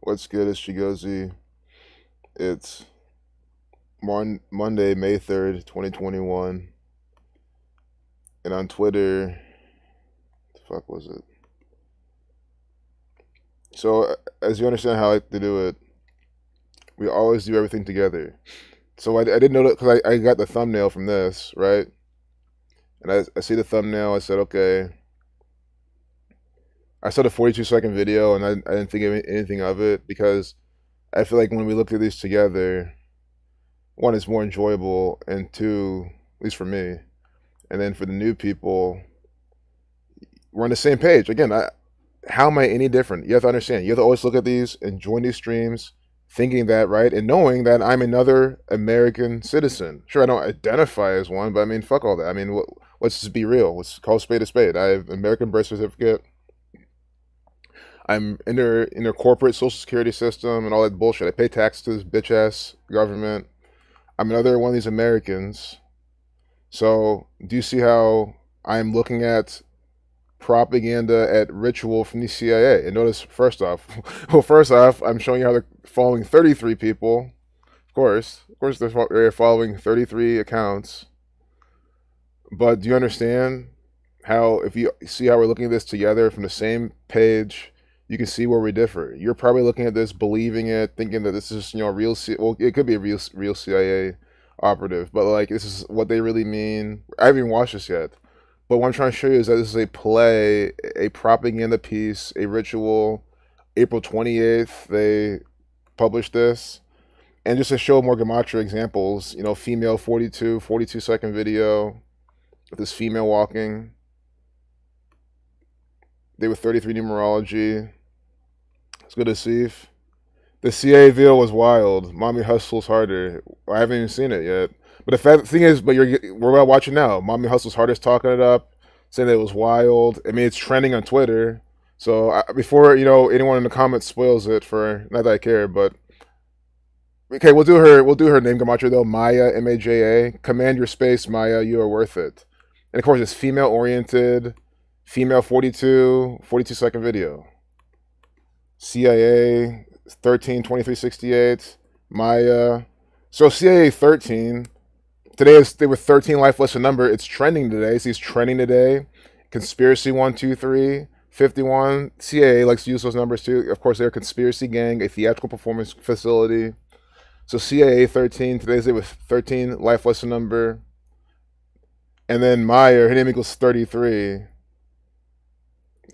What's good? It's Chigozi. It's Monday, May 3rd, 2021. And on Twitter, the fuck was it? So, as you understand how I like to do it, we always do everything together. So, I didn't know that because I got the thumbnail from this, right? And I see the thumbnail. I said, okay. I saw the 42-second video and I didn't think of anything of it because I feel like when we look at these together, one, it's more enjoyable, and two, at least for me, and then for the new people, we're on the same page. Again, how am I any different? You have to understand. You have to always look at these and join these streams thinking that, right? And knowing that I'm another American citizen. Sure, I don't identify as one, but I mean, fuck all that. I mean, let's just be real. Let's call a spade a spade. I have American birth certificate. I'm in their corporate social security system and all that bullshit. I pay tax to this bitch ass government. I'm another one of these Americans. So, do you see how I'm looking at propaganda at ritual from the CIA? And notice, first off, I'm showing you how they're following 33 people. Of course, they're following 33 accounts. But do you understand how, if you see how we're looking at this together from the same page, you can see where we differ. You're probably looking at this, believing it, thinking that this is, real. Well, it could be a real CIA operative, but like this is what they really mean. I haven't even watched this yet, but what I'm trying to show you is that this is a play, a propaganda piece, a ritual. April 28th, they published this, and just to show more gematria examples, female 42-second video with this female walking. They were 33 numerology. It's good to see. The CIA video was wild. Mommy hustles harder. I haven't even seen it yet. But the thing is, we're about watching now. Mommy hustles harder is talking it up, saying that it was wild. I mean, it's trending on Twitter. So before anyone in the comments spoils it, for not that I care, but okay, we'll do her name gematria though. Maya, Maja. Command your space, Maya. You are worth it. And of course, it's female oriented. Female 42-second video. CIA 13-2368. Maya. So CIA 13. They were 13 life lesson number. It's trending today. See, it's trending today. Conspiracy 123. 51. CIA likes to use those numbers too. Of course, they're a conspiracy gang, a theatrical performance facility. So CIA 13. Today's day with 13 life lesson number. And then Maya, her name equals 33.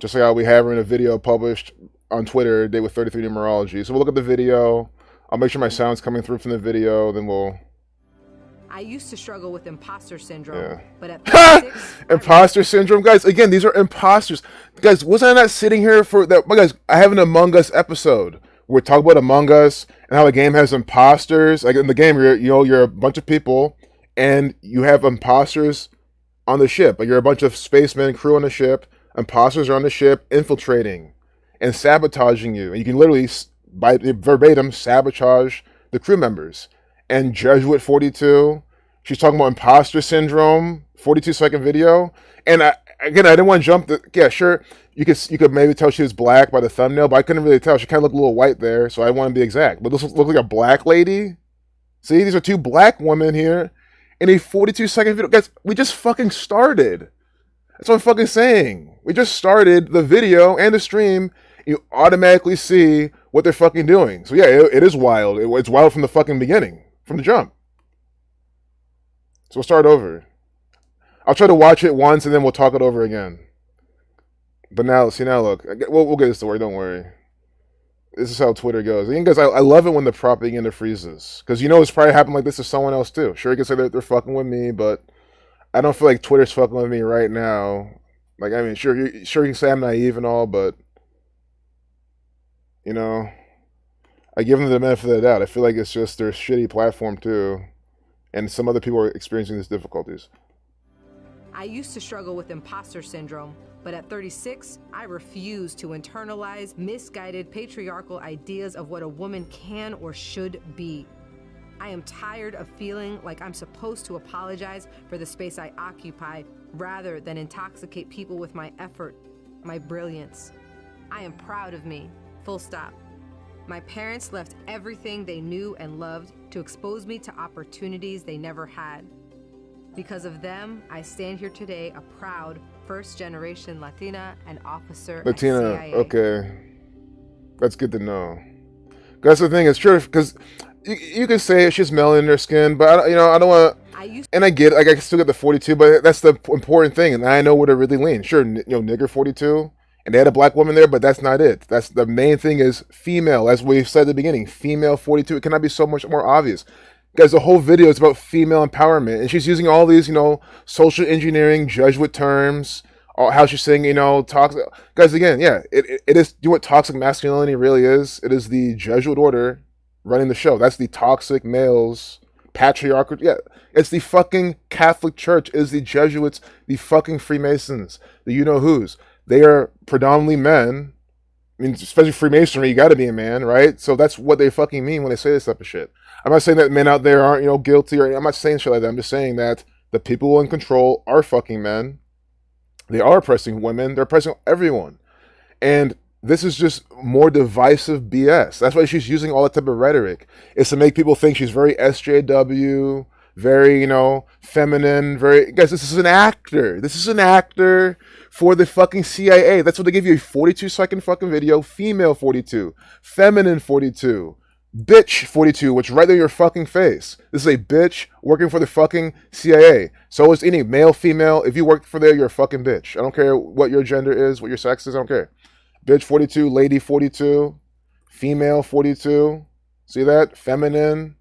Just like how we have her in a video published on Twitter, day with 33 numerology. So we'll look at the video. I'll make sure my sound's coming through from the video, then we'll... I used to struggle with imposter syndrome, yeah. But at 36... Imposter syndrome? Guys, again, these are imposters. Guys, wasn't I not sitting here for that? Guys, I have an Among Us episode. We're talking about Among Us and how the game has imposters. Like in the game, you're a bunch of people, and you have imposters on the ship. Like you're a bunch of spacemen, crew on the ship. Imposters are on the ship infiltrating and sabotaging you. And you can literally, by verbatim, sabotage the crew members. And Jesuit 42, she's talking about imposter syndrome, 42-second video. And I didn't want to jump. Yeah, sure, you could maybe tell she was black by the thumbnail, but I couldn't really tell. She kind of looked a little white there, so I want to be exact. But this looks like a black lady. See, these are two black women here in a 42-second video. Guys, we just fucking started. That's what I'm fucking saying. We just started the video and the stream. You automatically see what they're fucking doing. So yeah, it is wild. It's wild from the fucking beginning, from the jump. So we'll start over. I'll try to watch it once and then we'll talk it over again. But now, look. We'll get this to work, don't worry. This is how Twitter goes. And guys, I love it when the propaganda freezes. Because it's probably happened like this to someone else too. Sure, you can say they're fucking with me, but I don't feel like Twitter's fucking with me right now. Like, I mean, sure you can say I'm naive and all, but I give them the benefit of the doubt. I feel like it's just their shitty platform too, and some other people are experiencing these difficulties. I used to struggle with imposter syndrome, but at 36, I refuse to internalize misguided patriarchal ideas of what a woman can or should be. I am tired of feeling like I'm supposed to apologize for the space I occupy rather than intoxicate people with my effort, my brilliance. I am proud of me, full stop. My parents left everything they knew and loved to expose me to opportunities they never had. Because of them, I stand here today a proud first-generation Latina and officer at Latina, CIA. okay. That's good to know. That's the thing, it's true, because you can say she's melanin in her skin, but, I don't want to... And I get it, like, I still get the 42, but that's the important thing, and I know where to really lean. Sure, nigger 42, and they had a black woman there, but that's not it. That's the main thing is female, as we said at the beginning. Female 42, it cannot be so much more obvious. Guys, the whole video is about female empowerment, and she's using all these, social engineering, Jesuit terms, how she's saying, toxic. Guys, again, yeah, it is, what toxic masculinity really is? It is the Jesuit order running the show. That's the toxic males, patriarchal, yeah. It's the fucking Catholic Church, is the Jesuits, the fucking Freemasons, the you-know-whos. They are predominantly men. I mean, especially Freemasonry, you gotta be a man, right? So that's what they fucking mean when they say this type of shit. I'm not saying that men out there aren't, guilty, or I'm not saying shit like that. I'm just saying that the people in control are fucking men. They are oppressing women. They're oppressing everyone. And this is just more divisive BS. That's why she's using all that type of rhetoric. It's to make people think she's very SJW, very, feminine, very... Guys, this is an actor. This is an actor for the fucking CIA. That's what they give you, a 42-second fucking video. Female 42. Feminine 42. Bitch 42, which right there in your fucking face. This is a bitch working for the fucking CIA. So is any male, female. If you work for there, you're a fucking bitch. I don't care what your gender is, what your sex is, I don't care. Bitch 42, lady 42, female 42. See that? Feminine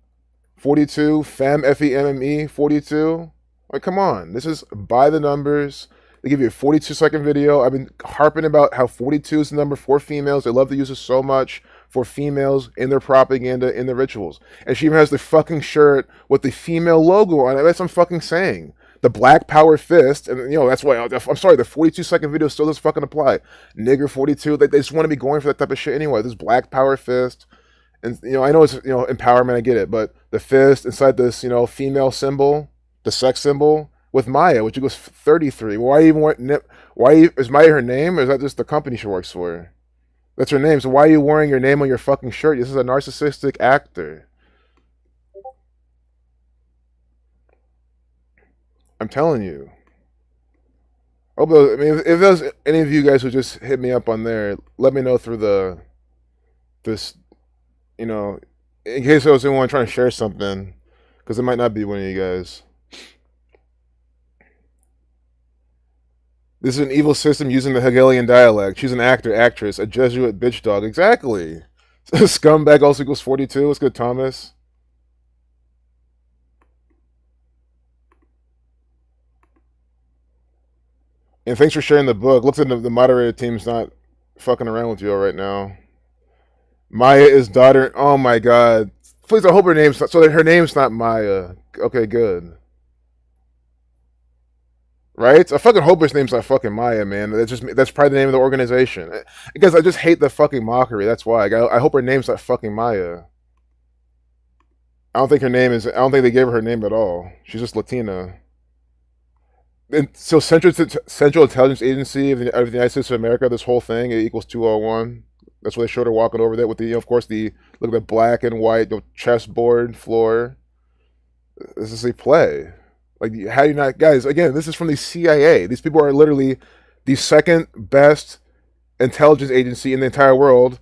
42, femme, F-E-M-M-E 42. Like, come on. This is by the numbers. They give you a 42-second video. I've been harping about how 42 is the number for females. They love to use it so much for females in their propaganda, in their rituals. And she even has the fucking shirt with the female logo on it. That's what I'm fucking saying. The Black Power fist, and that's why, I'm sorry, the 42-second video still doesn't fucking apply. Nigger 42, they just want to be going for that type of shit anyway. This Black Power fist, and I know it's empowerment, I get it, but the fist inside this female symbol, the sex symbol with Maya, which equals 33. Why is Maya her name, or is that just the company she works for? That's her name. So why are you wearing your name on your fucking shirt? This is a narcissistic actor. I'm telling you. If there's any of you guys who just hit me up on there, let me know through in case there was anyone trying to share something, because it might not be one of you guys. This is an evil system using the Hegelian dialect. She's an actor, actress, a Jesuit bitch dog. Exactly. Scumbag also equals 42. What's good, Thomas? And thanks for sharing the book. Looks like the moderator team's not fucking around with you all right now. Maya is daughter. Oh my god. Please, I hope her name's not, so that her name's not Maya. Okay, good. Right? I fucking hope his name's not fucking Maya, man. That's probably the name of the organization. Because I just hate the fucking mockery. That's why. I hope her name's not fucking Maya. I don't think they gave her name at all. She's just Latina. And so Central Intelligence Agency of the United States of America, this whole thing, it equals 201. That's why they showed her walking over there with of course, look at the black and white chessboard floor. This is a play. Like, how do you not... Guys, again, this is from the CIA. These people are literally the second best intelligence agency in the entire world.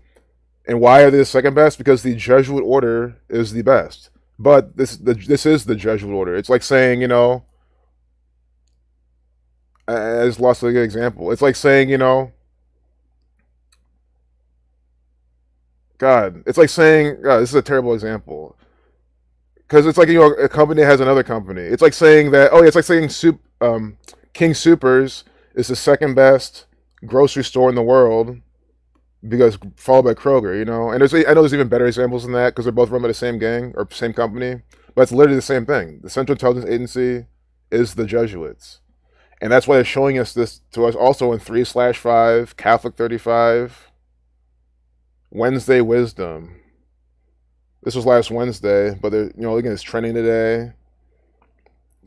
And why are they the second best? Because the Jesuit order is the best. But this is the Jesuit order. It's like saying, I just lost a good example. It's like saying, God, it's like saying, God, this is a terrible example. Because it's like, a company has another company. It's like saying that, it's like saying King Soopers is the second best grocery store in the world, because followed by Kroger, And I know there's even better examples than that, because they're both run by the same gang or same company. But it's literally the same thing. The Central Intelligence Agency is the Jesuits. And that's why they're showing us this to us also in 3/5, Catholic 35, Wednesday Wisdom. This was last Wednesday, but again, it's trending today.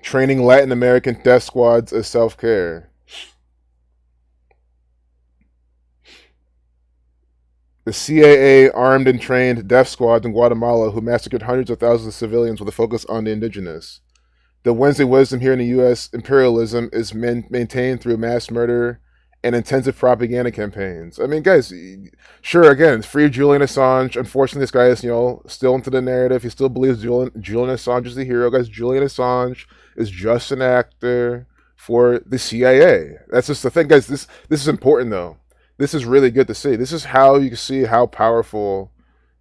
Training Latin American death squads as self-care. The CIA armed and trained death squads in Guatemala who massacred hundreds of thousands of civilians with a focus on the indigenous. The Wednesday wisdom here in the U.S. imperialism is maintained through mass murder and intensive propaganda campaigns. I mean, guys, sure, again, free Julian Assange. Unfortunately, this guy is, still into the narrative. He still believes Julian Assange is the hero. Guys, Julian Assange is just an actor for the CIA. That's just the thing, guys. This is important, though. This is really good to see. This is how you can see how powerful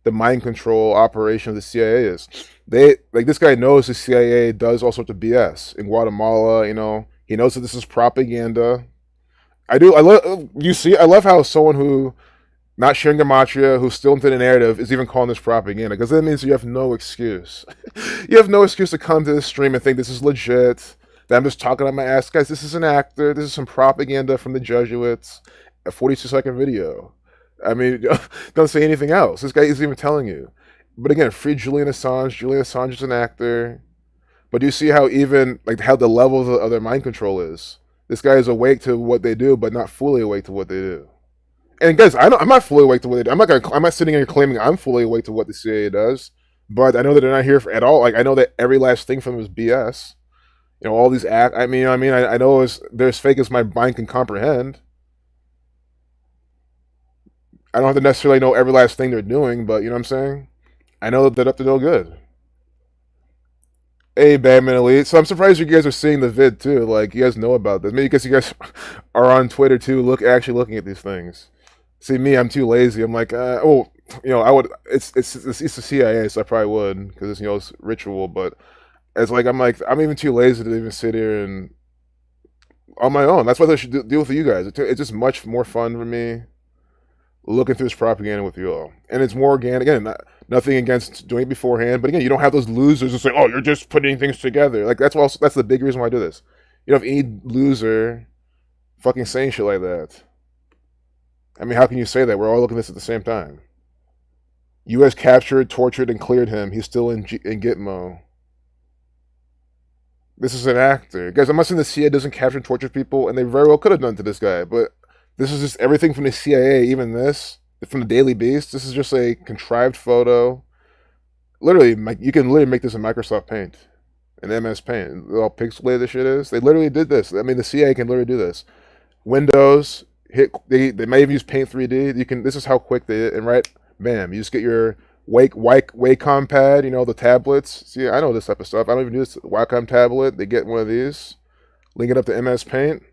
the mind control operation of the CIA is. They like this guy knows the CIA does all sorts of BS in Guatemala. He knows that this is propaganda. I do. I love. You see, I love how someone who not sharing gematria, who's still into the narrative, is even calling this propaganda, because that means you have no excuse. You have no excuse to come to this stream and think this is legit. That I'm just talking on my ass, guys. This is an actor. This is some propaganda from the Jesuits. A 42-second video. I mean, don't say anything else. This guy isn't even telling you. But again, free Julian Assange. Julian Assange is an actor. But do you see how even how the level of their mind control is? This guy is awake to what they do, but not fully awake to what they do. And guys, I'm not fully awake to what they do. I'm not sitting here claiming I'm fully awake to what the CIA does. But I know that they're not here at all. Like, I know that every last thing from them is BS. All these I know they're as fake as my mind can comprehend. I don't have to necessarily know every last thing they're doing, but you know what I'm saying? I know that they're up to no good. Hey, Batman Elite. So I'm surprised you guys are seeing the vid too. Like, you guys know about this. Maybe because you guys are on Twitter too, actually looking at these things. See, me, I'm too lazy. I'm like, I would. It's the CIA, so I probably would because it's ritual. But I'm even too lazy to even sit here and on my own. That's why I should deal with you guys. It's just much more fun for me looking through this propaganda with you all. And it's more organic. Again, nothing against doing it beforehand, but again, you don't have those losers who say, "Oh, you're just putting things together." Like that's the big reason why I do this. You don't have any loser fucking saying shit like that. I mean, how can you say that? We're all looking at this at the same time. U.S. captured, tortured, and cleared him. He's still in Gitmo. This is an actor. Guys, I'm not saying the CIA doesn't capture and torture people, and they very well could have done to this guy, but this is just everything from the CIA, even this, from the Daily Beast. This is just a contrived photo. Literally, you can literally make this in Microsoft Paint, in MS Paint. All pixelated this shit is. They literally did this. I mean, the CIA can literally do this. Windows, they may have used Paint 3D. This is how quick they did, and right, bam, you just get your Wacom pad, the tablets. See, I know this type of stuff. I don't even do this Wacom tablet. They get one of these, link it up to MS Paint,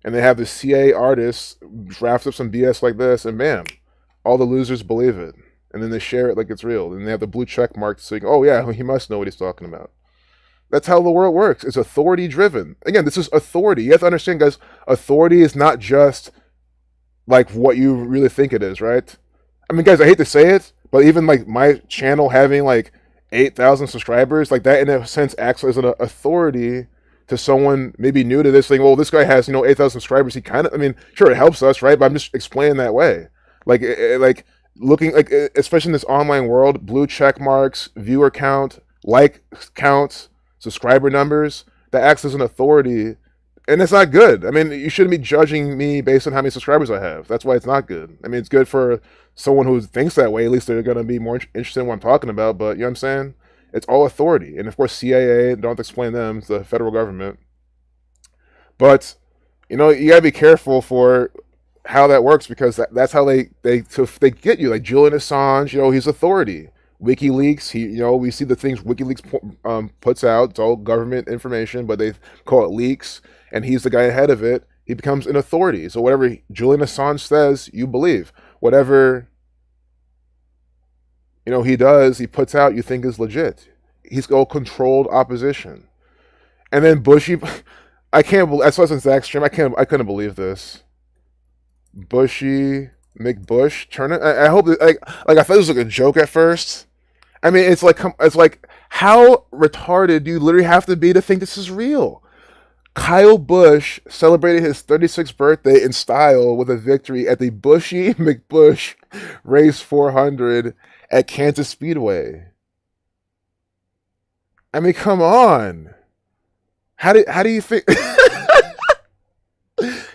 and they have the CIA artists draft up some BS like this, and bam, all the losers believe it. And then they share it like it's real. And they have the blue check mark saying, "Oh yeah, he must know what he's talking about." That's how the world works. It's authority driven. Again, this is authority. You have to understand, guys, authority is not just like what you really think it is, right? I mean, guys, I hate to say it, but even like my channel having like 8,000 subscribers, like that in a sense acts as an authority to someone maybe new to this thing. Well, this guy has 8,000 subscribers. He kind of, I mean, sure, it helps us, right? But I'm just explaining that way, like looking like, especially in this online world, blue check marks, viewer count, like counts, subscriber numbers, that acts as an authority, and it's not good. I mean, you shouldn't be judging me based on how many subscribers I have. That's why it's not good. I mean, it's good for someone who thinks that way. At least they're going to be more interested in what I'm talking about. But you know what I'm saying? It's all authority. And of course, CIA, don't have to explain them, it's the federal government. But, you got to be careful for how that works, because that's how they get you. Like Julian Assange, he's authority. WikiLeaks, we see the things WikiLeaks puts out. It's all government information, but they call it leaks, and he's the guy ahead of it. He becomes an authority. So whatever Julian Assange says, you believe. Whatever he does, he puts out, you think is legit. He's all controlled opposition. And then Bushy, I can't believe, I saw this in Zach's stream, I couldn't believe this. Bushy McBush Turner. I hope that, I thought it was like a joke at first. I mean, it's like how retarded do you literally have to be to think this is real? Kyle Busch celebrated his 36th birthday in style with a victory at the Bushy McBush Race 400 at Kansas Speedway. I mean, come on. How do you think?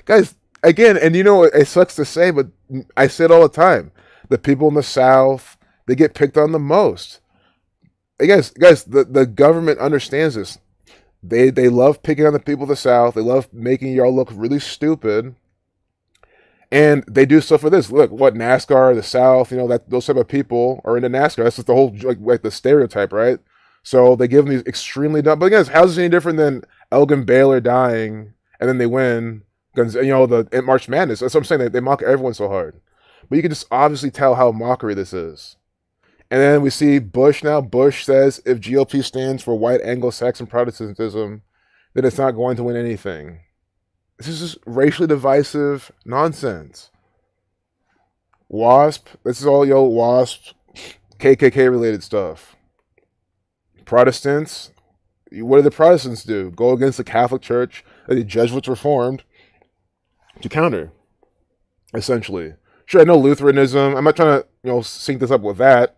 Guys, again, and it sucks to say, but I say it all the time. The people in the South, they get picked on the most. Hey guys, the government understands this. They love picking on the people of the South. They love making y'all look really stupid. And they do stuff for this. Look, what NASCAR, the South, that those type of people are into NASCAR. That's just the whole like the stereotype, right? So they give them these extremely dumb. But again, how's this any different than Elgin Baylor dying and then they win? The March Madness. That's what I'm saying. They mock everyone so hard, but you can just obviously tell how mockery this is. And then we see Bush now. Bush says if GOP stands for white Anglo-Saxon Protestantism, then it's not going to win anything. This is just racially divisive nonsense. WASP. This is all WASP, KKK related stuff. Protestants. What did the Protestants do? Go against the Catholic Church that the Jesuits reformed to counter, essentially. Sure, I know Lutheranism. I'm not trying to sync this up with that,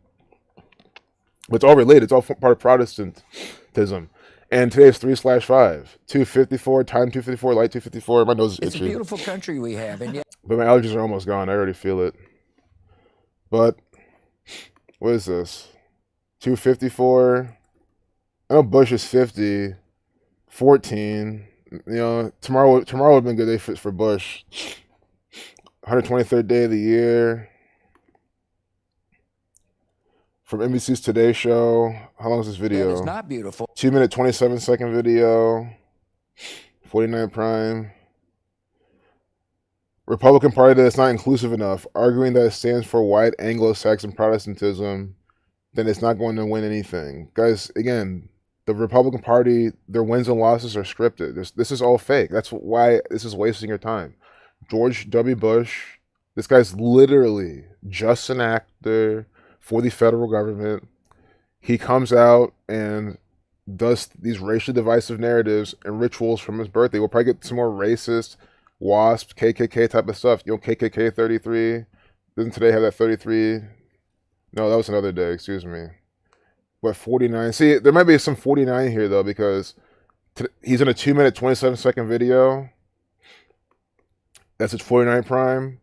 but it's all related. It's all part of Protestantism. And today is 3/5, 254, time 254, light 254. My nose is itchy. It's a beautiful country we have, and yet. But my allergies are almost gone. I already feel it. But what is this? 254. I know Bush is 50, 14. Tomorrow would have been a good day for Bush. 123rd day of the year. From NBC's Today Show. How long is this video? It's not beautiful. 2-minute, 27-second video. 49 Prime. Republican Party that's not inclusive enough, arguing that it stands for white Anglo-Saxon Protestantism, then it's not going to win anything. Guys, again, the Republican Party, their wins and losses are scripted. This is all fake. That's why this is wasting your time. George W. Bush, this guy's literally just an actor for the federal government. He comes out and does these racially divisive narratives and rituals from his birthday. We'll probably get some more racist, WASP, KKK type of stuff. KKK 33. Doesn't today have that 33? No, that was another day, excuse me. But 49. See, there might be some 49 here, though, because he's in a 2-minute, 27-second video. That's its 49 Prime.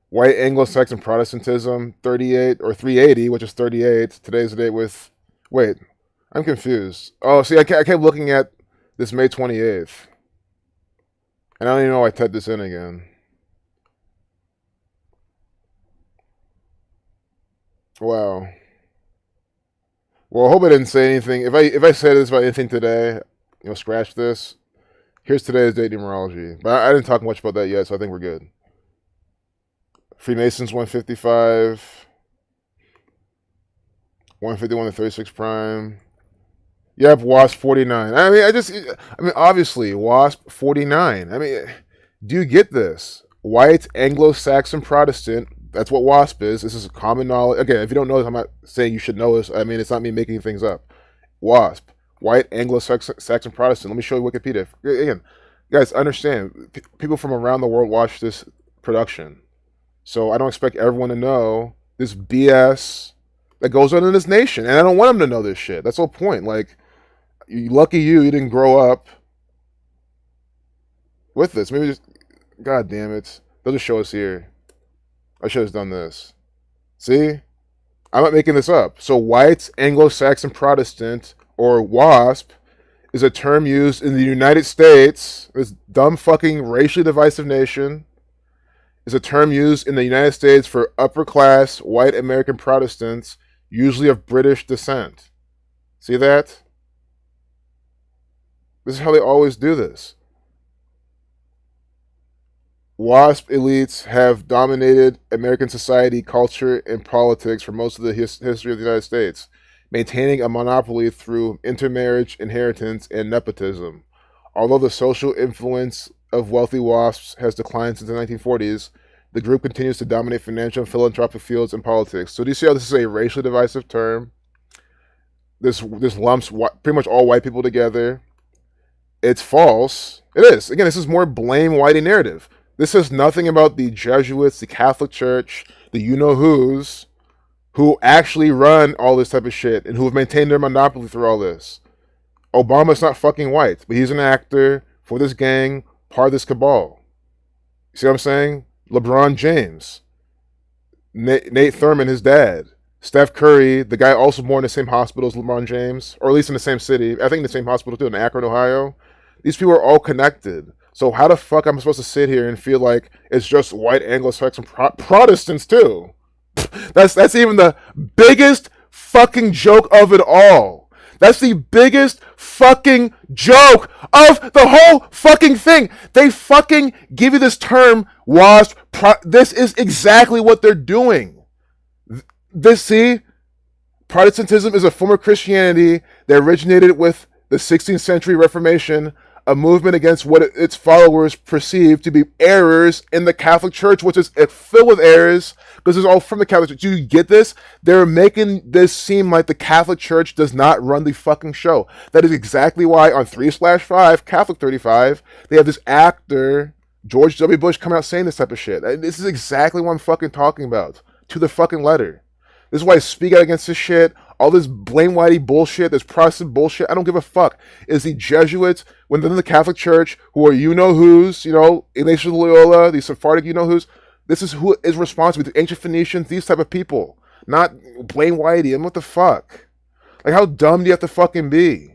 White Anglo-Saxon Protestantism, 38, or 380, which is 38. Today's the date with... Wait, I'm confused. Oh, see, I kept looking at this May 28th. And I don't even know why I typed this in again. Wow. Well, I hope I didn't say anything. If I said this about anything today, scratch this. Here's today's date numerology. But I didn't talk much about that yet, so I think we're good. Freemasons 155. 151 to 36 Prime. Yep, WASP 49. Obviously, WASP 49. Do you get this? White Anglo-Saxon Protestant. That's what WASP is. This is common knowledge. Again, if you don't know this, I'm not saying you should know this. It's not me making things up. WASP, White Anglo-Saxon Protestant. Let me show you Wikipedia. Again, guys, understand, people from around the world watch this production. So I don't expect everyone to know this BS that goes on in this nation. And I don't want them to know this shit. That's the whole point. Like, lucky you didn't grow up with this. Maybe just, God damn it. They'll just show us here. I should have done this. See? I'm not making this up. So white Anglo-Saxon Protestant, or WASP, is a term used in the United States, this dumb fucking racially divisive nation, is a term used in the United States for upper-class white American Protestants, usually of British descent. See that? This is how they always do this. WASP elites have dominated American society, culture, and politics for most of the history of the United States, maintaining a monopoly through intermarriage, inheritance, and nepotism. Although the social influence of wealthy WASPs has declined since the 1940s, the group continues to dominate financial and philanthropic fields and politics. So do you see how this is a racially divisive term? This lumps pretty much all white people together. It's false. It is. Again, this is more blame whitey narrative. This says nothing about the Jesuits, the Catholic Church, the you-know-whos, who actually run all this type of shit and who have maintained their monopoly through all this. Obama's not fucking white, but he's an actor for this gang, part of this cabal. You see what I'm saying? LeBron James. Nate Thurman, his dad. Steph Curry, the guy also born in the same hospital as LeBron James, or at least in the same city. I think the same hospital too, in Akron, Ohio. These people are all connected. So how the fuck am I supposed to sit here and feel like it's just white Anglo-Saxon Protestants too? That's even the biggest fucking joke of it all. That's the biggest fucking joke of the whole fucking thing. They fucking give you this term, WASP. This is exactly what they're doing. See, Protestantism is a form of Christianity that originated with the 16th century Reformation, a movement against what its followers perceive to be errors in the Catholic Church, which is filled with errors because it's all from the Catholic Church. Do you get this? They're making this seem like the Catholic Church does not run the fucking show. That is exactly why on 3/5, Catholic 35, they have this actor, George W. Bush, come out saying this type of shit. This is exactly what I'm fucking talking about, to the fucking letter. This is why I speak out against this shit. All this blame whitey bullshit, this Protestant bullshit, I don't give a fuck. Is the Jesuits within the Catholic Church, who are you-know-whos, Ignatius Loyola, the Sephardic you-know-whos, this is who is responsible. The ancient Phoenicians, these type of people. Not blame whitey. And what the fuck? Like, how dumb do you have to fucking be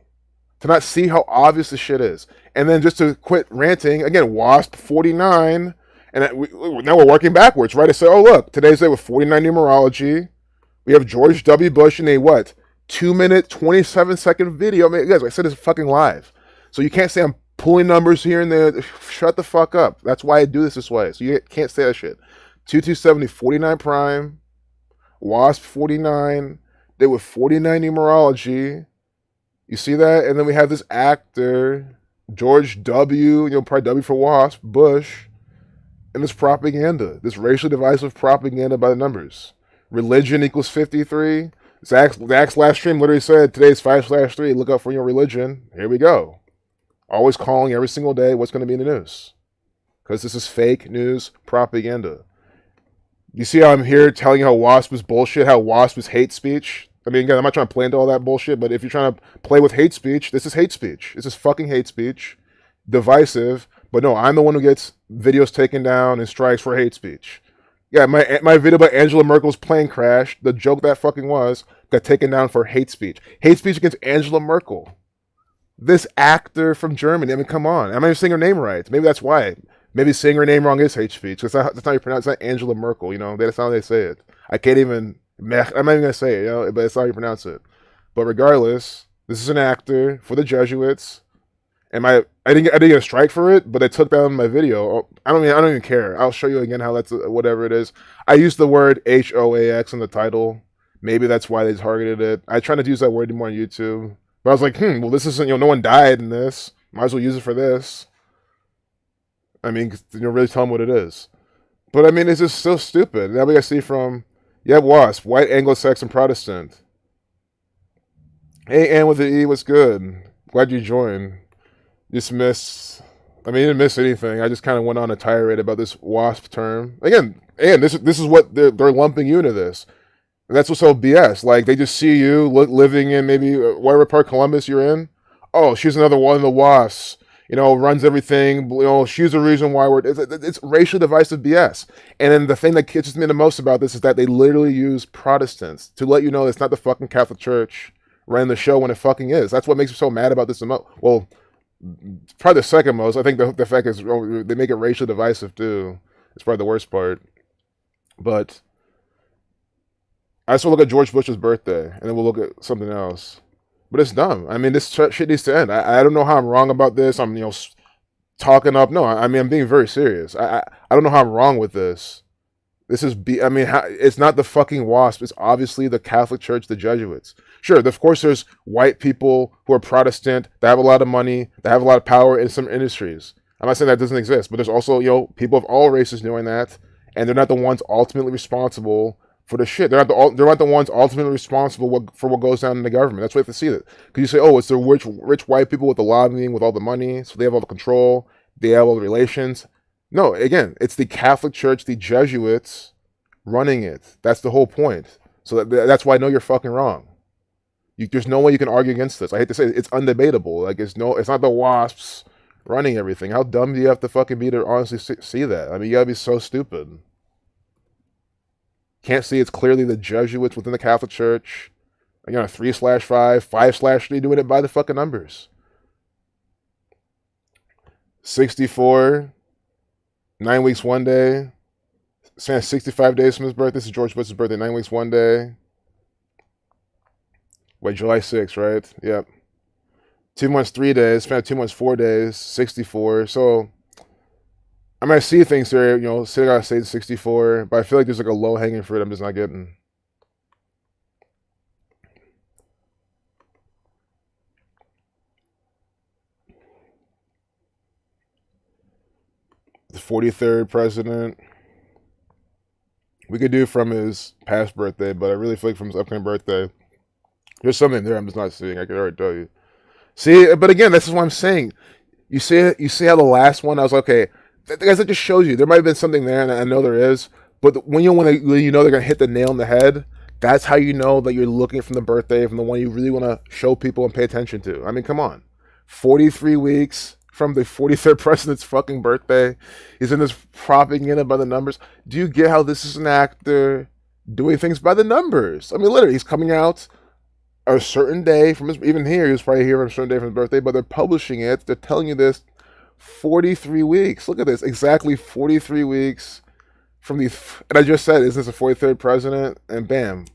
to not see how obvious this shit is? And then just to quit ranting, again, WASP 49, and now we're working backwards, right? I say, oh, look, today's day with 49 numerology. We have George W. Bush in a 2-minute, 27-second video. I mean, guys, I said it's fucking live. So you can't say I'm pulling numbers here and there. Shut the fuck up. That's why I do this way. So you can't say that shit. 2270, 49 prime. WASP 49. They were 49 numerology. You see that? And then we have this actor, George W., probably W for WASP, Bush, and this propaganda, this racially divisive propaganda by the numbers. Religion equals 53. Zach's last stream literally said, today's 5/3, look out for your religion. Here we go. Always calling every single day what's going to be in the news. Because this is fake news propaganda. You see how I'm here telling you how WASP is bullshit, how WASP is hate speech? I mean, again, I'm not trying to play into all that bullshit, but if you're trying to play with hate speech, this is hate speech. This is fucking hate speech. Divisive. But no, I'm the one who gets videos taken down and strikes for hate speech. Yeah, my video about Angela Merkel's plane crash, the joke that fucking was, got taken down for hate speech. Hate speech against Angela Merkel. This actor from Germany. I mean, come on. I'm not even saying her name right. Maybe that's why. Maybe saying her name wrong is hate speech. That's not how you pronounce it. It's not Angela Merkel, That's not how they say it. I can't even... I'm not even going to say it, but it's not how you pronounce it. But regardless, this is an actor for the Jesuits. And I didn't get a strike for it, but they took down my video. I don't even care. I'll show you again how that's whatever it is. I used the word HOAX in the title. Maybe that's why they targeted it. I tried to use that word more on YouTube, but I was like, well, this isn't. No one died in this. Might as well use it for this. I mean, really tell them what it is. But I mean, it's just so stupid. Now we gotta see from WASP, white Anglo-Saxon Protestant. Hey, Ann with the E, what's good? Glad you joined. You didn't miss anything. I just kind of went on a tirade about this WASP term. Again, and this is what they're lumping you into this. And that's what's so BS. Like, they just see you living in maybe whatever part of Columbus you're in. Oh, she's another one of the WASPs. Runs everything. She's the reason why it's racially divisive BS. And then the thing that catches me the most about this is that they literally use Protestants to let you know it's not the fucking Catholic Church running the show when it fucking is. That's what makes me so mad about this the most. Well, probably the second most. I think the fact is they make it racially divisive too. It's probably the worst part. But I just want to look at George Bush's birthday, and then we'll look at something else. But it's dumb. I mean, this shit needs to end. I don't know how I'm wrong about this. I'm talking up. No, I mean, I'm being very serious. I don't know how I'm wrong with this. This is it's not the fucking WASP. It's obviously the Catholic Church, the Jesuits. Sure, of course, there's white people who are Protestant, that have a lot of money, that have a lot of power in some industries. I'm not saying that doesn't exist, but there's also, people of all races doing that, and they're not the ones ultimately responsible for the shit. They're not the ones ultimately responsible for what goes down in the government. That's why you have to see it. Because you say, oh, it's the rich white people with the lobbying, with all the money, so they have all the control, they have all the relations. No, again, it's the Catholic Church, the Jesuits running it. That's the whole point. So that's why I know you're fucking wrong. There's no way you can argue against this. I hate to say it, it's undebatable. Like, it's not the WASPs running everything. How dumb do you have to fucking be to honestly see that? I mean, you gotta be so stupid. Can't see it's clearly the Jesuits within the Catholic Church. Again, a 3/5, 5/3 doing it by the fucking numbers. 64, 9 weeks, 1 day. Saying 65 days from his birthday. This is George Bush's birthday, 9 weeks, 1 day. Wait, July 6th, right? Yep. 2 months, 3 days. Spent 2 months, 4 days. 64. So I mean, I see things there, say I gotta say 64, but I feel like there's like a low hanging fruit I'm just not getting. The 43rd president. We could do from his past birthday, but I really feel like from his upcoming birthday, there's something there I'm just not seeing. I can already tell you. See, but again, this is what I'm saying. You see how the last one, I was like, okay, guys, that just shows you there might have been something there, and I know there is. But when you know they're gonna hit the nail on the head, that's how you know that you're looking from the birthday, from the one you really want to show people and pay attention to. I mean, come on, 43 weeks from the 43rd president's fucking birthday. He's in this propaganda by the numbers. Do you get how this is an actor doing things by the numbers? I mean, literally, he's coming out a certain day from his, even here, he was probably here on a certain day from his birthday, but they're publishing it. They're telling you this 43 weeks. Look at this. Exactly 43 weeks from the, and I just said, is this a 43rd president? And bam,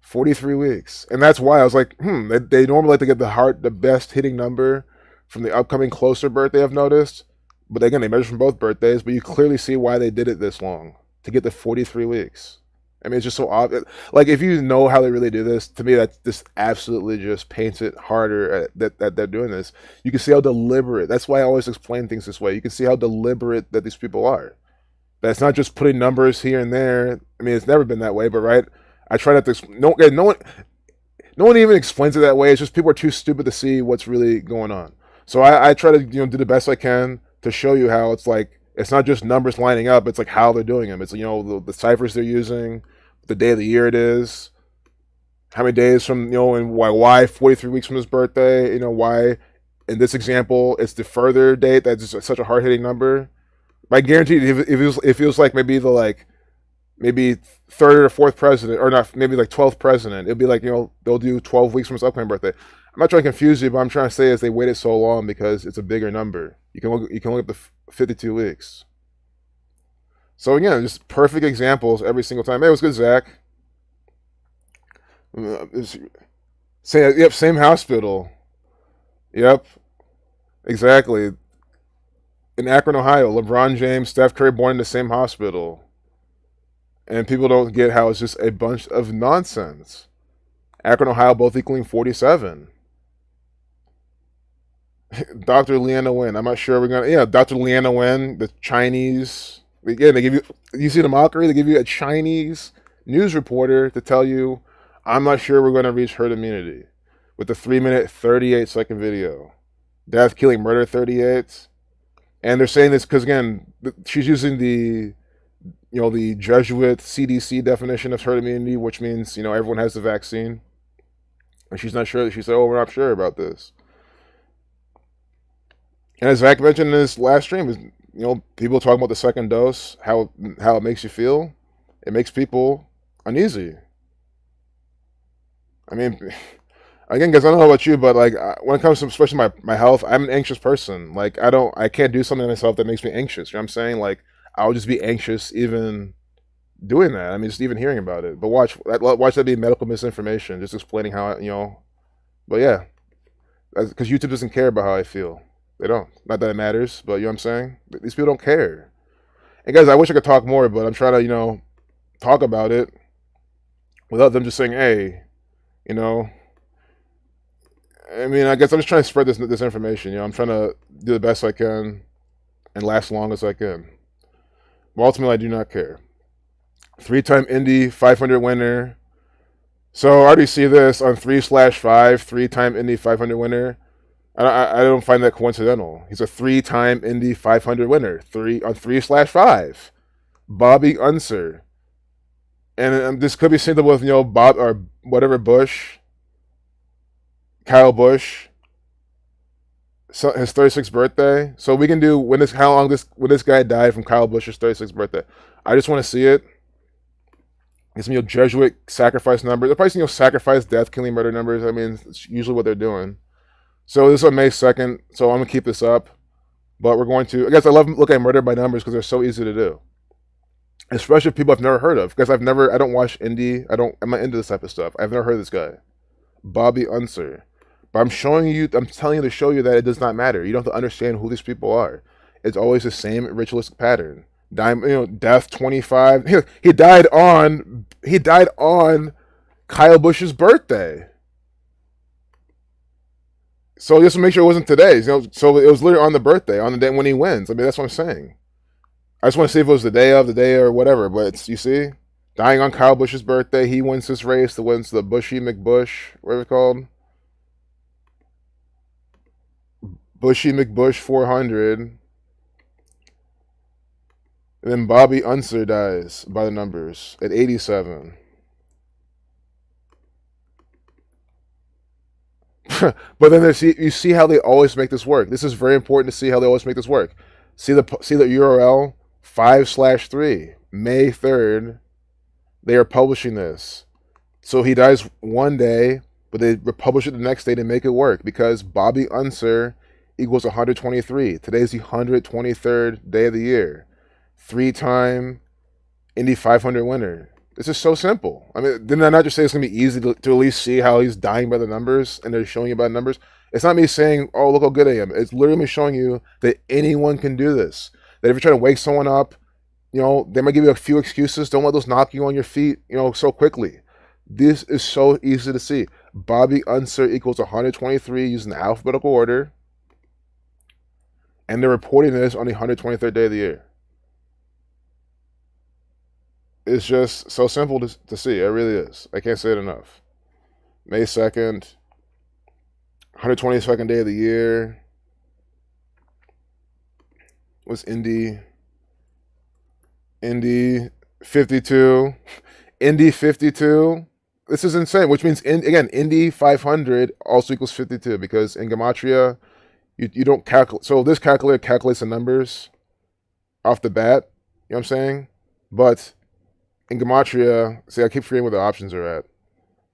43 weeks. And that's why I was like, they normally like to get the best hitting number from the upcoming closer birthday, I've noticed. But again, they measure from both birthdays, but you clearly see why they did it this long, to get the 43 weeks. I mean, it's just so obvious. Like, if you know how they really do this, to me, that this absolutely just paints it harder that they're doing this. You can see how deliberate. That's why I always explain things this way. You can see how deliberate that these people are. That's not just putting numbers here and there. I mean, it's never been that way, but right? I try not to. No one even explains it that way. It's just people are too stupid to see what's really going on. So I try to do the best I can to show you how it's like. It's not just numbers lining up. It's like how they're doing them. It's the ciphers they're using, the day of the year it is, how many days from and why 43 weeks from his birthday. Why in this example it's the further date that's just such a hard hitting number. I guarantee if it was like maybe third or fourth president, or not, maybe like 12th president, it'd be like they'll do 12 weeks from his upcoming birthday. I'm not trying to confuse you, but I'm trying to say is they waited so long because it's a bigger number. You can look at the 52 weeks. So again, just perfect examples every single time. Hey, it was good, Zach. Same hospital. Yep, exactly. In Akron, Ohio, LeBron James, Steph Curry born in the same hospital. And people don't get how it's just a bunch of nonsense. Akron, Ohio, both equaling 47. Dr. Leanna Wen. I'm not sure we're gonna. Yeah, Dr. Leanna Wen, the Chinese. Again, they give you. You see the mockery. They give you a Chinese news reporter to tell you, "I'm not sure we're going to reach herd immunity," with the 3-minute, 38-second video. Death, killing, murder, 38. And they're saying this because again, she's using the Jesuit CDC definition of herd immunity, which means everyone has the vaccine, and she's not sure. She said, "Oh, we're not sure about this." And as Zach mentioned in his last stream, is people talking about the second dose, how it makes you feel. It makes people uneasy. I mean, again, guys, I don't know about you, but like when it comes to especially my health, I'm an anxious person. Like I can't do something to myself that makes me anxious. You know what I'm saying? Like I'll just be anxious even doing that. I mean, just even hearing about it. But watch that be medical misinformation, just explaining how But yeah, because YouTube doesn't care about how I feel. They don't. Not that it matters, but you know what I'm saying? These people don't care. And guys, I wish I could talk more, but I'm trying to, talk about it without them just saying, hey, I mean, I guess I'm just trying to spread this information. I'm trying to do the best I can and last as long as I can. But ultimately, I do not care. 3-time Indy 500 winner. So I already see this on 3/5, 3-time Indy 500 winner. I don't find that coincidental. He's a 3-time Indy 500 winner. 3/5. Bobby Unser. And this could be seen with Bob or whatever Bush, Kyle Bush. So his 36th birthday. So we can do when this guy died from Kyle Bush's 36th birthday. I just want to see it. Get some Jesuit sacrifice numbers. They're probably some sacrifice, death, killing, murder numbers. I mean, it's usually what they're doing. So this is on May 2nd. So I'm gonna keep this up, but we're going to. I guess I love looking at murder by numbers because they're so easy to do, especially people I've never heard of. Because I don't watch indie. I'm not into this type of stuff. I've never heard of this guy, Bobby Unser. But I'm telling you to show you that it does not matter. You don't have to understand who these people are. It's always the same ritualistic pattern. Death 25. He died on Kyle Busch's birthday. So just to make sure it wasn't today. So it was literally on the birthday, on the day when he wins. I mean, that's what I'm saying. I just want to see if it was the day or whatever. But you see, dying on Kyle Busch's birthday, he wins this race. That wins the Bushy McBush, whatever it's called. Bushy McBush 400. And then Bobby Unser dies by the numbers at 87. But then you see how they always make this work. This is very important to see how they always make this work. See the URL 5/3 May 3rd. They are publishing this. So he dies one day, but they republish it the next day to make it work because Bobby Unser equals 123. Today's the 123rd day of the year. 3-time Indy 500 winner. This is so simple. I mean, didn't I not just say it's going to be easy to at least see how he's dying by the numbers and they're showing you by the numbers? It's not me saying, oh, look how good I am. It's literally me showing you that anyone can do this. That if you're trying to wake someone up, they might give you a few excuses. Don't let those knock you on your feet, so quickly. This is so easy to see. Bobby Unser equals 123 using the alphabetical order. And they're reporting this on the 123rd day of the year. It's just so simple to see. It really is. I can't say it enough. May 2nd, 122nd day of the year. Was Indy 52. Indy 52. This is insane, which means, Indy 500 also equals 52 because in Gematria, you don't calculate. So this calculator calculates the numbers off the bat. You know what I'm saying? But in Gematria, see, I keep forgetting what the options are at.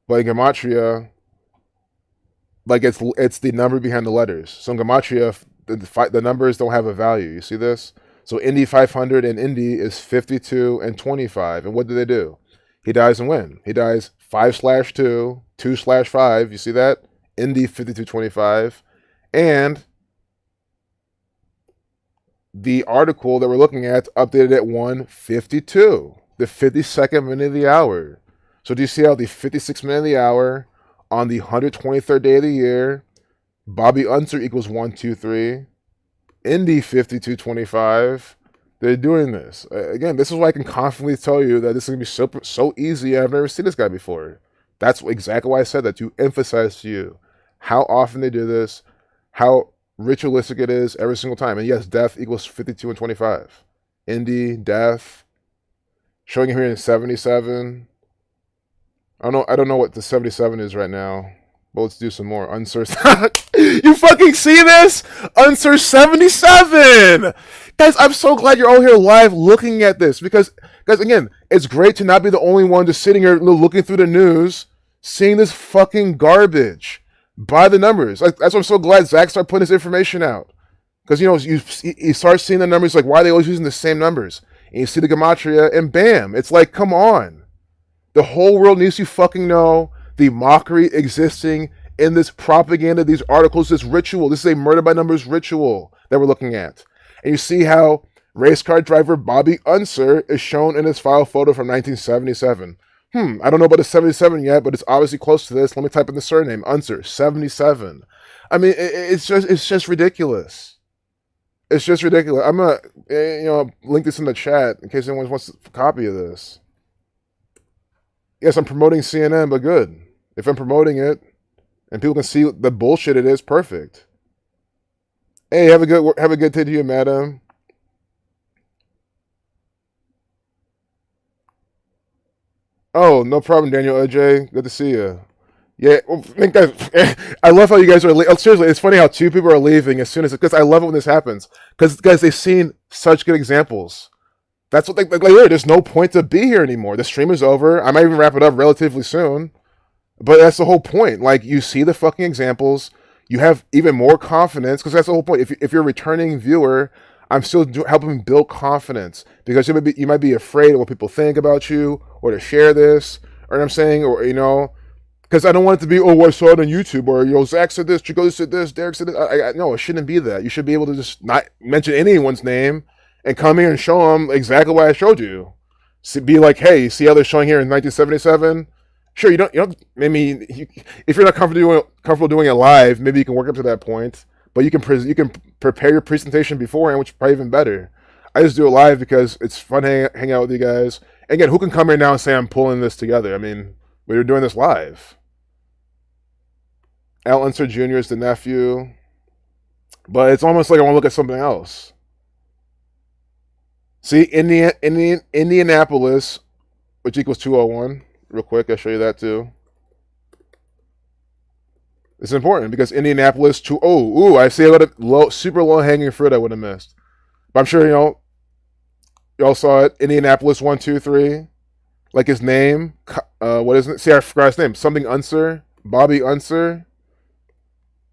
But in Gematria, it's the number behind the letters. So in Gematria, the numbers don't have a value. You see this? So Indy 500 and Indy is 52 and 25. And what do they do? He dies and when? He dies 5/2, 2/5. You see that? Indy 5225. And the article that we're looking at updated at 1:52. The 52nd minute of the hour. So do you see how the 56th minute of the hour on the 123rd day of the year, Bobby Unser equals 123, Indy 5225. They're doing this. Again, this is why I can confidently tell you that this is going to be so easy. I've never seen this guy before. That's exactly why I said that, to emphasize to you how often they do this, how ritualistic it is every single time. And yes, death equals 52 and 25. Indy, death. Showing him here in 77. I don't know what the 77 is right now. But let's do some more. Unser. You fucking see this? Unser 77! Guys, I'm so glad you're all here live looking at this. Because, guys, again, it's great to not be the only one just sitting here looking through the news, seeing this fucking garbage. By the numbers. That's why I'm so glad Zach started putting this information out. Because, you start seeing the numbers, like, why are they always using the same numbers? And you see the Gematria, and bam, it's like, come on. The whole world needs to fucking know the mockery existing in this propaganda, these articles, this ritual. This is a murder by numbers ritual that we're looking at. And you see how race car driver Bobby Unser is shown in his file photo from 1977. I don't know about the 77 yet, but it's obviously close to this. Let me type in the surname, Unser, 77. I mean, it's just ridiculous. It's just ridiculous. I'm gonna, link this in the chat in case anyone wants a copy of this. Yes, I'm promoting CNN, but good. If I'm promoting it and people can see the bullshit it is, perfect. Hey, have a good day to you, madam. Oh, no problem, Daniel OJ. Good to see you. Yeah, well, I love how you guys are. Seriously, it's funny how two people are leaving as soon as, because I love it when this happens. Because guys, they've seen such good examples That's what there's no point to be here anymore. The stream is over. I might even wrap it up relatively soon. But that's the whole point. Like, you see the fucking examples, you have even more confidence, because that's the whole point. If you're a returning viewer, I'm still helping build confidence, because you might be afraid of what people think about you, or to share this, or what I'm saying, or because I don't want it to be, oh, I saw it on YouTube, or Zach said this, Chico said this, Derek said this. No, it shouldn't be that. You should be able to just not mention anyone's name and come here and show them exactly what I showed you. Be like, hey, you see how they're showing here in 1977? Sure, you don't. Maybe if you're not comfortable doing it live, maybe you can work up to that point. But you can prepare your presentation beforehand, which is probably even better. I just do it live because it's fun hang out with you guys. And again, who can come here now and say I'm pulling this together? I mean, we're doing this live. Al Unser Jr. is the nephew, but it's almost like I want to look at something else. See, Indianapolis, which equals 201. Real quick, I'll show you that too. It's important because Indianapolis I see a lot of super low hanging fruit I would have missed. But I'm sure y'all saw it. Indianapolis 123, like his name. What is it? See, I forgot his name. Something Unser, Bobby Unser.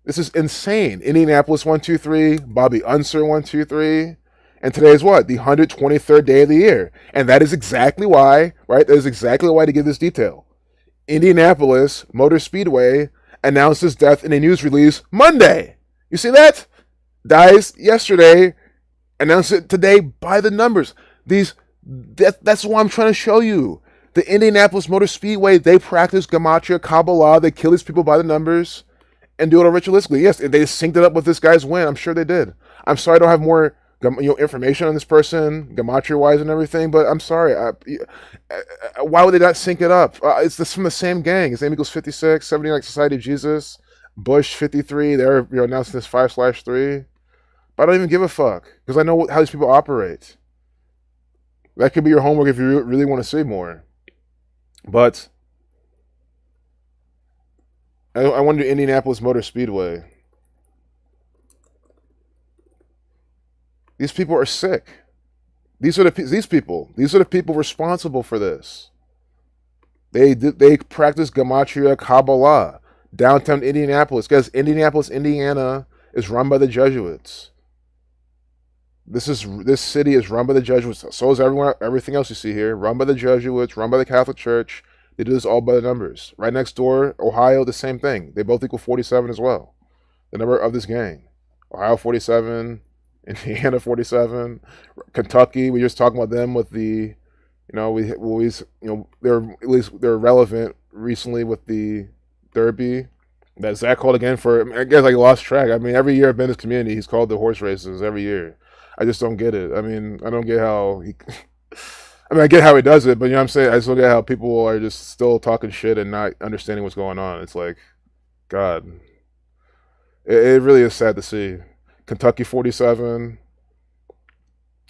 This is insane. Indianapolis 123, Bobby Unser 123. And today is what? The 123rd day of the year. And that is exactly why, right? That is exactly why to give this detail. Indianapolis Motor Speedway announced his death in a news release Monday. You see that? Dies yesterday. Announced it today by the numbers. That's what I'm trying to show you. The Indianapolis Motor Speedway, they practice Gematria, Kabbalah. They kill these people by the numbers and do it all ritualistically. Yes, they synced it up with this guy's win. I'm sure they did. I'm sorry I don't have more information on this person, gematria-wise and everything, but I'm sorry. Why would they not sync it up? It's from the same gang. His name equals 56, 70 like Society of Jesus. Bush 53. They're announcing this 5/3. But I don't even give a fuck because I know how these people operate. That could be your homework if you really want to see more. But I want to do Indianapolis Motor Speedway. These people are sick. These are the people responsible for this. They practice Gematria Kabbalah. Downtown Indianapolis. Guys, Indianapolis, Indiana is run by the Jesuits. This city is run by the Jesuits. So is everything else you see here. Run by the Jesuits, run by the Catholic Church. They do this all by the numbers. Right next door, Ohio, the same thing. They both equal 47 as well. The number of this gang. Ohio 47, Indiana 47, Kentucky. We just talking about them with the, we always, they're relevant recently with the Derby that Zach called again for. I guess I lost track. I mean, every year I've been in this community, he's called the horse races every year. I just don't get it. I mean, I don't get how he. I get how he does it, but you know what I'm saying? I just look at how people are just still talking shit and not understanding what's going on. It's like, God. It really is sad to see. Kentucky 47.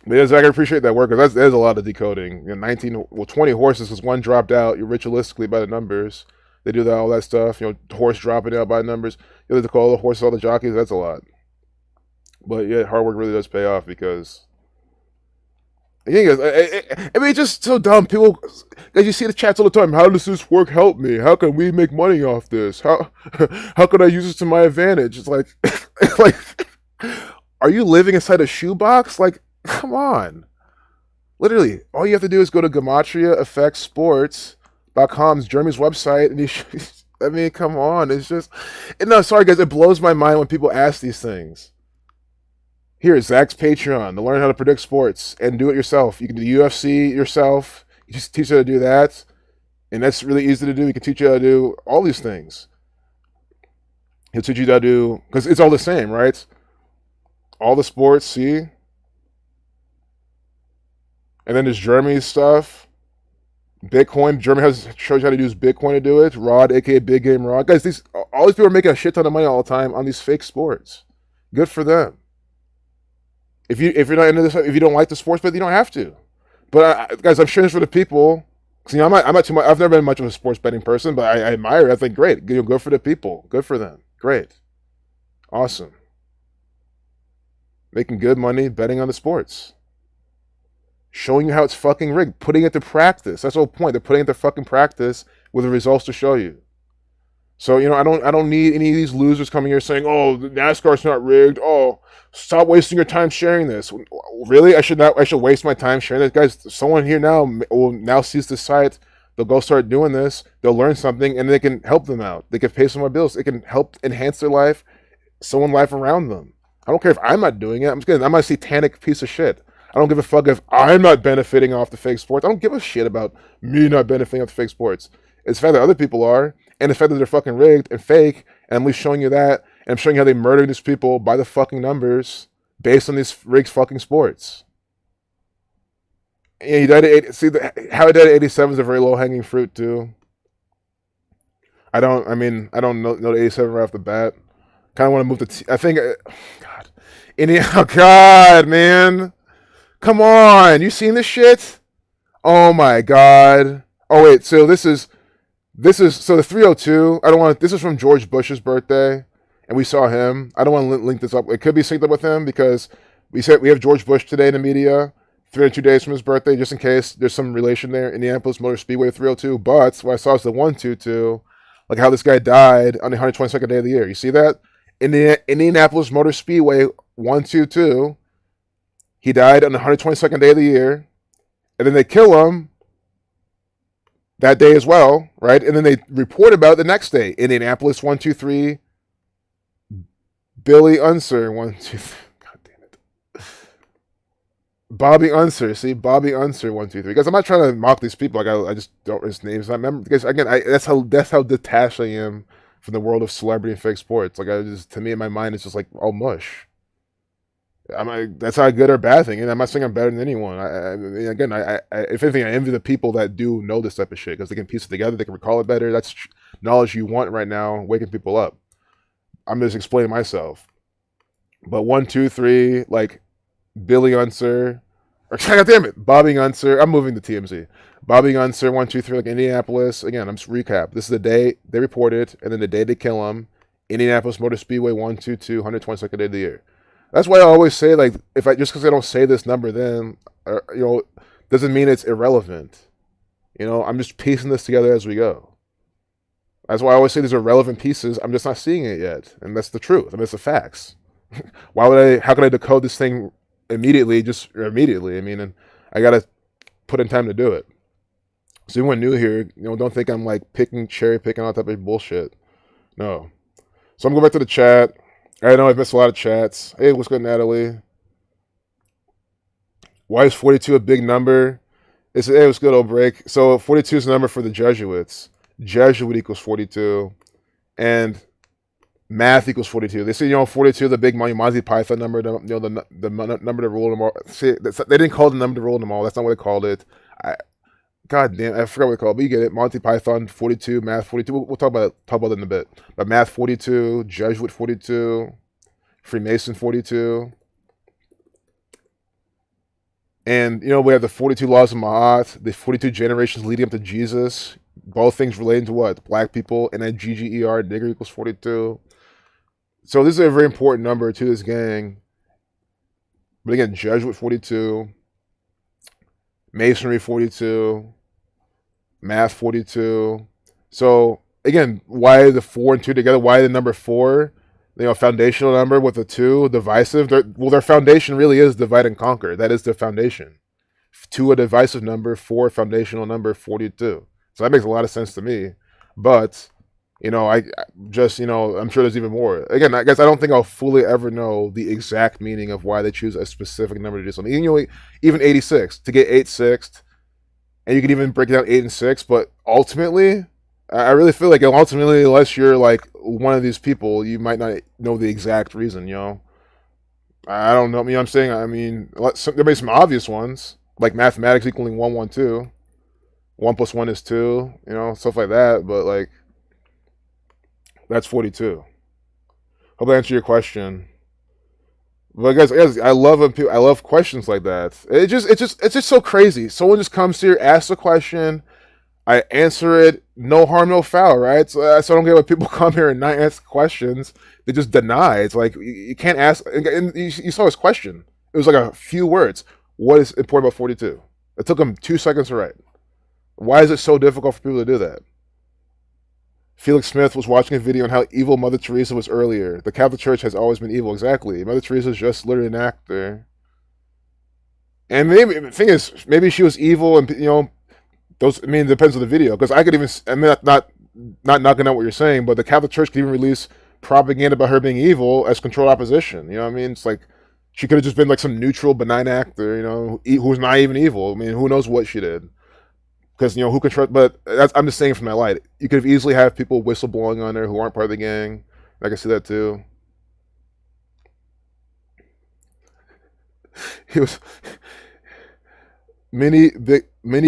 But yes, I can appreciate that work because there's a lot of decoding. 20 horses because one dropped out ritualistically by the numbers. They do all that stuff. Horse dropping out by numbers. You have to call the horses, all the jockeys. That's a lot. But yeah, hard work really does pay off because. It's just so dumb. People, guys, you see the chats all the time. How does this work help me? How can we make money off this? How can I use this to my advantage? It's like, are you living inside a shoebox? Like, come on. Literally, all you have to do is go to GematriaEffectsSports.com's Jeremy's website, and come on. It's just, no, sorry guys, it blows my mind when people ask these things. Here, Zach's Patreon to learn how to predict sports and do it yourself. You can do UFC yourself. You just teach you how to do that. And that's really easy to do. He can teach you how to do all these things. He'll teach you how to do, because it's all the same, right? All the sports, see? And then there's Jeremy's stuff. Bitcoin. Jeremy shows you how to use Bitcoin to do it. Rod, aka Big Game Rod. Guys, all these people are making a shit ton of money all the time on these fake sports. Good for them. If you're not into this, if you don't like the sports, but you don't have to. But guys, I'm sharing this for the people. Cause, I'm not too much. I've never been much of a sports betting person, but I admire it. I think great. Good for the people. Good for them. Great. Awesome. Making good money betting on the sports. showing you how it's fucking rigged, putting it to practice. That's the whole point. They're putting it to fucking practice with the results to show you. So, I don't need any of these losers coming here saying, "Oh, the NASCAR's not rigged. Oh, stop wasting your time sharing this." Really? I should not. I should waste my time sharing this, guys. Someone here now will now sees the site. They'll go start doing this. They'll learn something, and they can help them out. They can pay some more bills. It can help enhance their life, someone life around them. I don't care if I'm not doing it. I'm just kidding. I'm a satanic piece of shit. I don't give a fuck if I'm not benefiting off the fake sports. I don't give a shit about me not benefiting off the fake sports. It's the fact that other people are, and the fact that they're fucking rigged and fake, and I'm at least showing you that, and I'm showing you how they murdered these people by the fucking numbers based on these rigged fucking sports. And he died at how he died at 87 is a very low hanging fruit too. I don't know the 87 right off the bat. Kind of want to move I think, God, oh God, man. Come on, you seen this shit? Oh my God. Oh wait, so this is so the 302. I don't want. This is from George Bush's birthday, and we saw him. I don't want to link this up. It could be synced up with him because we said we have George Bush today in the media, 302 days from his birthday, just in case there's some relation there. Indianapolis Motor Speedway 302. But what I saw is the 122, like how this guy died on the 122nd day of the year. You see that? In the Indianapolis Motor Speedway 122, he died on the 122nd day of the year, and then they kill him that day as well, right? And then they report about it the next day. Indianapolis 123, Billy Unser 123. God damn it. Bobby Unser, see, Bobby Unser 123. Because I'm not trying to mock these people. Like I just don't. His names. I remember because again, that's how detached I am from the world of celebrity and fake sports. Like to me in my mind, it's just like all mush. That's not a good or bad thing, and I'm not saying I'm better than anyone. Again, if anything, I envy the people that do know this type of shit because they can piece it together, they can recall it better. That's knowledge you want right now, waking people up. I'm just explaining myself. But 1, 2, 3, like Billy Unser, or God damn it, Bobby Unser. I'm moving to TMZ. Bobby Unser, 1, 2, 3, like Indianapolis. Again, I'm just recap. This is the day they report it, and then the day they kill him. Indianapolis Motor Speedway 122, 122nd day of the year. That's why I always say, like, just because I don't say this number, then doesn't mean it's irrelevant. I'm just piecing this together as we go. That's why I always say these are relevant pieces. I'm just not seeing it yet, and that's the truth. It's the facts. How can I decode this thing immediately? And I gotta put in time to do it. So anyone new here, don't think I'm like cherry picking all type of bullshit. No. So I'm going back to the chat. I know I've missed a lot of chats. Hey, what's good, Natalie? Why is 42 a big number? Hey, what's good, old break? So 42 is the number for the Jesuits. Jesuit equals 42. And math equals 42. They say, 42, the big Monty Python number, the number to rule them all. See, they didn't call it the number to rule them all. That's not what they called it. God damn, I forgot what they called it, but you get it. Monty Python 42, math 42. We'll talk about it in a bit. But math 42, Jesuit 42, Freemason 42. And, we have the 42 laws of Ma'at, the 42 generations leading up to Jesus. Both things relating to what? Black people, and then GGER, nigger equals 42. So this is a very important number to this gang. But again, Jesuit 42, Masonry 42, math 42. So again, why the 4 and 2 together? Why the number 4? Foundational number with a 2, divisive. Their foundation really is divide and conquer. That is the foundation. 2 a divisive number, 4 foundational number, 42. So that makes a lot of sense to me. But I just I'm sure there's even more. Again, I guess I don't think I'll fully ever know the exact meaning of why they choose a specific number to do something. Even 86 to get 8 sixths, and you can even break it down 8 and 6. But ultimately, I really feel like unless you're like one of these people, you might not know the exact reason. I don't know. I'm saying. There may be some obvious ones like mathematics equaling 1, 1, 2. 1 plus 1 is 2. Stuff like that. But like. That's 42. Hope I answered your question. But guys, I love questions like that. It's just so crazy. Someone just comes here, asks a question, I answer it, no harm, no foul, right? So I don't get why people come here and not ask questions. They just deny. It's like you can't ask. And you saw his question. It was like a few words. what is important about 42? It took him 2 seconds to write. Why is it so difficult for people to do that? Felix Smith was watching a video on how evil Mother Teresa was earlier. The Catholic Church has always been evil. Exactly. Mother Teresa is just literally an actor. And maybe the thing is, maybe she was evil, and those. I mean, it depends on the video. Because I could even, I mean, not knocking out what you're saying, but the Catholic Church could even release propaganda about her being evil as controlled opposition. You know what I mean? It's like she could have just been like some neutral, benign actor, who's not even evil. I mean, who knows what she did? Because who can trust? But I'm just saying from that light, you could have easily have people whistleblowing on there who aren't part of the gang. I can see that too. He was mini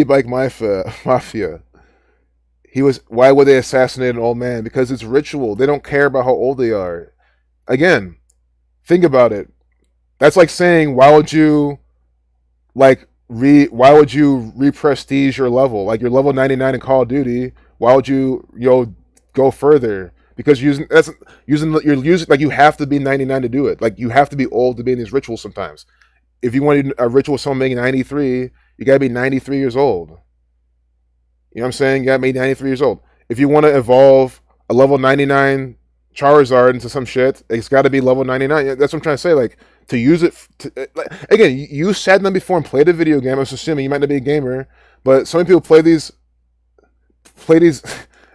bike mafia. He was. Why would they assassinate an old man? Because it's ritual. They don't care about how old they are. Again, think about it. That's like saying, why would you re-prestige your level? Like, you're level 99 in Call of Duty. Why would you go further? Because you're using, like, you have to be 99 to do it. Like, you have to be old to be in these rituals sometimes. If you want a ritual with someone making 93, you gotta be 93 years old. You know what I'm saying? You gotta be 93 years old. If you want to evolve a level 99 Charizard into some shit, it's got to be level 99. That's what I'm trying to say. Like, to use it, again, you sat them before and played a video game. I was assuming you might not be a gamer, but so many people play these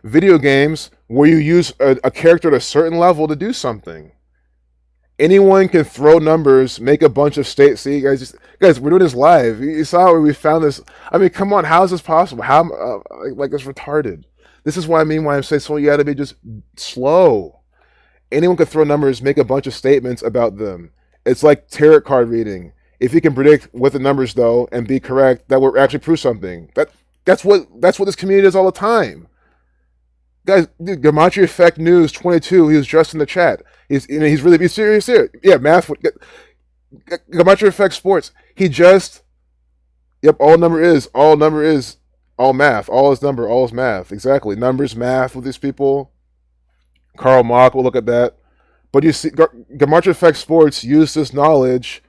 video games where you use a character at a certain level to do something. Anyone can throw numbers, make a bunch of states. See, guys, we're doing this live. You saw where we found this. I mean, come on, how is this possible? How, like, it's retarded. This is what I mean when I say, so you got to be just slow. Anyone can throw numbers, make a bunch of statements about them. It's like tarot card reading. If you can predict with the numbers, though, and be correct, that will actually prove something. That's what this community does all the time. Guys, Gematria Effect News 22. He was just in the chat. He's really be serious here. Yeah, math. Gematria Effect Sports. He just. Yep. All number is all math. All is number. All is math. Exactly. Numbers, math with these people. Karl Mock will look at that. But you see, Gematria Effect Sports used this knowledge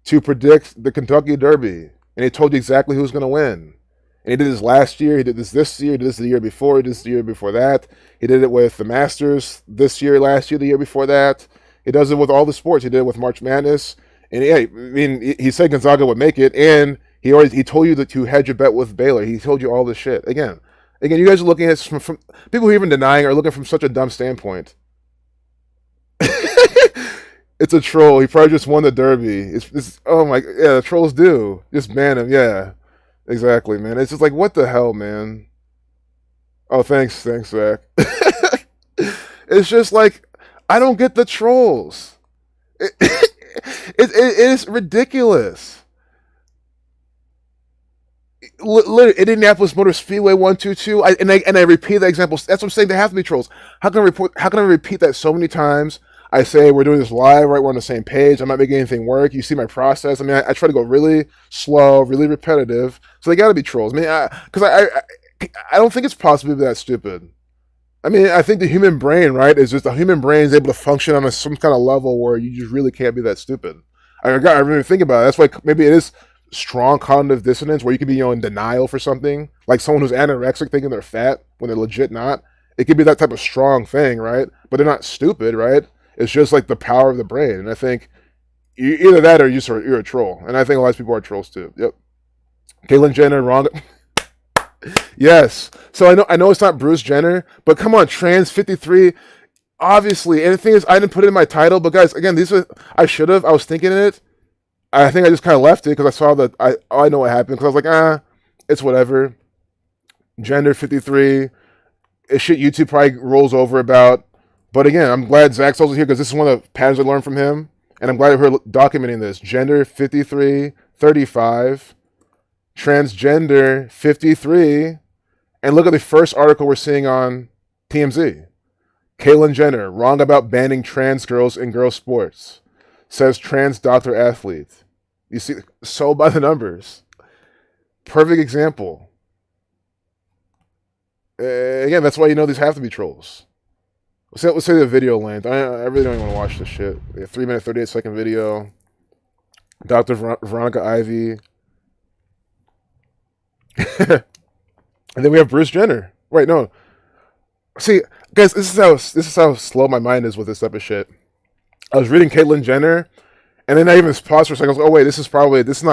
to predict the Kentucky Derby, and he told you exactly who's going to win. And he did this last year. He did this year. He did this the year before. He did this the year before that. He did it with the Masters this year, last year, the year before that. He does it with all the sports. He did it with March Madness. And yeah, I mean, he said Gonzaga would make it, and he told you that you had your bet with Baylor. He told you all this shit. Again, you guys are looking at from people who are even denying are looking from such a dumb standpoint. It's a troll. He probably just won the Derby. It's oh my, yeah, the trolls do just ban him. Yeah. Exactly, man. It's just like, what the hell, man? Oh, thanks, Zach. It's just like, I don't get the trolls. It is ridiculous. Literally, Indianapolis Motor Speedway 122. I repeat that example. That's what I'm saying. They have to be trolls. How can I repeat that so many times? I say we're doing this live, right? We're on the same page. I'm not making anything work. You see my process. I mean, I try to go really slow, really repetitive. So they got to be trolls. I mean, because I don't think it's possible to be that stupid. I mean, I think the human brain, right, is just the human brain is able to function on some kind of level where you just really can't be that stupid. I really think about it. That's why maybe it is strong cognitive dissonance where you can be in denial for something, like someone who's anorexic thinking they're fat when they're legit not. It could be that type of strong thing, right? But they're not stupid, right? It's just like the power of the brain. And I think either that or you're a troll. And I think a lot of people are trolls too. Yep. Caitlyn Jenner, wrong. Yes. So I know it's not Bruce Jenner, but come on, trans 53. Obviously. And the thing is, I didn't put it in my title, but guys, again, I should have. I was thinking it. I think I just kind of left it because I saw that I know what happened. Because I was like, it's whatever. Gender 53. It's shit YouTube probably rolls over about. But again, I'm glad Zach's also here because this is one of the patterns I learned from him. And I'm glad we're documenting this. Gender 53, 35. Transgender 53. And look at the first article we're seeing on TMZ. Caitlyn Jenner, wrong about banning trans girls in girls' sports. Says trans doctor athlete. You see, so by the numbers. Perfect example. Again, that's why these have to be trolls. Let's say the video length. I really don't even want to watch this shit. A 3 minute, 38-second video. Dr. Veronica Ivy. And then we have Bruce Jenner. Wait, no. See, guys, this is how slow my mind is with this type of shit. I was reading Caitlyn Jenner, and then I even paused for a second. I was like, oh wait, this is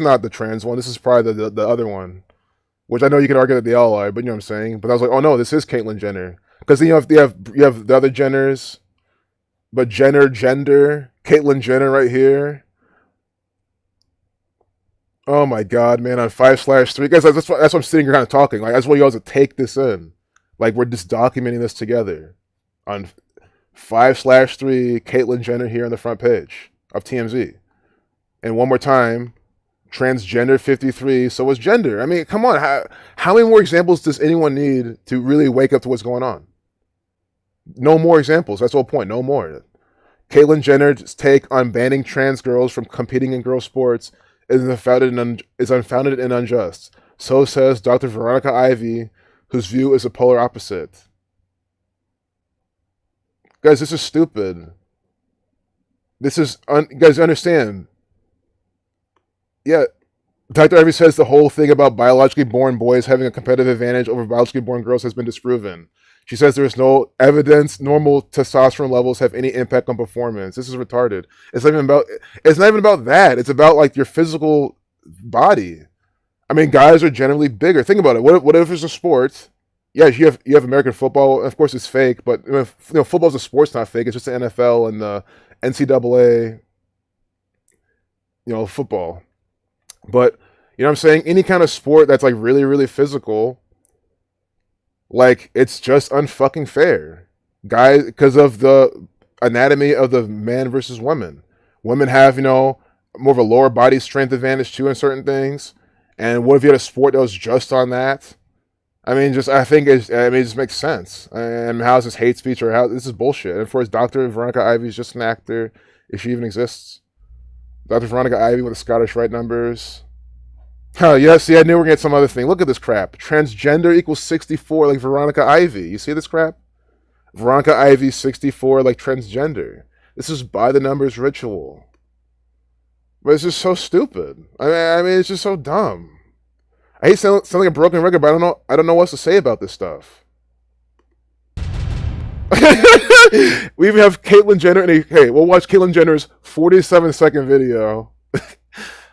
not the trans one. This is probably the other one, which I know you can argue that they all are, but you know what I'm saying. But I was like, oh no, this is Caitlyn Jenner, because you have the other Jenners, but gender, Caitlyn Jenner right here. Oh my god, man! On 5/3, guys, that's why I'm sitting here kind of talking. Like, that's why you guys to take this in. Like, we're just documenting this together. On 5/3, Caitlyn Jenner here on the front page of TMZ. And one more time, transgender 53. So was gender. I mean, come on. How many more examples does anyone need to really wake up to what's going on? No more examples. That's the whole point. No more. Caitlyn Jenner's take on banning trans girls from competing in girl sports is unfounded and unjust. So says Dr. Veronica Ivy, whose view is the polar opposite. Guys, this is stupid. Guys, understand. Yeah, Dr. Ivy says the whole thing about biologically born boys having a competitive advantage over biologically born girls has been disproven. She says there is no evidence normal testosterone levels have any impact on performance. This is retarded. It's not even about that. It's about like your physical body. I mean, guys are generally bigger. Think about it. What if it's a sport? Yes, you have American football. Of course, it's fake, but football's a sport's not fake. It's just the NFL and the NCAA, football. But you know what I'm saying? Any kind of sport that's like really, really physical, like, it's just unfucking fair. Guys, because of the anatomy of the man versus woman. Women have, more of a lower body strength advantage too in certain things. And what if you had a sport that was just on that? I mean, it just makes sense. And how is this hate speech or how this is bullshit? And of course, Dr. Veronica Ivy is just an actor, if she even exists. Dr. Veronica Ivy with the Scottish Rite numbers. Oh, yeah, see, I knew we were going to get some other thing. Look at this crap. Transgender equals 64 like Veronica Ivy. You see this crap? Veronica Ivy 64 like transgender. This is by the numbers ritual. But it's just so stupid. I mean, it's just so dumb. I hate sounding like a broken record, but I don't know what to say about this stuff. We even have Caitlyn Jenner, and hey, we'll watch Caitlyn Jenner's 47-second video.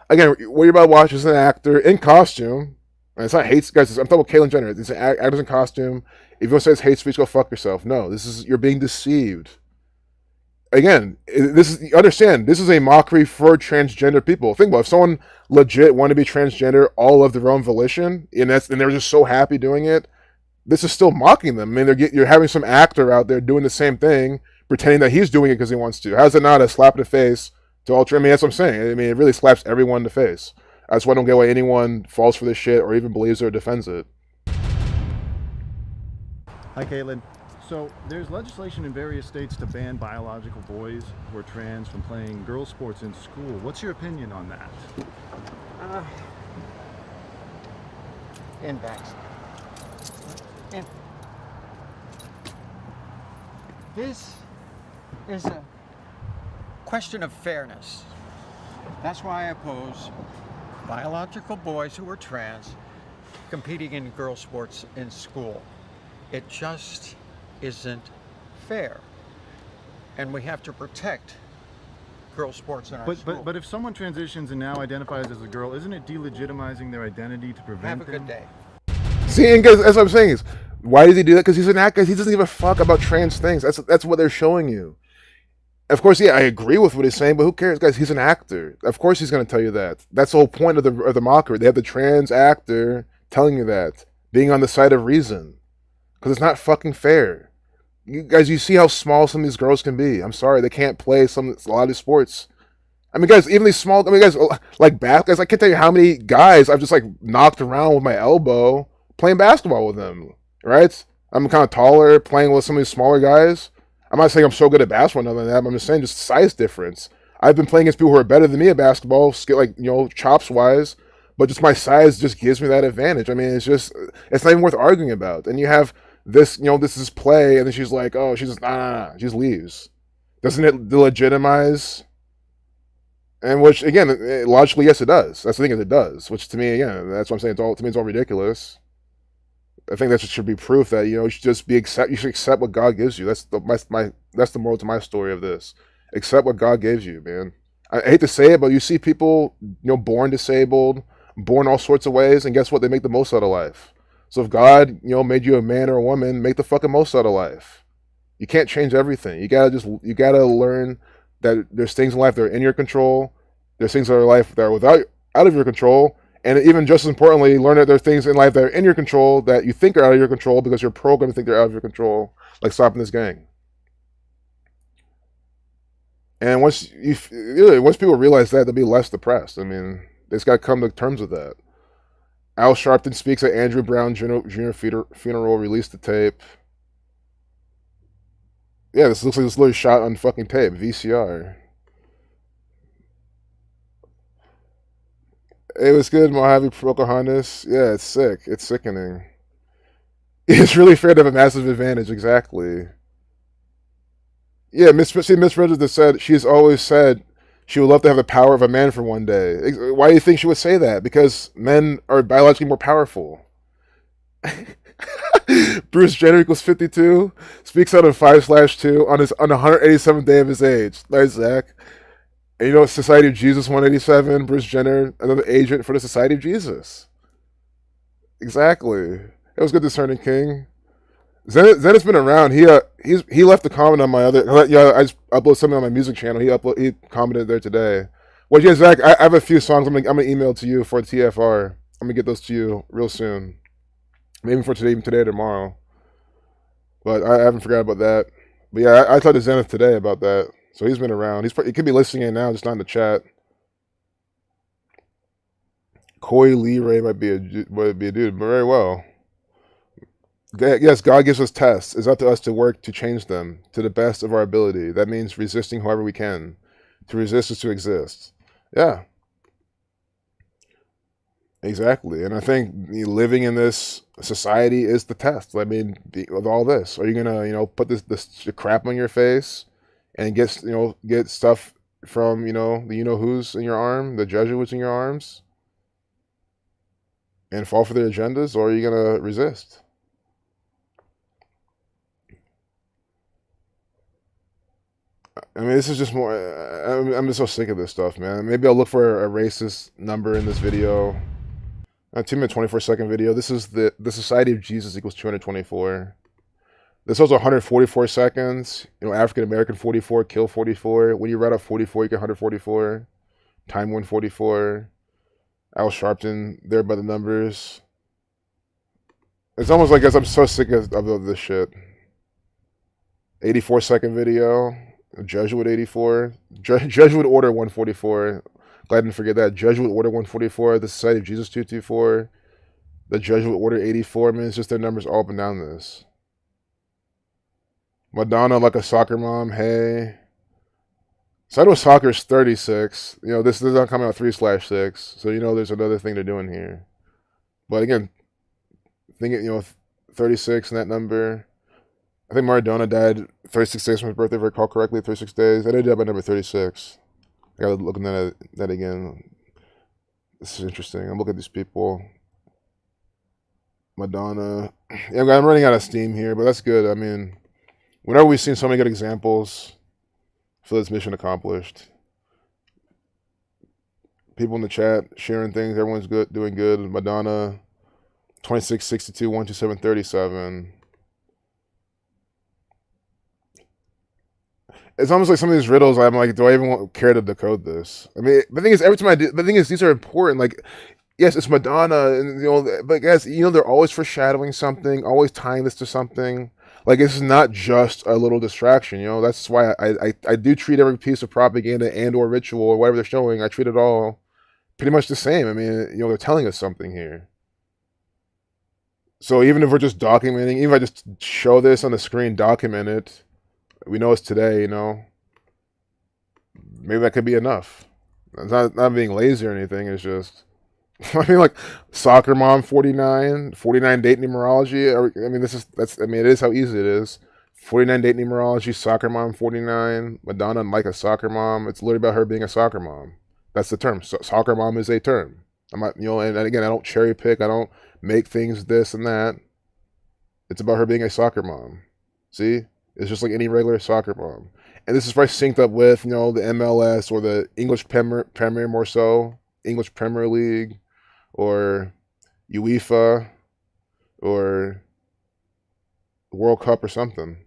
Again, what you're about to watch is an actor in costume. And it's not hate, guys. I'm talking about Caitlyn Jenner. It's an actor in costume. If you want to say it's hate speech, go fuck yourself. No, you're being deceived. Again, understand, this is a mockery for transgender people. Think about it. If someone legit wanted to be transgender all of their own volition, and they're just so happy doing it, this is still mocking them. I mean, you're having some actor out there doing the same thing, pretending that he's doing it because he wants to. How's it not a slap in the face to all? I mean, that's what I'm saying. I mean, it really slaps everyone in the face. That's why I don't get why anyone falls for this shit or even believes it or defends it. Hi, Caitlin. So, there's legislation in various states to ban biological boys who are trans from playing girls' sports in school. What's your opinion on that? Index. And this is a question of fairness. That's why I oppose biological boys who are trans competing in girls' sports in school. It just isn't fair. And we have to protect girls' sports in our school. But if someone transitions and now identifies as a girl, isn't it delegitimizing their identity to prevent Have a good day. See, and guys, that's what I'm saying is, why does he do that? Because he's an actor. He doesn't give a fuck about trans things. That's what they're showing you. Of course, yeah, I agree with what he's saying, but who cares, guys? He's an actor. Of course, he's going to tell you that. That's the whole point of the mockery. They have the trans actor telling you that, being on the side of reason, because it's not fucking fair. You guys, you see how small some of these girls can be. I'm sorry, they can't play a lot of these sports. I mean, guys, even these small. I mean, guys, like guys, I can't tell you how many guys I've just like knocked around with my elbow playing basketball with them. Right? I'm kind of taller, playing with some of these smaller guys. I'm not saying I'm so good at basketball, nothing like that. But I'm just saying, just size difference. I've been playing against people who are better than me at basketball, skill, like, chops wise, but just my size just gives me that advantage. I mean, it's not even worth arguing about. And you have this, this is play, and then she's like, oh, she's just nah, she just leaves. Doesn't it delegitimize And which again, logically, yes, it does. That's the thing, is it does. Which to me, again, that's what I'm saying. To me, it's all ridiculous. I think that should be proof that you should just be accept. You should accept what God gives you. That's that's the moral to my story of this. Accept what God gives you, man. I hate to say it, but you see people, born disabled, born all sorts of ways, and guess what? They make the most out of life. So if God, made you a man or a woman, make the fucking most out of life. You can't change everything. You gotta learn that there's things in life that are in your control. There's things in life that are out of your control. And even just as importantly, learn that there are things in life that are in your control that you think are out of your control because you're programmed to think they're out of your control, like stopping this gang. And once people realize that, they'll be less depressed. I mean, they just got to come to terms with that. Al Sharpton speaks at Andrew Brown Jr. funeral, released the tape. Yeah, this looks like this literally shot on fucking tape, VCR. It was good, Mojave Pocahontas. Yeah, it's sick. It's sickening. It's really fair to have a massive advantage, exactly. Yeah, Miss Register said she's always said she would love to have the power of a man for one day. Why do you think she would say that? Because men are biologically more powerful. Bruce Jenner equals 52. Speaks out on 5/2 on the 187th day of his age. Nice, Zach. And Society of Jesus 187. Bruce Jenner, another agent for the Society of Jesus. Exactly. It was good discerning King. Zenith's been around. He left a comment on my other. Yeah, I just uploaded something on my music channel. He commented there today. Well, yeah, Zach, I have a few songs. I'm gonna email to you for TFR. I'm gonna get those to you real soon. Maybe for today, even today or tomorrow. But I haven't forgot about that. But yeah, I talked to Zenith today about that. So he's been around. He could be listening in now, just not in the chat. Coy Lee Ray might be a dude, but very well. Yes, God gives us tests. It's up to us to work to change them to the best of our ability. That means resisting however we can. To resist is to exist. Yeah. Exactly. And I think living in this society is the test. I mean, with all this, are you gonna, put this crap on your face and get stuff from, the who's in your arm, the Jesuits in your arms, and fall for their agendas, or are you gonna resist? I mean, this is just more. I'm just so sick of this stuff, man. Maybe I'll look for a racist number in this video. A 2-minute 24-second video. This is the Society of Jesus equals 224. This was 144 seconds. African American 44, kill 44. When you write up 44, you get 144. Time 144. Al Sharpton there by the numbers. It's almost like I'm so sick of this shit. 84-second video. Jesuit 84. Jesuit Order 144. Glad I didn't forget that. Jesuit Order 144. The Society of Jesus 224. The Jesuit Order 84. I mean, it's just their numbers all up and down this. Madonna like a soccer mom. Hey. Soccer Soccer's 36. This is not coming out 3/6. So there's another thing they're doing here. But again, think 36 and that number. I think Maradona died 36 days from his birthday, if I recall correctly. 36 days. I know he died by number 36. I gotta look at that again. This is interesting. I'm looking at these people. Madonna. Yeah, I'm running out of steam here, but that's good. I mean, whenever we've seen so many good examples, I feel it's mission accomplished. People in the chat sharing things. Everyone's good, doing good. Madonna, 26, 62, 127, 37. It's almost like some of these riddles. I'm like, do I even care to decode this? I mean, the thing is, every time I do, the thing is, these are important. Like, yes, it's Madonna, and but guys, they're always foreshadowing something, always tying this to something. Like, this is not just a little distraction. That's why I do treat every piece of propaganda and or ritual or whatever they're showing. I treat it all pretty much the same. I mean, they're telling us something here. So even if we're just documenting, even if I just show this on the screen, document it. We know it's today, maybe that could be enough. It's not being lazy or anything. It's just, I mean, like soccer mom 49 date numerology. I mean, it is how easy it is. 49 date numerology, soccer mom 49, Madonna like a soccer mom. It's literally about her being a soccer mom. That's the term. So, soccer mom is a term. I'm not, and again, I don't cherry pick. I don't make things this and that. It's about her being a soccer mom. See? It's just like any regular soccer mom. And this is probably synced up with, the MLS or the English Premier more so, English Premier League, or UEFA, or World Cup or something.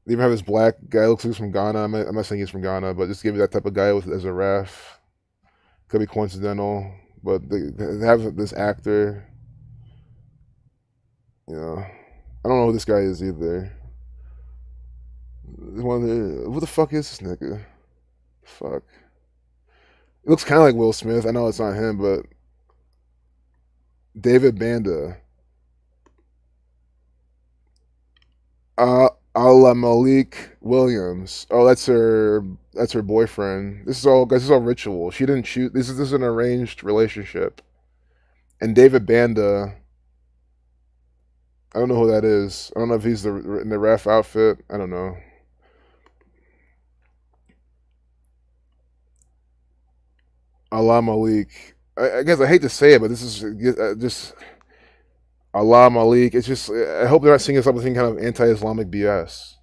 They even have this black guy, looks like he's from Ghana. I'm not saying he's from Ghana, but just give you that type of guy as a ref. Could be coincidental, but they have this actor. I don't know who this guy is either. Who the fuck is this nigga? Fuck. It looks kind of like Will Smith. I know it's not him, but David Banda. Ala Malik Williams. Oh, that's her boyfriend. This is all ritual. She didn't choose. This is an arranged relationship. And David Banda, I don't know who that is. I don't know if he's in the ref outfit. I don't know. Allah Malik. I guess I hate to say it, but this is just Allah Malik. It's just, I hope they're not singing something kind of anti-Islamic BS.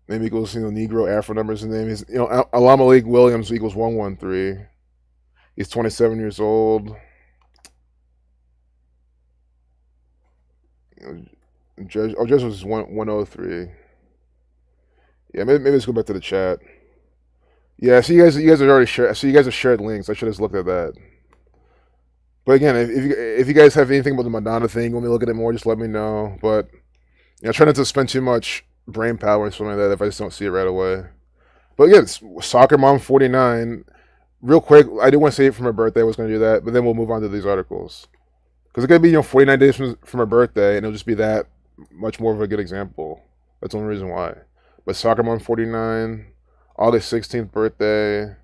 Maybe equals Negro Afro numbers in name. He's Allah Malik Williams equals 113. He's 27 years old. Judge was 103. Yeah, maybe let's go back to the chat. Yeah, so you guys have already shared. So you guys have shared links. I should have looked at that. But again, if you guys have anything about the Madonna thing, want me to look at it more, just let me know. But try not to spend too much brain power and something like that if I just don't see it right away. But again, it's Soccer Mom 49. Real quick, I do want to say it from her birthday. I was going to do that, but then we'll move on to these articles because it's going to be 49 days from her birthday, and it'll just be that much more of a good example. That's the only reason why. But Soccer Mom 49, August 16th birthday.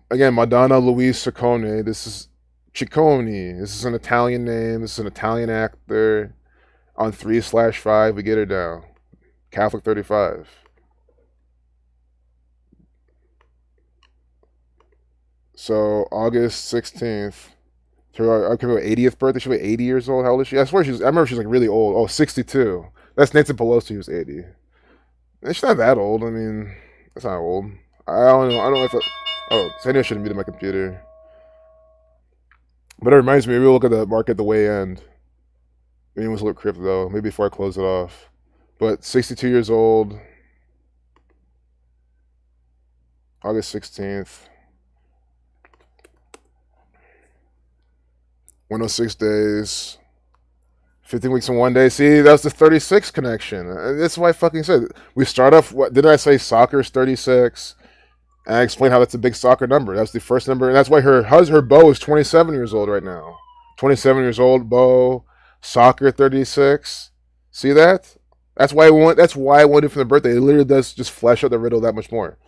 Again, Madonna Louise Ciccone. This is Ciccone. This is an Italian name. This is an Italian actor. On 3/5, we get her down. Catholic 35. So August 16th. Her 80th birthday. She'll be 80 years old. How old is she? I remember she's like really old. Oh, 62. That's Nancy Pelosi who's 80. She's not that old. I mean, that's not old. I don't know. I don't know if so I knew I should have muted my computer. But it reminds me, maybe we'll look at the market at the way end. Maybe we'll look at crypto, maybe before I close it off. But 62 years old. August 16th. 106 days. 15 weeks and 1 day. See, that was the 36 connection. That's why I fucking said. We start off, didn't I say soccer's 36? And I explained how that's a big soccer number. That's the first number. And that's why her beau is 27 years old right now. 27 years old, beau, soccer 36. See that? That's why I wanted from the birthday. It literally does just flesh out the riddle that much more.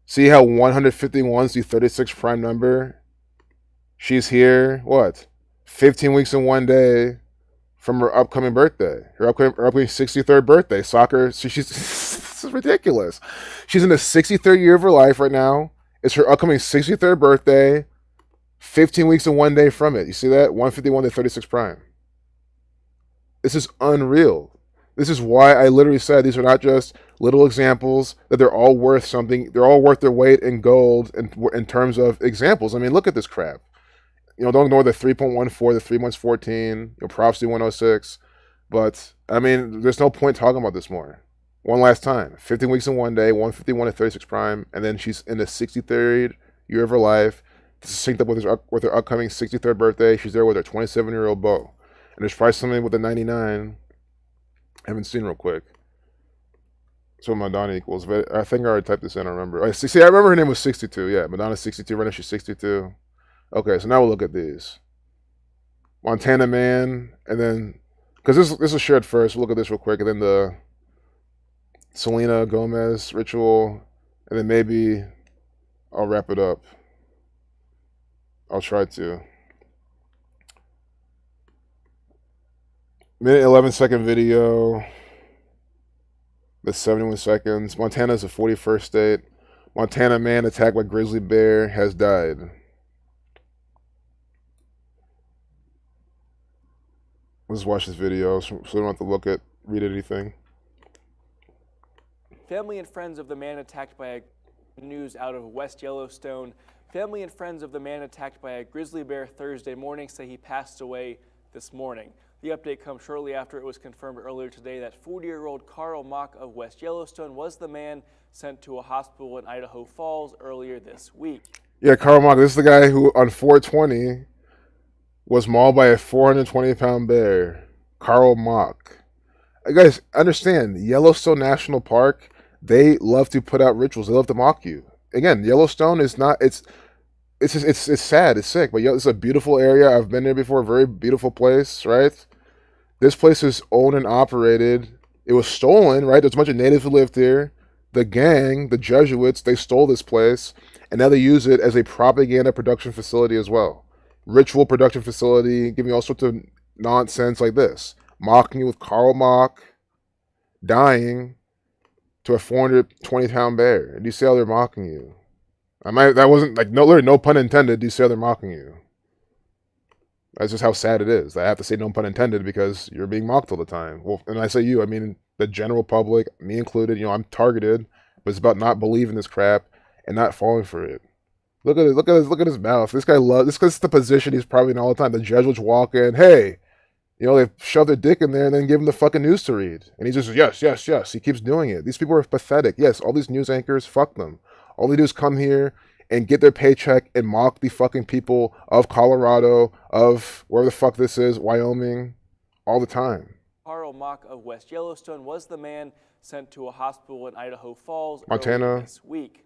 See how 151 is the 36 prime number? She's here, what? 15 weeks and 1 day from her upcoming birthday. Her upcoming 63rd birthday. Soccer, she's this is ridiculous. She's in the 63rd year of her life right now. It's her upcoming 63rd birthday. 15 weeks and 1 day from it. You see that? 151 to 36 prime. This is unreal. This is why I literally said these are not just little examples, that they're all worth something. They're all worth their weight in gold in terms of examples. I mean, look at this crap. Don't ignore the 3.14, the 3 months 14, prophecy 106. But, I mean, there's no point talking about this more. One last time. 15 weeks and 1 day, 151 to 36 prime, and then she's in the 63rd year of her life. This is synced up with her upcoming 63rd birthday. She's there with her 27-year-old beau. And there's probably something with the 99 I haven't seen real quick. So Madonna equals, but I think I already typed this in, I remember. I remember her name was 62, yeah. Madonna's 62, right now she's 62. Okay, so now we'll look at these. Montana Man, and then, because this is shared first, we'll look at this real quick, and then the Selena Gomez ritual, and then maybe I'll wrap it up. I'll try to. Minute 11-second video. That's 71 seconds. Montana is the 41st state. Montana man attacked by grizzly bear has died. Let's watch this video so we don't have to read anything. Family and friends of the man attacked by a news out of West Yellowstone. Family and friends of the man attacked by a grizzly bear Thursday morning say he passed away this morning. The update comes shortly after it was confirmed earlier today that 40-year-old Carl Mock of West Yellowstone was the man sent to a hospital in Idaho Falls earlier this week. Yeah, Carl Mock, this is the guy who on 420 was mauled by a 420-pound bear. Carl Mock. Guys, understand, Yellowstone National Park, they love to put out rituals. They love to mock you. Again, Yellowstone is not, it's sad, it's sick, but it's a beautiful area. I've been there before, very beautiful place, right? This place is owned and operated. It was stolen, right? There's a bunch of natives who lived here. The gang, the Jesuits, they stole this place, and now they use it as a propaganda production facility as well. Ritual production facility, giving you all sorts of nonsense like this. Mocking you with Karl Mock dying to a 420-pound bear. Do you see how they're mocking you? That wasn't like literally no pun intended. Do you see how they're mocking you? That's just how sad it is. I have to say no pun intended because you're being mocked all the time. Well, and I say you, I mean the general public, me included. I'm targeted, but it's about not believing this crap and not falling for it. Look at it. Look at his mouth. This guy loves this because it's the position he's probably in all the time. The Jesuits walk in, hey, they shove their dick in there and then give him the fucking news to read. And he just, yes. He keeps doing it. These people are pathetic. Yes, all these news anchors, fuck them. All they do is come here and get their paycheck and mock the fucking people of Colorado, of wherever the fuck this is, Wyoming, all the time. Carl Mock of West Yellowstone was the man sent to a hospital in Idaho Falls Montana this week.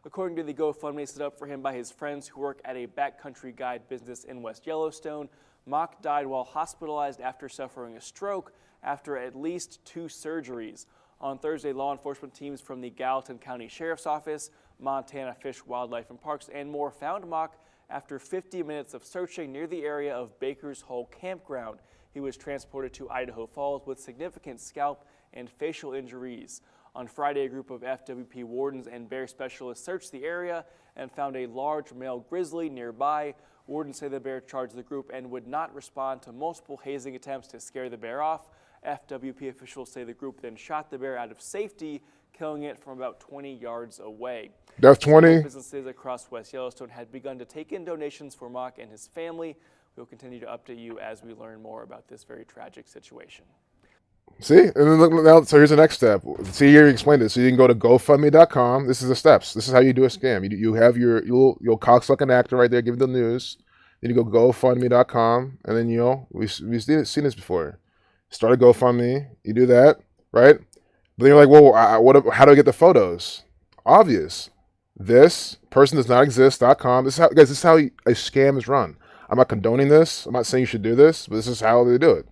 According to the GoFundMe set up for him by his friends who work at a backcountry guide business in West Yellowstone, Mock died while hospitalized after suffering a stroke after at least 2 surgeries. On Thursday, law enforcement teams from the Gallatin County Sheriff's Office, Montana Fish, Wildlife, and Parks, and more found Mock after 50 minutes of searching near the area of Baker's Hole Campground. He was transported to Idaho Falls with significant scalp and facial injuries. On Friday, a group of FWP wardens and bear specialists searched the area and found a large male grizzly nearby. Wardens say the bear charged the group and would not respond to multiple hazing attempts to scare the bear off. FWP officials say the group then shot the bear out of safety, killing it from about 20 yards away. That's 20. Businesses across West Yellowstone had begun to take in donations for Mock and his family. We will continue to update you as we learn more about this very tragic situation. See, and then look now. So here's the next step. See, here you explained it. So you can go to GoFundMe.com. This is the steps. This is how you do a scam. You have you'll cocksucking actor right there giving the news. Then you go GoFundMe.com, and then we've seen this before. Start a GoFundMe. You do that, right? But then you're like, well, how do I get the photos? Obvious. This person does not exist.com. This is how a scam is run. I'm not condoning this. I'm not saying you should do this, but this is how they do it,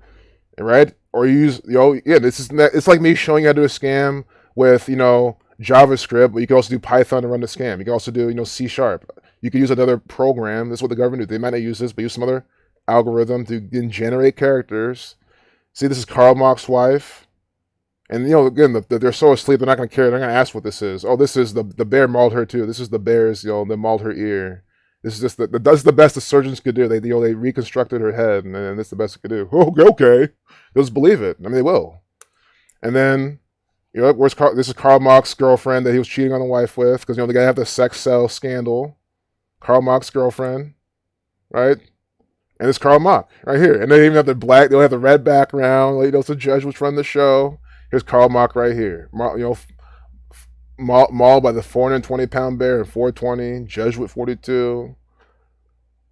right? Or you use, it's like me showing you how to do a scam with, JavaScript, but you can also do Python to run the scam. You can also do, C#. You can use another program. This is what the government do. They might not use this, but use some other algorithm to generate characters. See, this is Karl Mock's wife. And, again, they're so asleep, they're not going to care. They're going to ask what this is. Oh, this is the bear mauled her too. This is the bears, that mauled her ear. This is just that's the best the surgeons could do. They reconstructed her head, and that's the best they could do. Okay. They'll just believe it. I mean, they will. And then, where's Carl? This is Karl Mock's girlfriend that he was cheating on the wife with, because the guy had the sex cell scandal. Karl Mock's girlfriend, right? And it's Karl Mock right here. And they even have the black. They'll have the red background. It's the judge which run the show. Here's Karl Mock right here. Mauled by the 420-pound bear in 420. Jesuit 42.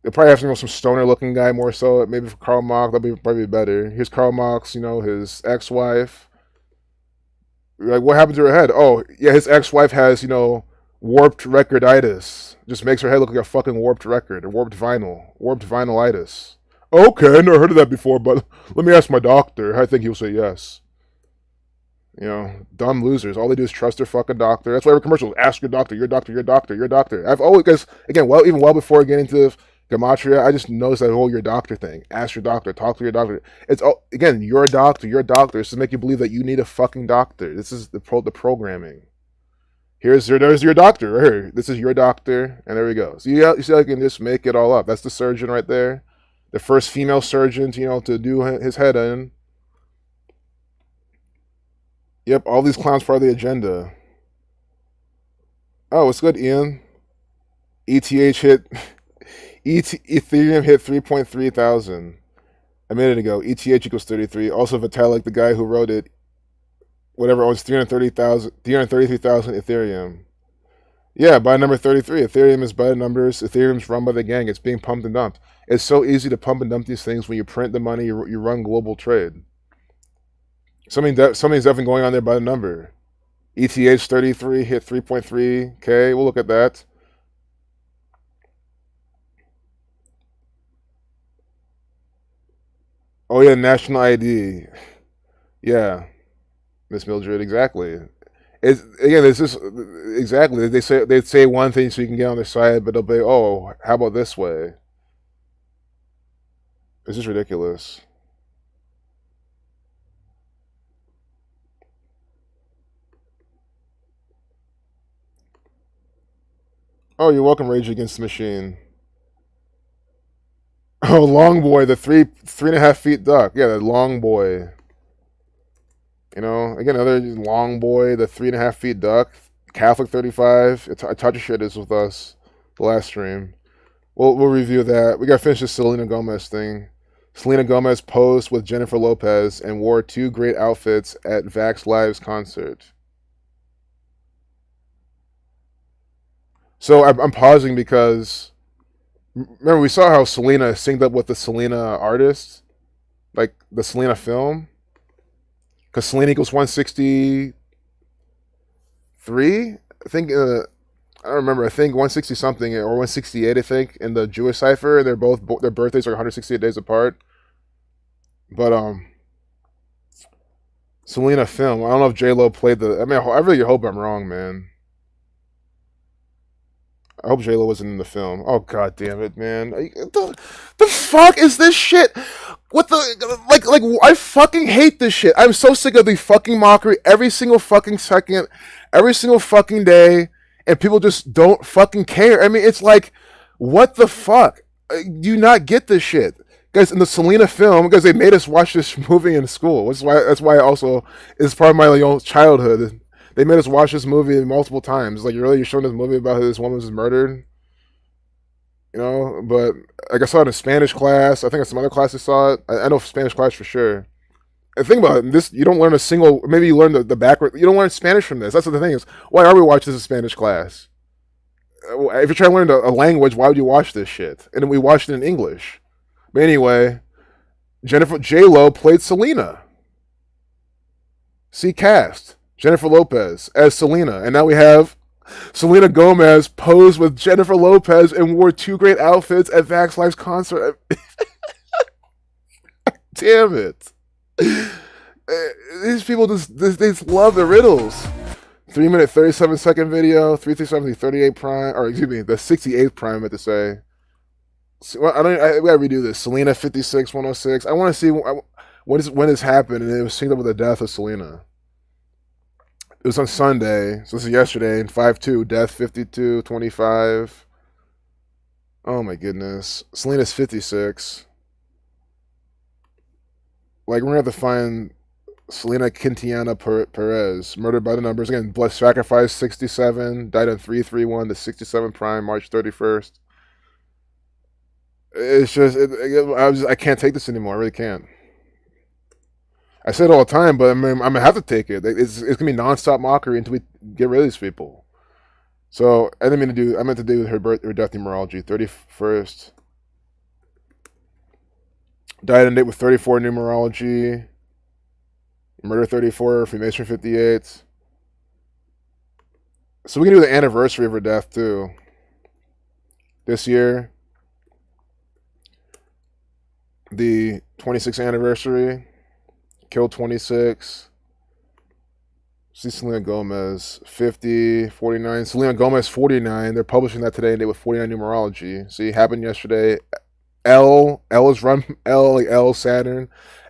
They'll probably have some stoner-looking guy more so. Maybe for Karl Mock, that'd be probably better. Here's Karl Mock's, his ex-wife. Like, what happened to her head? Oh, yeah, his ex-wife has, warped recorditis. Just makes her head look like a fucking warped record or warped vinylitis. Okay, I never heard of that before, but let me ask my doctor. I think he'll say yes. Dumb losers. All they do is trust their fucking doctor. That's why every commercial is ask your doctor, your doctor, your doctor, your doctor. I've always, guys, again, well before getting into gematria. I just noticed that whole your doctor thing. Ask your doctor, talk to your doctor. It's all, again, your doctor, your doctor. It's to make you believe that you need a fucking doctor. This is the programming. There's your doctor. Right here. This is your doctor, and there we go. So you see, I can just make it all up. That's the surgeon right there, the first female surgeon, to do his head in. Yep, all these clowns part of the agenda. Oh, what's good, Ian? ETH hit, Ethereum hit 3.3 thousand a minute ago. ETH equals 33. Also, Vitalik, the guy who wrote it, whatever, owns 333,000 Ethereum. Yeah, by number 33. Ethereum is by the numbers. Ethereum's run by the gang. It's being pumped and dumped. It's so easy to pump and dump these things when you print the money, you run global trade. Something's definitely going on there by the number. ETH 33 hit 3.3K. We'll look at that. Oh yeah, national ID. Yeah, Miss Mildred, exactly. It's again, it's just exactly. They'd say one thing so you can get on their side, but they'll be, oh, how about this way? It's just ridiculous. Oh, you're welcome, Rage Against the Machine. Oh, Long Boy, the 3.5 feet duck. Yeah, the Long Boy. Again, another Long Boy, the 3.5 feet duck. Catholic 35. A touch of shit is with us. The last stream. We'll review that. We got to finish the Selena Gomez thing. Selena Gomez posed with Jennifer Lopez and wore 2 great outfits at Vax Live's concert. So I'm pausing because remember we saw how Selena synced up with the Selena artist, like the Selena film, because Selena equals 163. I think I don't remember. I think 160 something or 168. I think in the Jewish cipher, and their birthdays are 168 days apart. But Selena film. I don't know if J Lo played the. I mean, I really hope I'm wrong, man. I hope J Lo wasn't in the film. Oh god damn it, man! The fuck is this shit? What the like? I fucking hate this shit. I'm so sick of the fucking mockery every single fucking second, every single fucking day, and people just don't fucking care. I mean, it's like, what the fuck? Do you not get this shit, guys? In the Selena film, because they made us watch this movie in school. That's why also it's part of my childhood. They made us watch this movie multiple times. Like, you're showing this movie about how this woman was murdered, But like I saw it in Spanish class. I think in some other classes saw it. I know Spanish class for sure. And think about it. This you don't learn a single. Maybe you learn the backward. You don't learn Spanish from this. That's what the thing is. Why are we watching this in Spanish class? If you're trying to learn a language, why would you watch this shit? And then we watched it in English. But anyway, J Lo played Selena. See cast. Jennifer Lopez as Selena. And now we have Selena Gomez posed with Jennifer Lopez and wore 2 great outfits at Vax Live's concert. Damn it. These people they love the riddles. 3-minute, 37-second video, 337, 38 prime, or excuse me, the 68th prime, I meant to say. So, we gotta redo this. Selena 56, 106. I want to see when this happened, and it was synced up with the death of Selena. It was on Sunday, so this is yesterday, and 5-2, death 52, 25. Oh my goodness. Selena's 56. Like, we're gonna have to find Selena Quintiana Perez, murdered by the numbers. Again, blood sacrifice 67, died on 3/31 to 67 prime, March 31st. It's just, I can't take this anymore. I really can't. I say it all the time, but I'm gonna have to take it. It's gonna be nonstop mockery until we get rid of these people. So I meant to do her death numerology. 31st, died on date with 34 numerology. Murder 34, Freemason 58. So we can do the anniversary of her death too. This year, the 26th anniversary. Kill 26. See Selena Gomez, 50, 49. Selena Gomez, 49. They're publishing that today, and they with 49 numerology. See, happened yesterday. L is run L Saturn.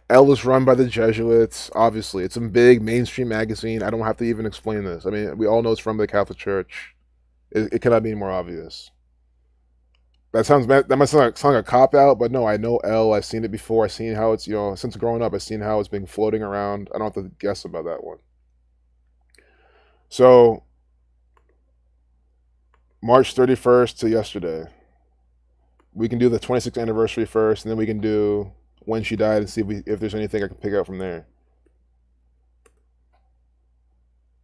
L is run by the Jesuits. Obviously, it's a big mainstream magazine. I don't have to even explain this. I mean, we all know it's run by the Catholic Church. It cannot be more obvious. That might sound like a cop out, but no, I know L. I've seen it before. I've seen how it's since growing up. I've seen how it's been floating around. I don't have to guess about that one. So March 31st to yesterday. We can do the 26th anniversary first, and then we can do when she died and see if there's anything I can pick out from there.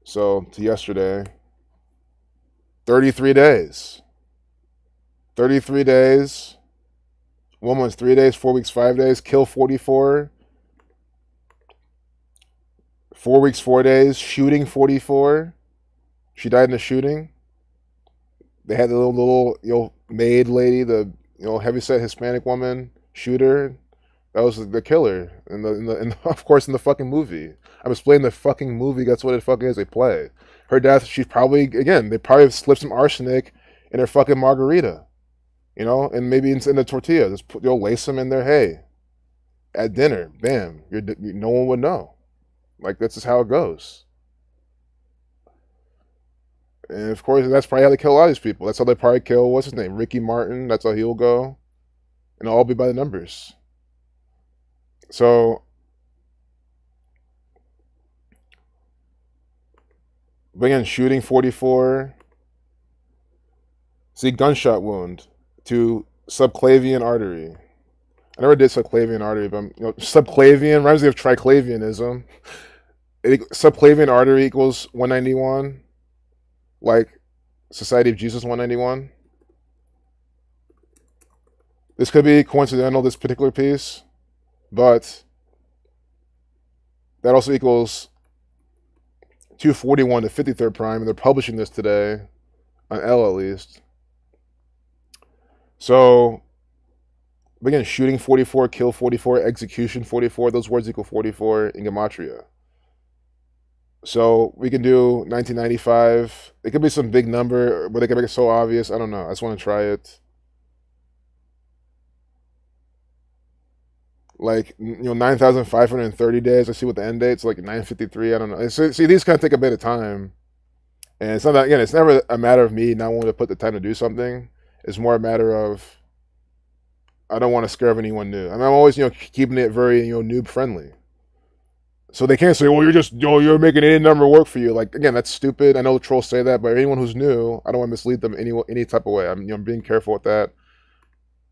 So to yesterday, 33 days. 33 days. 1 month, 3 days, 4 weeks, 5 days. Kill 44. 4 weeks, 4 days. Shooting 44. She died in a shooting. They had the little maid lady, the heavyset Hispanic woman shooter. That was the killer, and of course in the fucking movie. I'm explaining the fucking movie. That's what it fucking is. They play her death. She's probably they probably slipped some arsenic in her fucking margarita, and maybe in the tortilla. Just lace them in there. Hey, at dinner, bam, no one would know. Like that's just how it goes. And of course, that's probably how they kill a lot of these people. That's how they probably kill, what's his name? Ricky Martin. That's how he'll go. And it'll all be by the numbers. So, again, shooting 44. See, gunshot wound to subclavian artery. I never did subclavian artery, but subclavian reminds me of triclavianism. Subclavian artery equals 191. Like Society of Jesus 191. This could be coincidental, this particular piece, but that also equals 241 to 53rd prime, and they're publishing this today, on L at least. So, again, shooting 44, kill 44, execution 44, those words equal 44 in Gematria. So we can do 1995. It could be some big number, but they can make it so obvious. I don't know. I just want to try it. Like 9,530 days. I see what the end date's like 953. I don't know. So, see, these kind of take a bit of time, and it's not that it's never a matter of me not wanting to put the time to do something. It's more a matter of I don't want to scare anyone new. I mean, I'm always keeping it very noob friendly. So they can't say, well, you're just, you're making any number work for you. Like, again, that's stupid. I know the trolls say that, but anyone who's new, I don't want to mislead them any type of way. I'm being careful with that.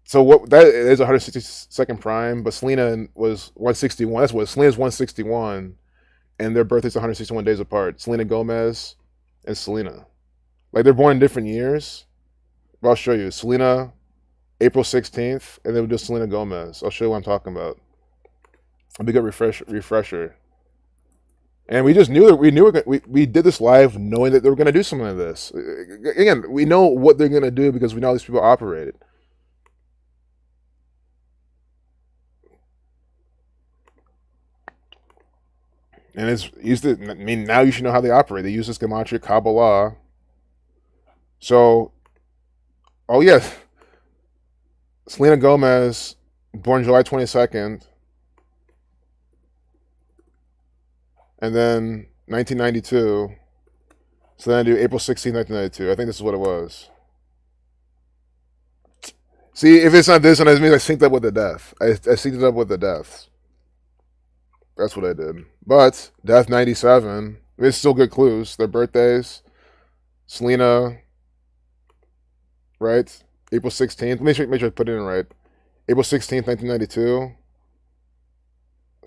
So what that is 162nd prime, but Selena was 161. That's what Selena's 161, and their birthdays 161 days apart. Selena Gomez and Selena, like they're born in different years. But I'll show you. Selena, April 16th, and then we'll do Selena Gomez. I'll show you what I'm talking about. A big refresher. And we just knew that we did this live knowing that they were going to do something like this. Again, we know what they're going to do because we know how these people operated. And now you should know how they operate. They use this Gematria Kabbalah. So, oh yeah, Selena Gomez, born July 22nd. And then 1992. So then I do April 16, 1992. I think this is what it was. See, if it's not this, then it means I synced up with the death. I synced it up with the deaths. That's what I did. But death 97. It's still good clues. Their birthdays. Selena, right? April 16th. Make sure I put it in right. April 16th, 1992.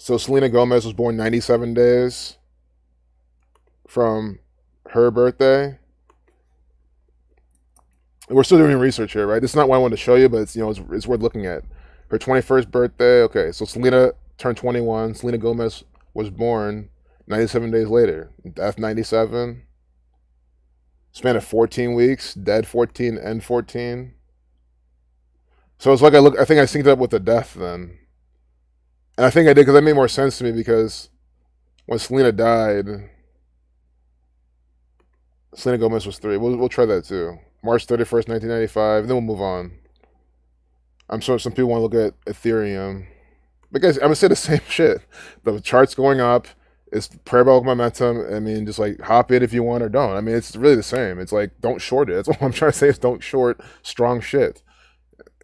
So Selena Gomez was born 97 days from her birthday. We're still doing research here, right? This is not what I wanted to show you, but it's it's worth looking at. Her 21st birthday. Okay, so Selena turned 21. Selena Gomez was born 97 days later. Death 97. Span of 14 weeks. Dead 14 and 14. So it's like I think I synced up with the death then. And I think I did because that made more sense to me because when Selena died, Selena Gomez was 3. We'll try that too. March 31st, 1995. And then we'll move on. I'm sure some people want to look at Ethereum. But guys, I'm gonna say the same shit. The chart's going up. It's parabolic momentum. I mean, just like hop in if you want or don't. I mean, it's really the same. It's like don't short it. That's all I'm trying to say is don't short strong shit,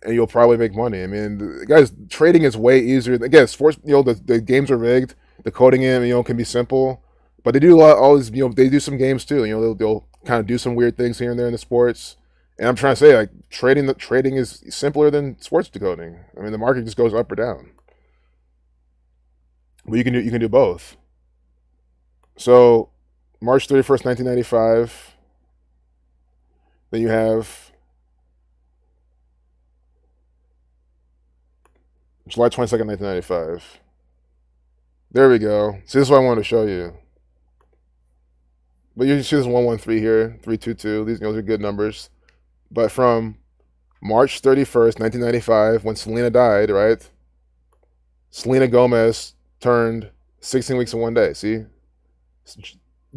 and you'll probably make money. I mean, guys, trading is way easier. Again, sports. The games are rigged. The coding in can be simple, but they do a lot. Always they do some games too. They'll kind of do some weird things here and there in the sports. And I'm trying to say like trading is simpler than sports decoding. I mean, the market just goes up or down. But you can do both. So, March 31st, 1995. Then you have July 22nd, 1995. There we go. See, this is what I wanted to show you. But you can see this 113 here, 322. These are good numbers. But from March 31st, 1995, when Selena died, right? Selena Gomez turned 16 weeks in 1 day. See?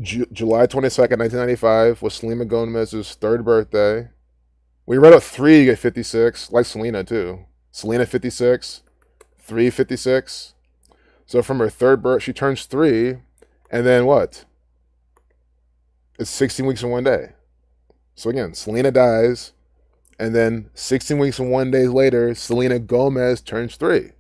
July 22nd, 1995 was Selena Gomez's 3rd birthday. When you write out 3, you get 56, like Selena too. Selena 56, 3 56. So from her 3rd birth, she turns 3, and then what? It's 16 weeks in 1 day. So again, Selena dies, and then 16 weeks and 1 day later, Selena Gomez turns 3.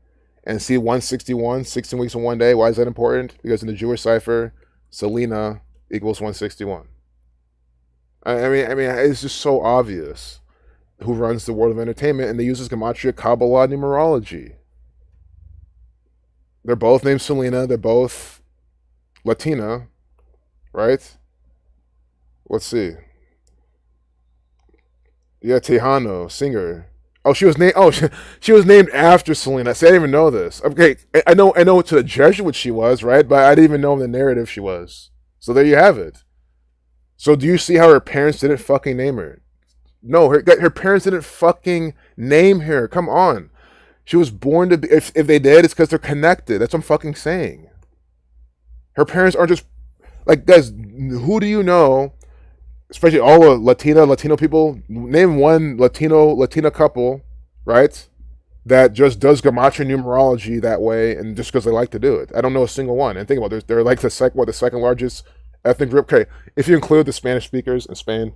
And see 161, 16 weeks in 1 day. Why is that important? Because in the Jewish cipher, Selena equals 161. I mean, it's just so obvious who runs the world of entertainment, and they use this gematria, Kabbalah, numerology. They're both named Selena. They're both Latina, right? Let's see. Yeah, Tejano, singer. Oh, she was named. Oh, she was named after Selena. See, I didn't even know this. Okay, I know to the Jesuit she was, right? But I didn't even know in the narrative she was. So there you have it. So do you see how her parents didn't fucking name her? No, her parents didn't fucking name her. Come on, she was born to be. If they did, it's because they're connected. That's what I'm fucking saying. Her parents aren't just like guys. Who do you know? Especially all the Latino people, name one Latina couple, right? That just does gematria numerology that way, and just because they like to do it. I don't know a single one. And think about it, they're like the second largest ethnic group. Okay, if you include the Spanish speakers in Spain,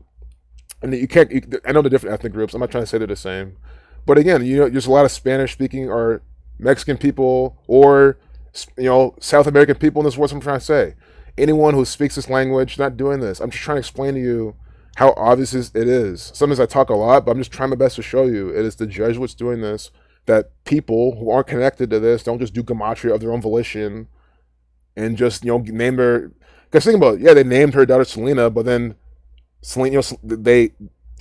and I know the different ethnic groups. I'm not trying to say they're the same, but again, there's a lot of Spanish speaking or Mexican people or South American people in this world. What I'm trying to say. Anyone who speaks this language, not doing this. I'm just trying to explain to you how obvious it is. Sometimes I talk a lot, but I'm just trying my best to show you it is the Jesuits doing this, that people who aren't connected to this don't just do gematria of their own volition and just, name their... Because think about it, yeah, they named her daughter Selena, but then Selena,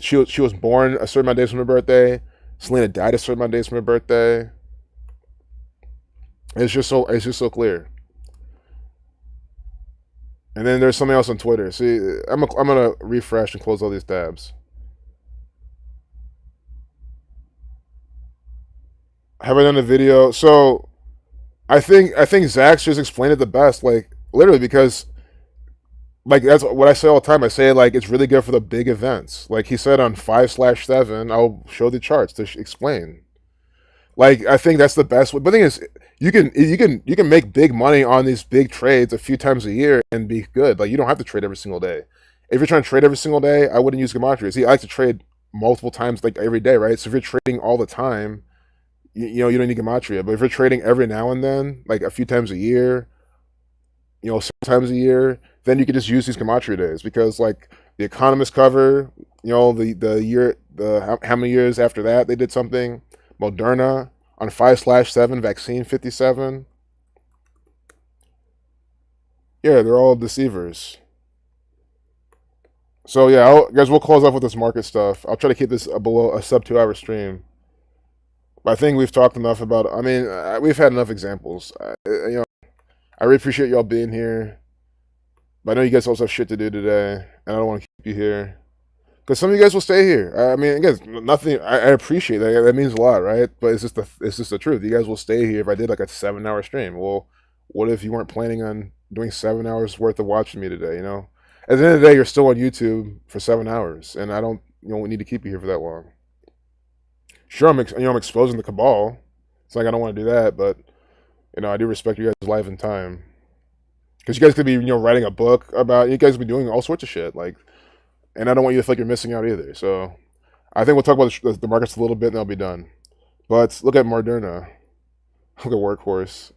she was born a certain amount of days from her birthday. Selena died a certain amount of days from her birthday. It's just so clear. And then there's something else on Twitter. See, I'm gonna refresh and close all these tabs. Have I done a video? So I think Zach's just explained it the best, like literally, because like that's what I say all the time. I say like it's really good for the big events. Like he said on 5/7, I'll show the charts to explain. Like I think that's the best way. But the thing is, you can make big money on these big trades a few times a year and be good. Like you don't have to trade every single day. If you're trying to trade every single day, I wouldn't use gematria. See, I like to trade multiple times, like every day, right? So if you're trading all the time, you don't need gematria. But if you're trading every now and then, like a few times a year, sometimes a year, then you can just use these gematria days because like the Economist cover, the year, how many years after that they did something. Moderna on 5/7, vaccine 57. Yeah, they're all deceivers. So yeah, guys, we'll close off with this market stuff. I'll try to keep this below a sub 2 hour stream. But I think we've talked enough about. I mean, we've had enough examples. I really appreciate y'all being here. But I know you guys also have shit to do today, and I don't want to keep you here. Because some of you guys will stay here. I mean, again, nothing. I appreciate that. That means a lot, right? But it's just the truth. You guys will stay here if I did like a 7 hour stream. Well, what if you weren't planning on doing 7 hours worth of watching me today? At the end of the day, you're still on YouTube for 7 hours, and I don't, we need to keep you here for that long. Sure, I'm exposing the cabal. It's like I don't want to do that, but I do respect you guys' life and time. Because you guys could be, writing a book about. You guys could be doing all sorts of shit, like, and I don't want you to feel like you're missing out either. So, I think we'll talk about the markets a little bit, and I'll be done. But look at Moderna. Look at Workhorse.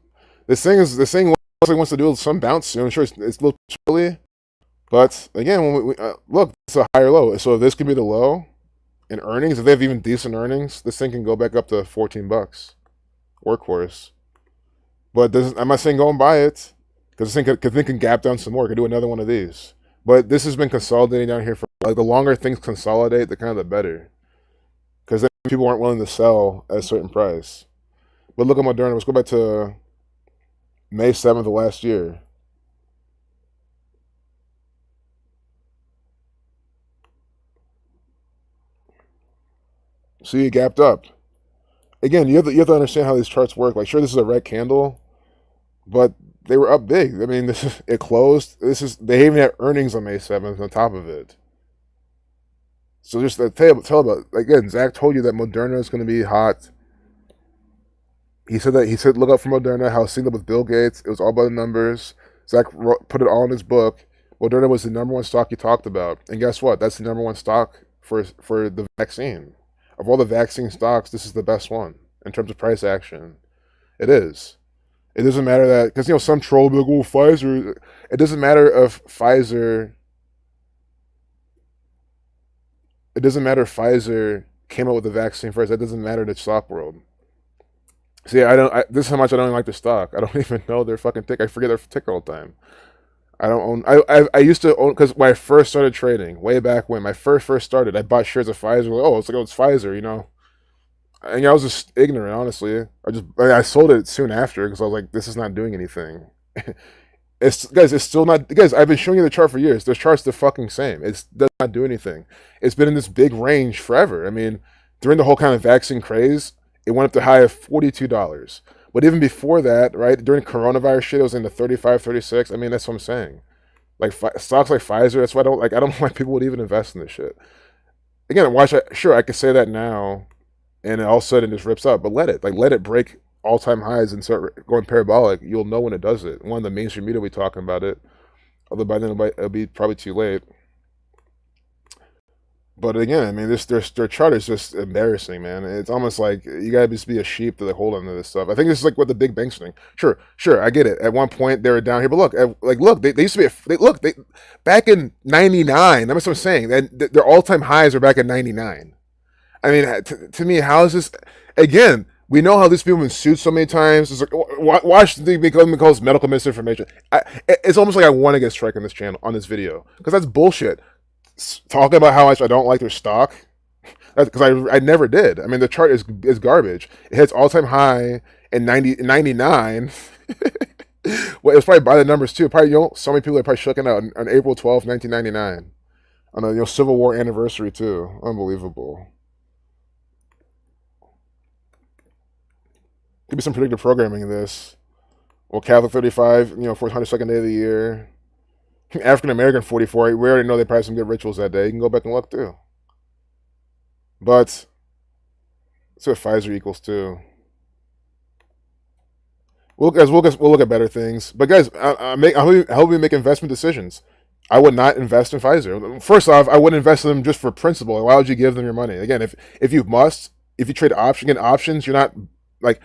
This thing looks like wants to do some bounce soon. Sure, it's a little early, but again, when we look, it's a higher low. So if this could be the low in earnings, if they have even decent earnings, this thing can go back up to $14. Workhorse. But I'm not saying go and buy it, because this thing can gap down some more. Could do another one of these. But this has been consolidating down here for, like, the longer things consolidate, the kind of the better. Because then people aren't willing to sell at a certain price. But look at Moderna. Let's go back to May 7th of last year. See, it gapped up. Again, you have to understand how these charts work. Like, sure, this is a red candle, but they were up big. I mean, it closed. They even had earnings on May 7th on top of it. So just tell about, again, Zach told you that Moderna is going to be hot. He said look up for Moderna, how it synced up with Bill Gates. It was all about the numbers. Zach put it all in his book. Moderna was the number one stock he talked about. And guess what? That's the number one stock for the vaccine. Of all the vaccine stocks, this is the best one in terms of price action. It is. It doesn't matter that, because some troll will be like, oh, Pfizer. It doesn't matter if Pfizer. It doesn't matter if Pfizer came out with the vaccine first. That doesn't matter in the stock world. See, this is how much I don't like the stock. I don't even know their fucking ticker. I forget their ticker all the time. I don't own. I used to own, because when I first started trading, way back when I first started, I bought shares of Pfizer. Like, it's Pfizer, And I was just ignorant, honestly. I sold it soon after because I was like, this is not doing anything. It's still not. Guys, I've been showing you the chart for years. This chart's the fucking same. It does not do anything. It's been in this big range forever. I mean, during the whole kind of vaccine craze, it went up to a high of $42. But even before that, right, during coronavirus shit, it was in the 35, 36. I mean, that's what I'm saying. Like, stocks like Pfizer, that's why I don't know why people would even invest in this shit. Again, I could say that now, and all of a sudden it just rips up. But let it break all-time highs and start going parabolic. You'll know when it does it. One of the mainstream media will be talking about it. Although by then it'll be probably too late. But again, I mean, their chart is just embarrassing, man. It's almost like you gotta just be a sheep to hold on to this stuff. I think this is like what the big banks thing. Sure, I get it. At one point they were down here, but look, they used to be back in '99. That's what I'm saying. Their all-time highs are back in '99. I mean, to me, how is this? Again, we know how these people have been sued so many times. It's like, why should they become called medical misinformation? It's almost like I want to get strike on this channel, on this video, because that's bullshit. Talking about how much I don't like their stock, because I never did. I mean, the chart is garbage. It hits all-time high in 99. Well, it's probably by the numbers too. Probably, so many people are probably shooken out on April 12th, 1999, on the Civil War anniversary too. Unbelievable. Could be some predictive programming in this. Well, Catholic 35, 402nd day of the year. African American 44. We already know they probably have some good rituals that day. You can go back and look too. But that's what Pfizer equals too. We'll look at better things. But guys, I hope we make investment decisions. I would not invest in Pfizer. First off, I wouldn't invest in them just for principle. Why would you give them your money? Again, if you trade options, you're not like.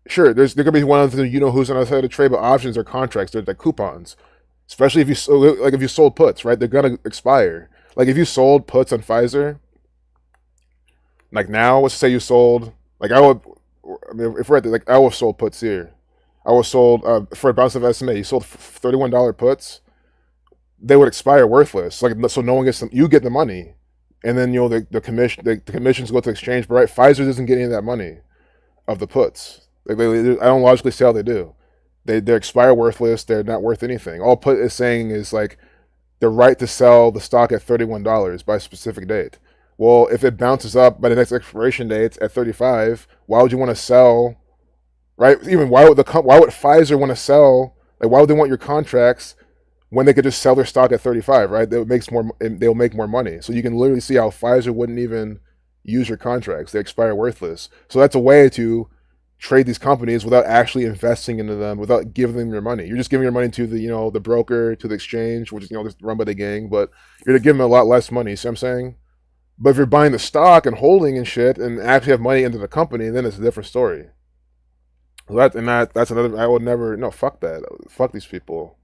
Sure, there could be one of the who's on the side of the trade, but options are contracts. They're like coupons. Especially if you sold puts, right? They're gonna expire. Like if you sold puts on Pfizer, like now, let's say you sold, like if we're at I would have sold puts here. I would have sold for a bounce of SMA. You sold $31 puts. They would expire worthless. Like so, no one gets them. You get the money, and then the commissions go to exchange. But right, Pfizer doesn't get any of that money of the puts. I don't logically see how they do. They expire worthless. They're not worth anything. All put is saying is like the right to sell the stock at $31 by a specific date. Well, if it bounces up by the next expiration date at 35, why would you want to sell? Right? Even why would Pfizer want to sell? Like, why would they want your contracts when they could just sell their stock at 35, right? They'll make more money. So you can literally see how Pfizer wouldn't even use your contracts. They expire worthless. So that's a way to trade these companies without actually investing into them, without giving them your money. You're just giving your money to the broker, to the exchange, which is just run by the gang, but you're giving them a lot less money. See what I'm saying? But if you're buying the stock and holding and shit and actually have money into the company, then it's a different story. That's another. I would never. No, fuck that. Fuck these people.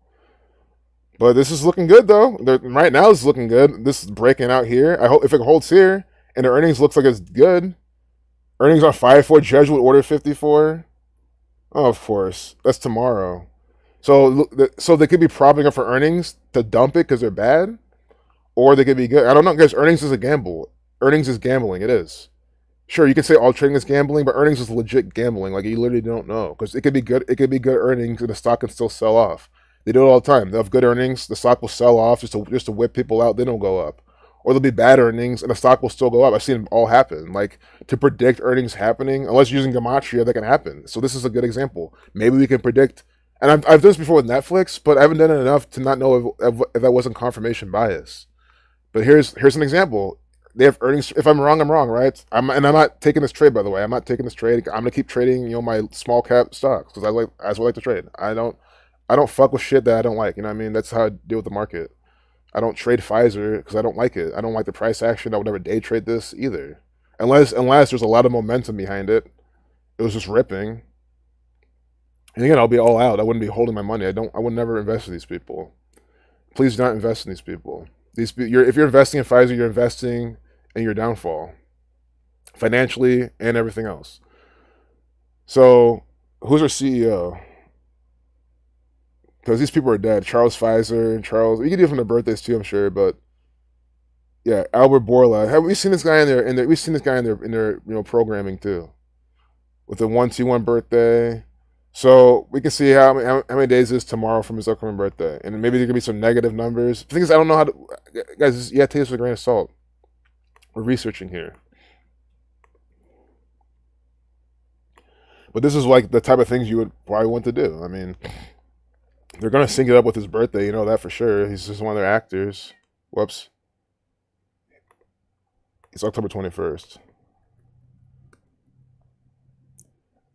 But this is looking good though. Right now, it's looking good. This is breaking out here. I hope if it holds here and the earnings looks like it's good. Earnings on 5-4. Jesuit order 54. Oh, of course. That's tomorrow. So they could be propping up for earnings to dump it because they're bad, or they could be good. I don't know, guys. Earnings is a gamble. Earnings is gambling. It is. Sure, you can say all trading is gambling, but earnings is legit gambling. Like, you literally don't know, because it could be good. It could be good earnings, and the stock can still sell off. They do it all the time. They have good earnings, the stock will sell off just to whip people out. They don't go up, or there'll be bad earnings, and the stock will still go up. I've seen it all happen. Like, to predict earnings happening, unless you're using gematria, that can happen. So this is a good example. Maybe we can predict. And I've done this before with Netflix, but I haven't done it enough to not know if that wasn't confirmation bias. But here's an example. They have earnings. If I'm wrong, I'm wrong, right? I'm not taking this trade, by the way. I'm not taking this trade. I'm gonna keep trading, my small cap stocks, because I like to trade. I don't fuck with shit that I don't like. You know what I mean? That's how I deal with the market. I don't trade Pfizer because I don't like it. I don't like the price action. I would never day trade this either, unless there's a lot of momentum behind it. It was just ripping. And again, I'll be all out. I wouldn't be holding my money. I would never invest in these people. Please do not invest in these people. If you're investing in Pfizer, you're investing in your downfall, financially and everything else. So, who's our CEO? Because these people are dead. Charles Pfizer and Charles. You can do it from their birthdays too, I'm sure. But yeah, Albert Bourla. Have we seen this guy in their? We've seen this guy in their programming too, with the 121 birthday. So we can see how many days is tomorrow from his upcoming birthday, and maybe there could be some negative numbers. The thing is, I don't know how to. Guys, you have to take this with a grain of salt. We're researching here, but this is like the type of things you would probably want to do. I mean, they're gonna sync it up with his birthday, you know that for sure. He's just one of their actors. Whoops, it's October 21st.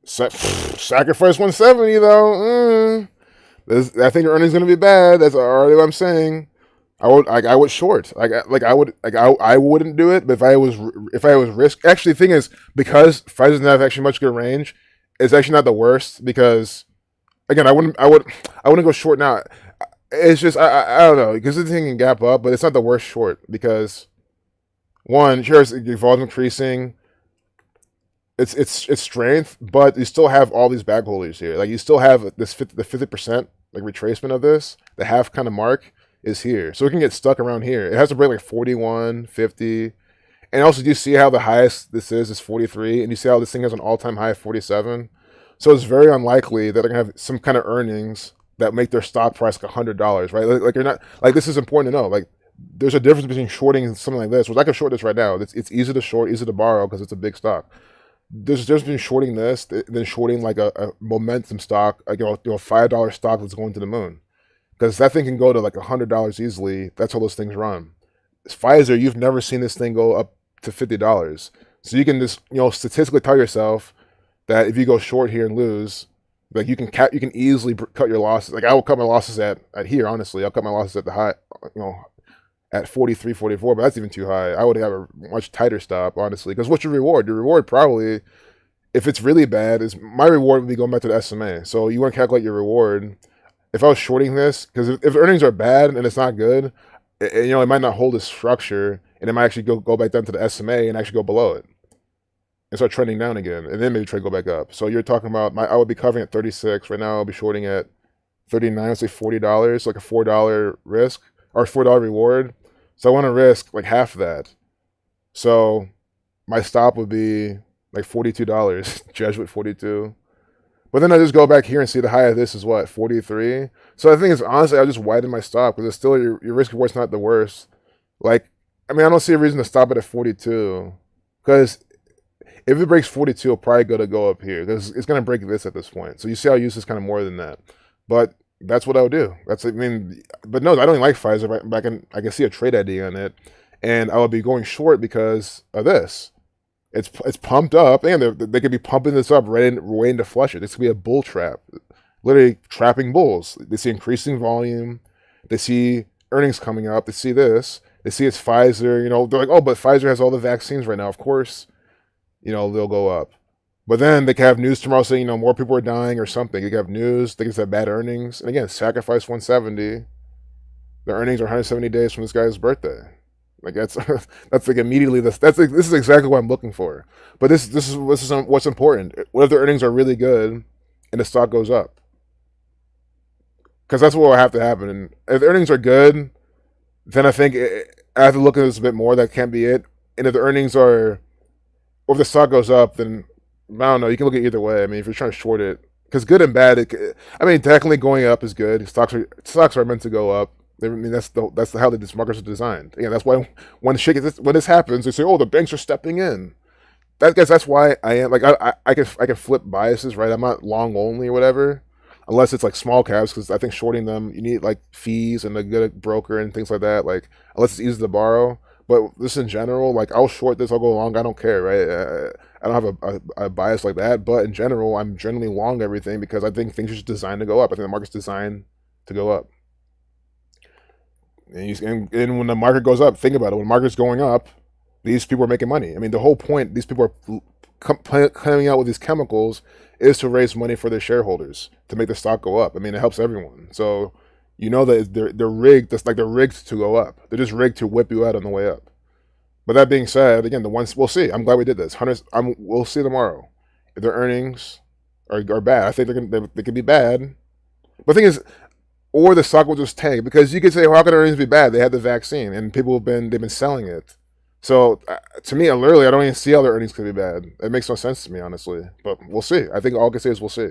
Sacrifice 170 though. I think your earnings gonna be bad. That's already what I'm saying. I would short. I wouldn't do it. But if I was risk, actually, the thing is, because Pfizer doesn't have actually much good range, it's actually not the worst. Because again, I wouldn't go short now. It's just I don't know, because the thing can gap up, but it's not the worst short, because one, shares volume increasing. It's strength, but you still have all these bag holders here. Like, you still have the 50% like retracement of this. The half kind of mark is here, so it can get stuck around here. It has to break like 41, 50, and also, do you see how the highest this is 43, and you see how this thing has an all-time high of 47? So it's very unlikely that they're gonna have some kind of earnings that make their stock price like $100, right? Like you're not, like, this is important to know. Like, there's a difference between shorting and something like this. Which I can short this right now. It's easy to short, easy to borrow, because it's a big stock. There's a difference between shorting this than shorting like a momentum stock, like $5 stock that's going to the moon, because that thing can go to like $100 easily. That's how those things run. Pfizer, you've never seen this thing go up to $50, so you can just statistically tell yourself that if you go short here and lose, like, you can easily cut your losses. Like, I will cut my losses at here. Honestly, I'll cut my losses at the high, at 43, 44, but that's even too high. I would have a much tighter stop, honestly, because what's your reward? Your reward probably, if it's really bad, is my reward would be going back to the SMA. So you want to calculate your reward. If I was shorting this, because if earnings are bad and it's not good, it might not hold its structure, and it might actually go back down to the SMA and actually go below it and start trending down again, and then maybe try to go back up. So you're talking about, I would be covering at 36 right now. I'll be shorting at 39, let's say $40, like a $4 risk or $4 reward. So I want to risk like half of that. So my stop would be like $42, Jesuit 42. But then I just go back here and see the high of this is what, 43. So I think it's, honestly, I just widen my stop, because it's still, your risk reward's not the worst. Like, I mean, I don't see a reason to stop it at 42, because if it breaks 42, it'll probably go up here, because it's going to break this at this point. So you see how I use this kind of more than that. But That's what I would do. I mean, but no, I don't like Pfizer. But I can see a trade idea on it, and I would be going short because of this. It's pumped up, and they could be pumping this up waiting to flush it. This could be a bull trap, literally trapping bulls. They see increasing volume, they see earnings coming up, they see this, they see it's Pfizer. They're like, oh, but Pfizer has all the vaccines right now. Of course, they'll go up. But then they could have news tomorrow saying, more people are dying or something. They could have news, they could have bad earnings. And again, sacrifice 170. The earnings are 170 days from this guy's birthday. Like that's that's like immediately this is exactly what I'm looking for. But this is what's important. What if the earnings are really good and the stock goes up? Because that's what will have to happen. And if the earnings are good, then I think I have to look at this a bit more. That can't be it. And if the earnings are, or if the stock goes up, then I don't know. You can look at it either way. I mean, if you're trying to short it, because good and bad. I mean, technically going up is good. Stocks are meant to go up. I mean, that's how these markets are designed. Again, that's why when this happens, they say, "Oh, the banks are stepping in." That's why I am like I can flip biases, right? I'm not long only or whatever, unless it's like small caps, because I think shorting them you need like fees and a good broker and things like that. Like unless it's easy to borrow. But this in general, like I'll short this, I'll go long. I don't care, right? I don't have a bias like that. But in general, I'm generally long everything because I think things are just designed to go up. I think the market's designed to go up. And when the market goes up, think about it. When the market's going up, these people are making money. I mean, the whole point, these people are coming out with these chemicals is to raise money for their shareholders to make the stock go up. I mean, it helps everyone. So that they're rigged. That's like they're rigged to go up. They're just rigged to whip you out on the way up. But that being said, again, the ones we'll see. I'm glad we did this. We'll see tomorrow if their earnings are bad. I think they could be bad. But the thing is, or the stock will just tank because you could say, well, how can earnings be bad? They had the vaccine and they've been selling it. So to me, literally, I don't even see how their earnings could be bad. It makes no sense to me, honestly. But we'll see. I think all I can say is we'll see.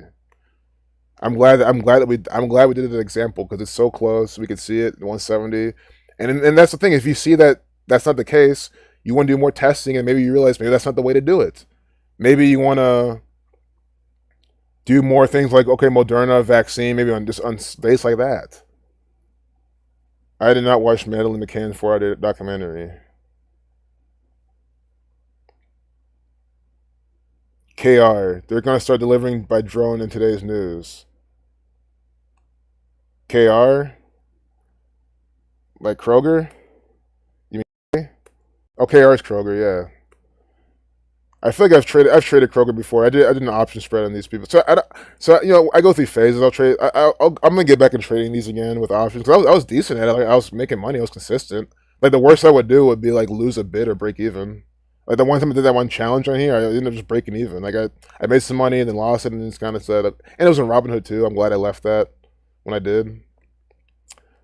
I'm glad we did an example because it's so close. We could see it 170, and that's the thing. If you see that that's not the case, you want to do more testing, and maybe you realize maybe that's not the way to do it. Maybe you want to do more things like Moderna vaccine, maybe on days like that. I did not watch Madeline McCann's 4-hour documentary. KR, they're gonna start delivering by drone in today's news. KR, like Kroger? You mean? Oh, KR is Kroger, yeah. I feel like I've traded Kroger before. I did an option spread on these people. I go through phases. I'll trade. I'm gonna get back in trading these again with options. 'Cause I was decent at it. Like, I was making money. I was consistent. Like the worst I would do would be like lose a bit or break even. Like the one time I did that one challenge on here, I ended up just breaking even. Like I made some money and then lost it and just kind of said, and it was in Robinhood too. I'm glad I left that when I did.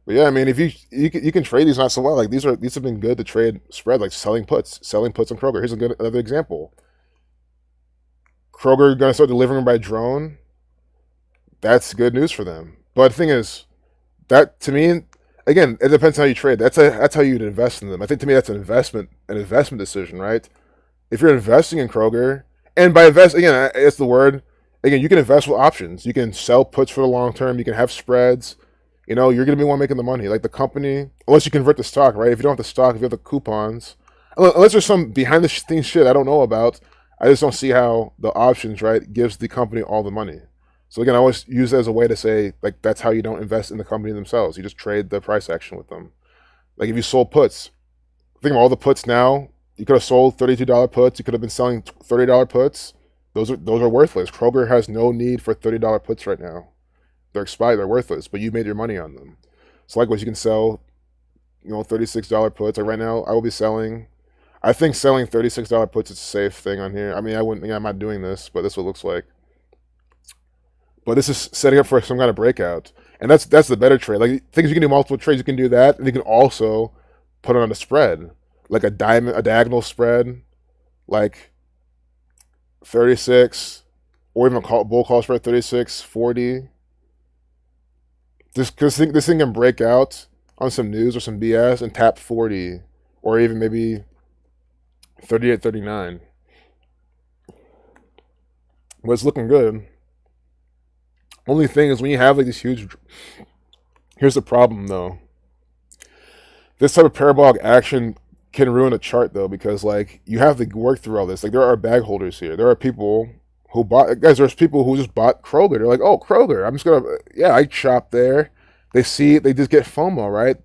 But yeah, I mean, if you can trade these not so well. Like these have been good to trade spread, like selling puts on Kroger. Here's another example. Kroger going to start delivering by drone. That's good news for them. But the thing is, that to me, again, it depends on how you trade. That's how you'd invest in them. I think to me that's an investment decision, right? If you're investing in Kroger, and by invest again, it's the word. Again, you can invest with options. You can sell puts for the long term. You can have spreads. You're going to be one making the money. Like the company, unless you convert the stock, right? If you don't have the stock, if you have the coupons, unless there's some behind the scenes shit I don't know about, I just don't see how the options, right, gives the company all the money. So again, I always use it as a way to say, like, that's how you don't invest in the company themselves. You just trade the price action with them. Like if you sold puts, think of all the puts now. You could have sold $32 puts. You could have been selling $30 puts. Those are worthless. Kroger has no need for $30 puts right now. They're expired. They're worthless. But you made your money on them. So likewise, you can sell, $36 puts. Like right now, I will be selling. I think selling $36 puts is a safe thing on here. I mean, I'm not doing this, but this is what it looks like. But this is setting up for some kind of breakout, and that's the better trade. Like things you can do multiple trades, you can do that, and you can also put it on a spread, like a diagonal spread, like 36, or even a bull call spread 36, 40. Because this thing can break out on some news or some BS and tap 40, or even maybe 38, 39. But it's looking good. Only thing is when you have like these huge, here's the problem though. This type of parabolic action can ruin a chart though, because like you have to work through all this. Like there are bag holders here. There are people who bought, guys. There's people who just bought Kroger. They're like, oh, Kroger. I'm just gonna, yeah, I shop there. They see it. They just get FOMO, right?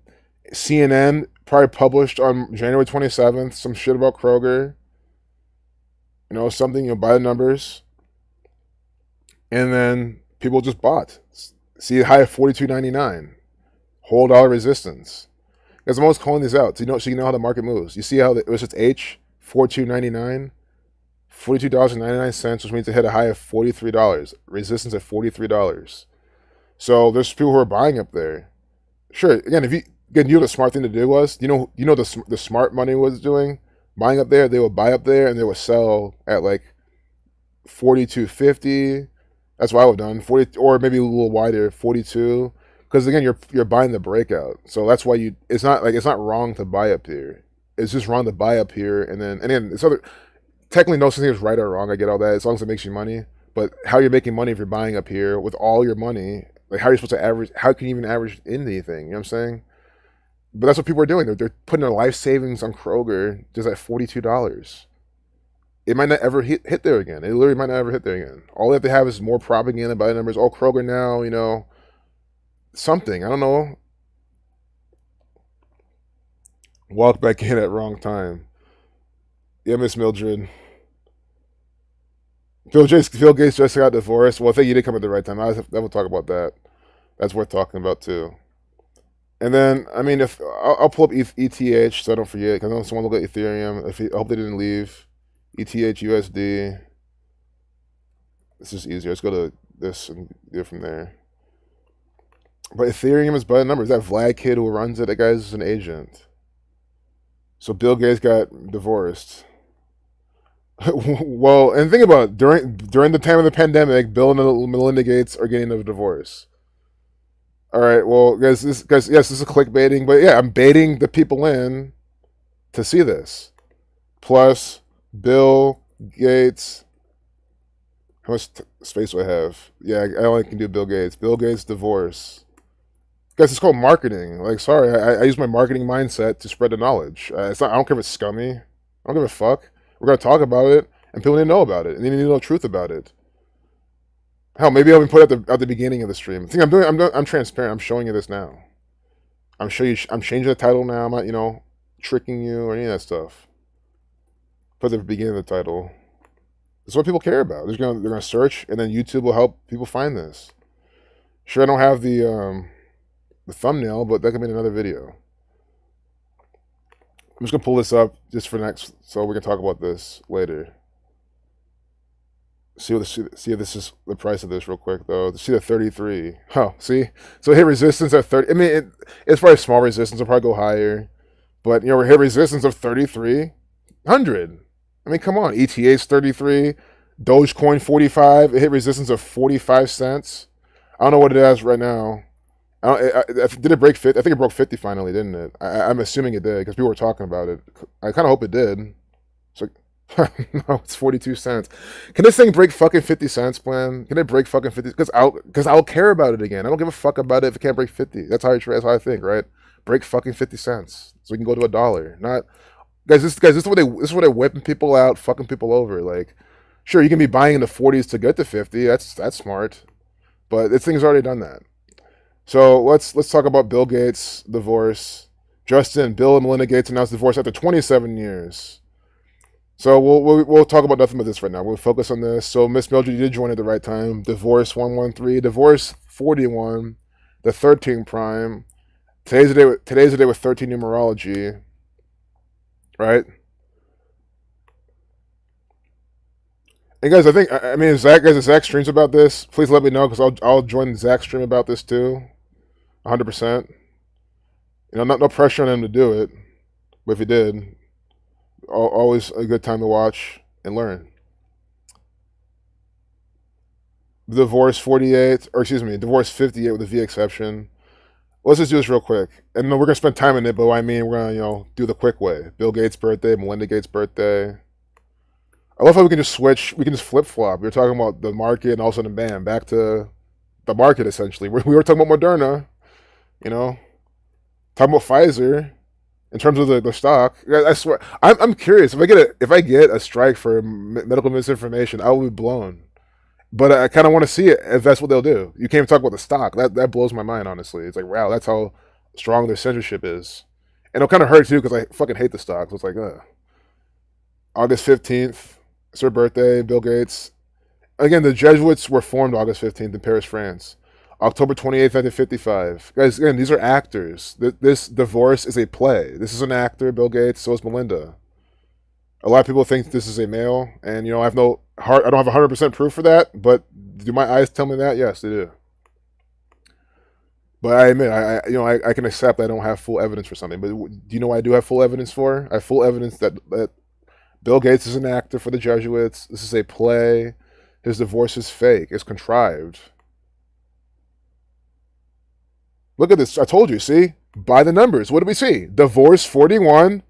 CNN probably published on January 27th some shit about Kroger. You know, something, buy the numbers, and then people just bought. See a high of 42.99, hold dollar resistance. Because I'm always calling these out, so you know how the market moves. You see how it was just H 42.99, $42.99, which means it hit a high of $43, resistance at $43. So there's people who are buying up there. Sure, again, you know what the smart thing to do was, the smart money was doing, buying up there. They would buy up there and they would sell at like 42.50. That's what I would have done. 40, or maybe a little wider, 42. Because again, you're buying the breakout, so that's why it's not wrong to buy up here. It's just wrong to buy up here, and then it's other. Technically, no such thing as right or wrong. I get all that, as long as it makes you money. But how you're making money if you're buying up here with all your money? Like how are you supposed to average? How can you even average anything? You know what I'm saying? But that's what people are doing. They're putting their life savings on Kroger just at $42. It might not ever hit there again. It literally might not ever hit there again. All they have to have is more propaganda by the numbers. Oh, Kroger now, something. I don't know. Walked back in at wrong time. Yeah, Miss Mildred. Bill Gates just got divorced. Well, I think you did come at the right time. I will talk about that. That's worth talking about too. And then, I mean, if I'll pull up ETH so I don't forget, because I know someone look at Ethereum. I hope they didn't leave. ETH USD. This is easier. Let's go to this and do it from there. But Ethereum is by the numbers. That Vlad kid who runs it, that guy's an agent. So Bill Gates got divorced. Well, and think about it. During the time of the pandemic, Bill and Melinda Gates are getting a divorce. All right, well, guys, yes, this is clickbaiting, but yeah, I'm baiting the people in to see this. Plus, Bill Gates. How much space do I have? Yeah, I only can do Bill Gates. Bill Gates divorce. Guys, it's called marketing. Like, sorry, I use my marketing mindset to spread the knowledge. It's not. I don't care if it's scummy. I don't give a fuck. We're gonna talk about it, and people need to know about it, and they need to know the truth about it. Hell, maybe I'll even put it at the beginning of the stream. The thing I'm transparent. I'm showing you this now. I'm changing the title now. I'm not, tricking you or any of that stuff. Put the beginning of the title. That's what people care about. They're gonna search, and then YouTube will help people find this. Sure, I don't have the thumbnail, but that could be in another video. I'm just gonna pull this up just for next, so we can talk about this later. See if this is the price of this real quick though. See the 33. Oh, see, so it hit resistance at 30. I mean, it's probably small resistance. It'll probably go higher, but we hit resistance of 3,300. I mean, come on. ETH's 33. Dogecoin 45. It hit resistance of 45 cents. I don't know what it is right now. Did it break 50? I think it broke 50 finally, didn't it? I'm assuming it did because people were talking about it. I kind of hope it did. So, no, it's 42 cents. Can this thing break fucking 50 cents, plan? Can it break fucking 50? Because I'll care about it again. I don't give a fuck about it if it can't break 50. That's how I think, right? Break fucking 50 cents so we can go to $1. Not guys. This is what they're whipping people out, fucking people over. Like, sure, you can be buying in the 40s to get to 50. That's smart, but this thing's already done that. So let's talk about Bill Gates' divorce. Bill and Melinda Gates announced divorce after 27 years. So we'll talk about nothing but this right now. We'll focus on this. So Miss Mildred, you did join at the right time. Divorce 113, divorce 41, the 13 prime. Today's the day with 13 numerology, right? And guys, if Zach streams about this, please let me know because I'll join Zach's stream about this too. 100%. No pressure on him to do it, but if he did, always a good time to watch and learn. Divorce 58, or excuse me, divorce 58 with a V exception. Let's just do this real quick, and then we're gonna spend time in it. But we're gonna do the quick way. Bill Gates' birthday, Melinda Gates' birthday. I love how we can just switch. We can just flip flop. We were talking about the market, and all of a sudden, bam, back to the market essentially. We were talking about Moderna, you know, talking about Pfizer in terms of the stock. I swear, I'm curious if I get a strike for medical misinformation, I will be blown. But I kind of want to see it if that's what they'll do. You can't even talk about the stock. That blows my mind, honestly. It's like, wow, that's how strong their censorship is. And it'll kind of hurt too because I fucking hate the stock. So it's like, August 15th, it's her birthday, Bill Gates. Again, the Jesuits were formed August 15th in Paris, France. October 28th, 1955. Guys, again, these are actors. This divorce is a play. This is an actor, Bill Gates, so is Melinda. A lot of people think this is a male, and I don't have 100% proof for that, but do my eyes tell me that? Yes, they do. But I admit, I can accept I don't have full evidence for something. But do you know what I do have full evidence for? I have full evidence that Bill Gates is an actor for the Jesuits. This is a play. His divorce is fake. It's contrived. Look at this. I told you, see? By the numbers. What do we see? Divorce 41.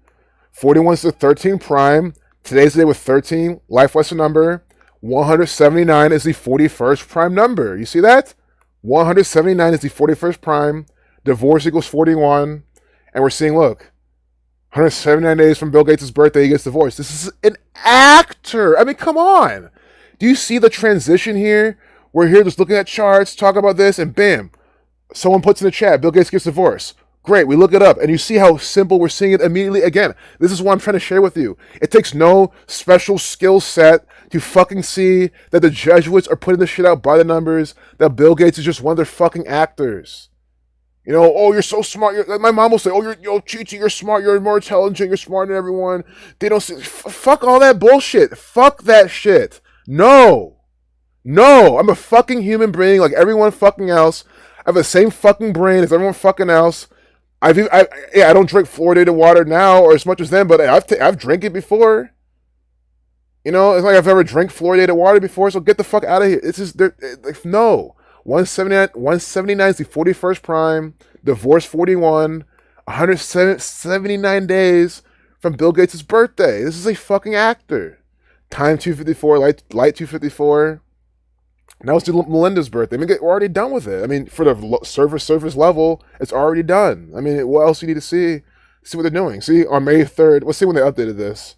41 is the 13 prime. Today's the day with 13. Life lesson number. 179 is the 41st prime number. You see that? 179 is the 41st prime. Divorce equals 41. And we're seeing, look, 179 days from Bill Gates' birthday, he gets divorced. This is an actor. I mean, come on. Do you see the transition here? We're here just looking at charts, talking about this, and bam, someone puts in the chat, Bill Gates gets divorced. Great, we look it up, and you see how simple we're seeing it immediately. Again, this is what I'm trying to share with you. It takes no special skill set to fucking see that the Jesuits are putting this shit out by the numbers, that Bill Gates is just one of their fucking actors. Oh, you're so smart. My mom will say, oh, Chi-Chi, you're smart. You're more intelligent. You're smarter than everyone. They don't see. Fuck all that bullshit. Fuck that shit. No, I'm a fucking human being like everyone fucking else. I have the same fucking brain as everyone fucking else. I don't drink fluoridated water now or as much as then, but I've drank it before. It's not like I've ever drank fluoridated water before. So get the fuck out of here. It's just no. 179 is the 41st prime. Divorce 41. 179 days from Bill Gates' birthday. This is a fucking actor. Time 254, light 254. Now it's Melinda's birthday. I mean, we're already done with it. I mean, for the surface level, it's already done. I mean, what else do you need to see? See what they're doing. See, on May 3rd, let's see when they updated this.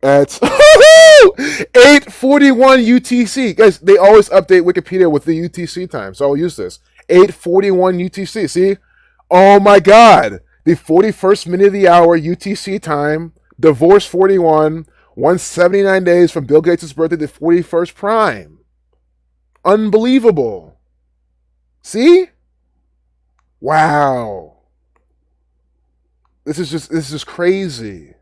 At 8:41 UTC. Guys, they always update Wikipedia with the UTC time, so I'll use this. 8:41 UTC. See? Oh my God. The 41st minute of the hour UTC time. Divorce 41. 179 days from Bill Gates' birthday, the 41st prime. Unbelievable. See? Wow. This is just crazy.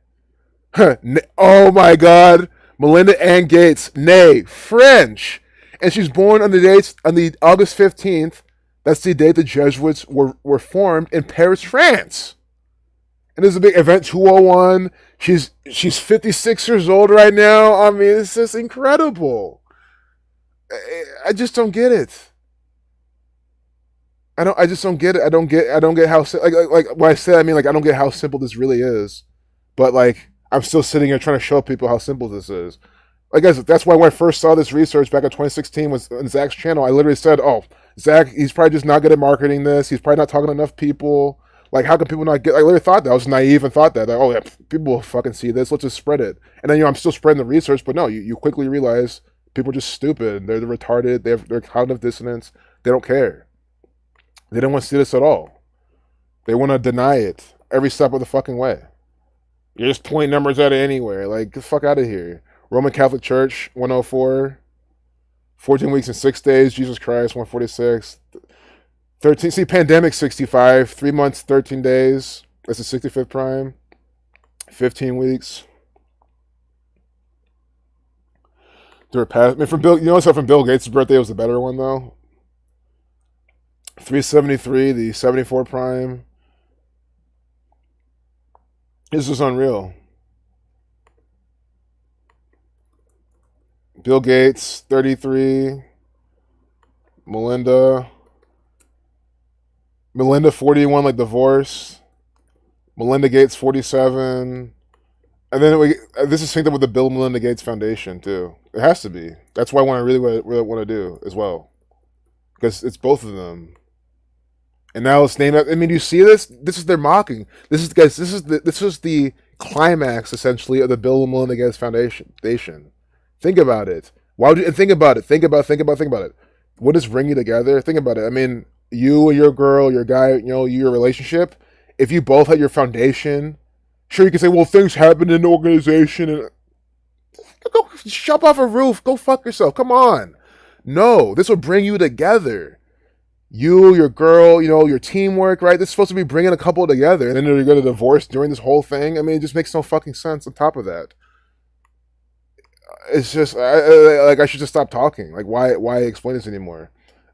Oh my God. Melinda Ann Gates, nay, French. And she's born on the August 15th. That's the day the Jesuits were formed in Paris, France. And there's a big event 201. She's 56 years old right now. I mean, it's just incredible. I just don't get it. I just don't get it. I don't get how like when I say, I mean, like, I don't get how simple this really is. But like, I'm still sitting here trying to show people how simple this is. I guess that's why when I first saw this research back in 2016 was on Zach's channel, I literally said, "Oh, Zach, he's probably just not good at marketing this. He's probably not talking to enough people. Like, how can people not get?" I literally thought that. I was naive and thought that. Like, oh yeah, people will fucking see this. Let's just spread it. And then I'm still spreading the research, but no, you quickly realize people are just stupid. They're retarded. They're cognitive dissonance. They don't care. They don't want to see this at all. They want to deny it every step of the fucking way. You're just pointing numbers at it anywhere. Like, get the fuck out of here. Roman Catholic Church, 104. 14 weeks and 6 days. Jesus Christ, 146. 13. See, pandemic, 65. 3 months, 13 days. That's the 65th prime. 15 weeks. I mean, from Bill Gates' birthday was the better one, though. 373, the 74 prime. This is unreal. Bill Gates, 33. Melinda, 41, like divorce. Melinda Gates, 47. And then this is synced up with the Bill and Melinda Gates Foundation, too. It has to be. That's why I really want to do as well. because it's both of them. And now let's name it. I mean, you see this? This is their mocking. This is, guys. This is the climax essentially of the Bill and Melinda Gates Foundation. Think about it. Why would you? And think about it. Think about it. What is bringing you together? Think about it. I mean, you and your girl, your guy, your relationship. If you both had your foundation, sure, you can say, well, things happen in the organization, and go jump off a roof. Go fuck yourself. Come on. No, this will bring you together. You, your girl, your teamwork, right? This is supposed to be bringing a couple together, and then you're going to divorce during this whole thing. I mean, it just makes no fucking sense. On top of that, it's just I should just stop talking. Like, why explain this anymore?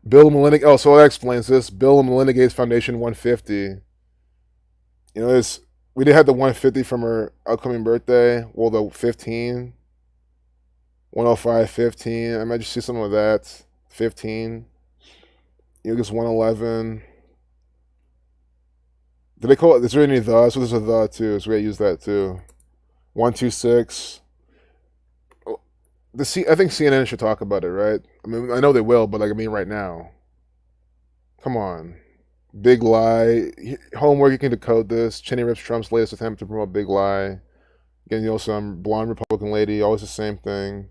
Bill and Melinda. Oh, so that explains this. Bill and Melinda Gates Foundation 150. This we did have the 150 from her upcoming birthday. Well, the 15, 105, 15. I might just see something with that. 15. Just 111. Did they call it? Is there any the? So there's a the too. So we gotta use that too. 126. I think CNN should talk about it, right? I mean, I know they will, but right now. Come on. Big lie. Homework, you can decode this. Cheney rips Trump's latest attempt to promote big lie. Again, some blonde Republican lady, always the same thing.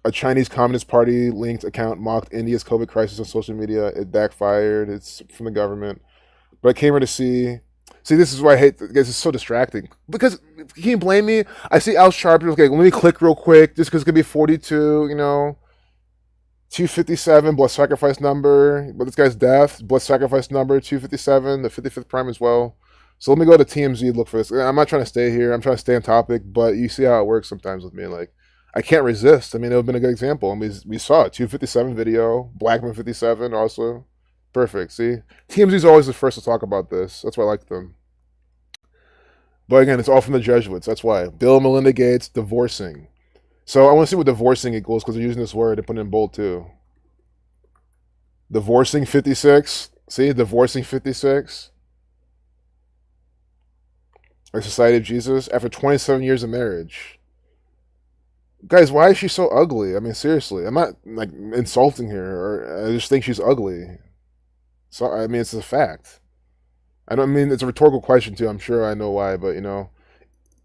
A Chinese Communist Party linked account mocked India's COVID crisis on social media. It backfired. It's from the government. But I came here to see. This is why I hate this. It's so distracting. Because, can you blame me? I see Al Sharpton. Okay, let me click real quick. Just because it's going to be 42, 257, blood sacrifice number. But this guy's death. Blood sacrifice number, 257. The 55th prime as well. So let me go to TMZ and look for this. I'm not trying to stay here. I'm trying to stay on topic. But you see how it works sometimes with me. I can't resist. I mean, it would have been a good example. I mean, we saw it. 257 video. Blackman 57 also. Perfect. See? TMZ's always the first to talk about this. That's why I like them. But again, it's all from the Jesuits. That's why. Bill and Melinda Gates divorcing. So I want to see what divorcing equals because they're using this word and putting it in bold too. Divorcing 56. See? Divorcing 56. Our Society of Jesus. After 27 years of marriage. Guys, why is she so ugly? I mean, seriously. I'm not insulting her, I just think she's ugly. So I mean, it's a fact. It's a rhetorical question too. I'm sure I know why, but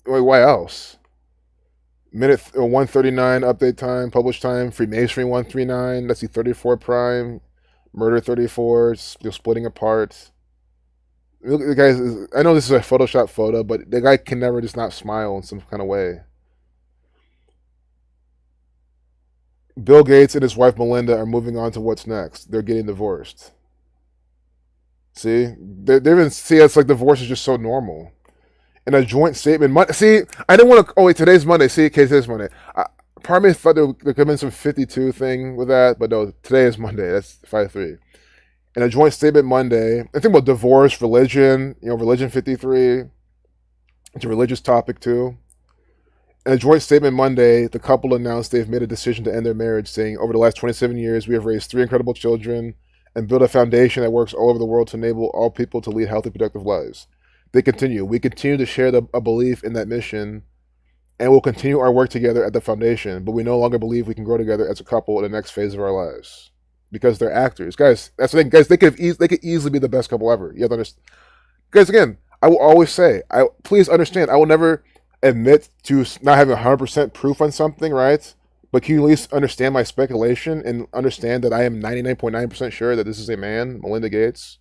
why else? Minute 139 update time, published time, Freemasonry 139. That's the 34 prime, murder 34, splitting apart. Look, the guys. I know this is a Photoshop photo, but the guy can never just not smile in some kind of way. Bill Gates and his wife Melinda are moving on to what's next. They're getting divorced. See? It's like divorce is just so normal. In a joint statement. See, I didn't want to. Oh, wait, today's Monday. See, okay, today's Monday. Part of me thought there could have been some 52 thing with that, but no, today is Monday. That's 5-3. In a joint statement Monday, I think about divorce, religion, religion 53. It's a religious topic too. In a joint statement Monday, the couple announced they've made a decision to end their marriage, saying, over the last 27 years, we have raised 3 incredible children and built a foundation that works all over the world to enable all people to lead healthy, productive lives. They continue. We continue to share a belief in that mission, and we'll continue our work together at the foundation, but we no longer believe we can grow together as a couple in the next phase of our lives. Because they're actors. Guys, that's the thing. Guys, they could easily be the best couple ever. You have to understand. Guys, again, I will always say, please understand, I will never admit to not having 100% proof on something, right? But can you at least understand my speculation and understand that I am 99.9% sure that this is a man, Melinda Gates?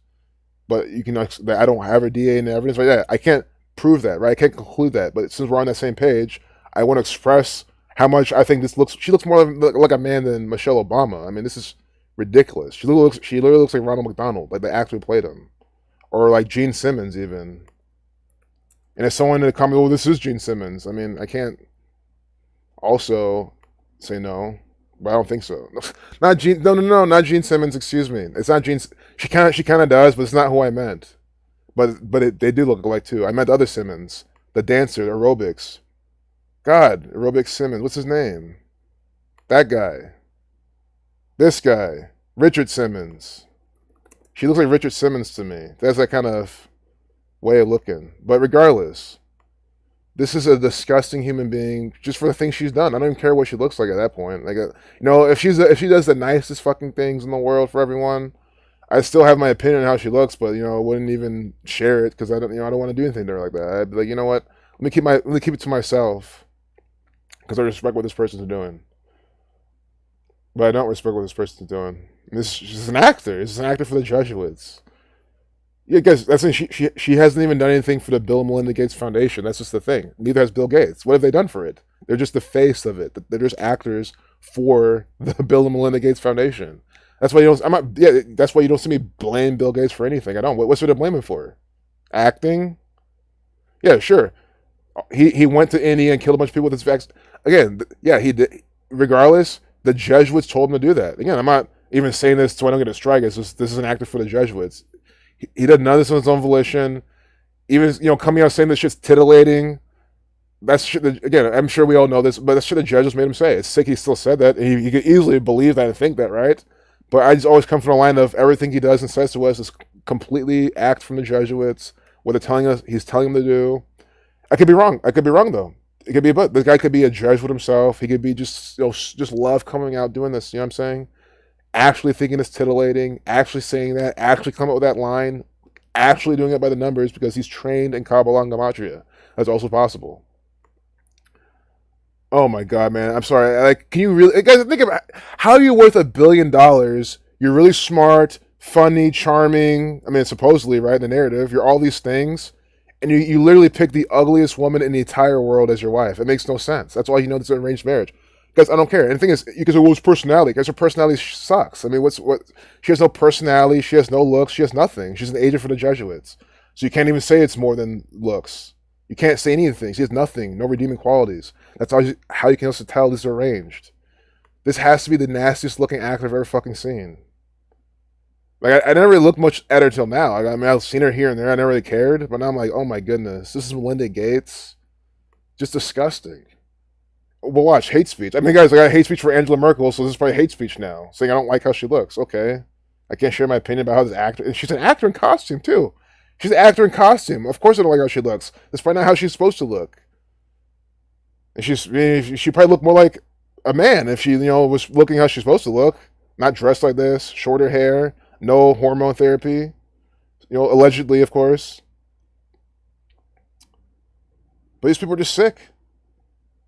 But you can that I don't have her DNA and evidence like that. I can't prove that, right? I can't conclude that. But since we're on that same page, I want to express how much I think she looks more like a man than Michelle Obama. I mean, this is ridiculous. She literally looks like Ronald McDonald, like the actor who played him. Or like Gene Simmons even. And if someone in the comment, oh, this is Gene Simmons. I mean, I can't also say no, but I don't think so. Not Gene. No, not Gene Simmons. Excuse me. It's not Gene. She kind of does, but it's not who I meant. But they do look alike too. I meant the other Simmons, the dancer, aerobics. God, aerobics Simmons. What's his name? That guy. This guy, Richard Simmons. She looks like Richard Simmons to me. That's that kind of way of looking. But regardless, This is a disgusting human being just for the things she's done. I don't even care what she looks like at that point. Like, if she does the nicest fucking things in the world for everyone, I still have my opinion on how she looks, but I wouldn't even share it because I don't want to do anything to her like that. I'd be like, you know what? Let me keep it to myself because I respect what this person's doing, but I don't respect what this person's doing. She's an actor. She's an actor for the Jesuits. Yeah, guys, that's the thing. She hasn't even done anything for the Bill and Melinda Gates Foundation. That's just the thing. Neither has Bill Gates. What have they done for it? They're just the face of it. They're just actors for the Bill and Melinda Gates Foundation. That's why you don't. I'm not. Yeah, that's why you don't see me blame Bill Gates for anything. I don't. What's there to blame him for? Acting? Yeah, sure. He went to India and killed a bunch of people with his vaccine. Again, yeah, he did. Regardless, the Jesuits told him to do that. Again, I'm not even saying this so I don't get a strike. This is an actor for the Jesuits. He did none of this on his own volition. Even coming out saying this shit's titillating. That's shit that, again, I'm sure we all know this, but that's shit the judges made him say. It's sick he still said that. And he could easily believe that and think that, right? But I just always come from the line of everything he does and says to us is completely act from the Jesuits. What he's telling him to do. I could be wrong. I could be wrong though. It could be, but the guy could be a Jesuit himself. He could be just love coming out doing this. You know what I'm saying? Actually thinking it's titillating, actually saying that, actually coming up with that line, actually doing it by the numbers because he's trained in Kabbalah and Gematria. That's also possible. Oh my God, man. I'm sorry. Like, can you really, guys, think about how are you worth $1 billion? You're really smart, funny, charming. I mean, supposedly, right? In the narrative, you're all these things. And you literally pick the ugliest woman in the entire world as your wife. It makes no sense. That's why you know this is an arranged marriage. Guys, I don't care. And the thing is, you can say, well, it's personality. Guys, her personality sucks. I mean, she has no personality. She has no looks. She has nothing. She's an agent for the Jesuits. So you can't even say it's more than looks. You can't say anything. She has nothing. No redeeming qualities. That's how you can also tell this is arranged. This has to be the nastiest looking actor I've ever fucking seen. Like, I never really looked much at her till now. I mean, I've seen her here and there. I never really cared. But now I'm like, oh my goodness. This is Melinda Gates. Just disgusting. Well, watch, hate speech. I mean, guys, I got hate speech for Angela Merkel, so this is probably hate speech now. Saying I don't like how she looks. Okay. I can't share my opinion about how this actor... And she's an actor in costume, too. She's an actor in costume. Of course I don't like how she looks. That's probably not how she's supposed to look. And she probably looked more like a man if she, was looking how she's supposed to look. Not dressed like this. Shorter hair. No hormone therapy. Allegedly, of course. But these people are just sick.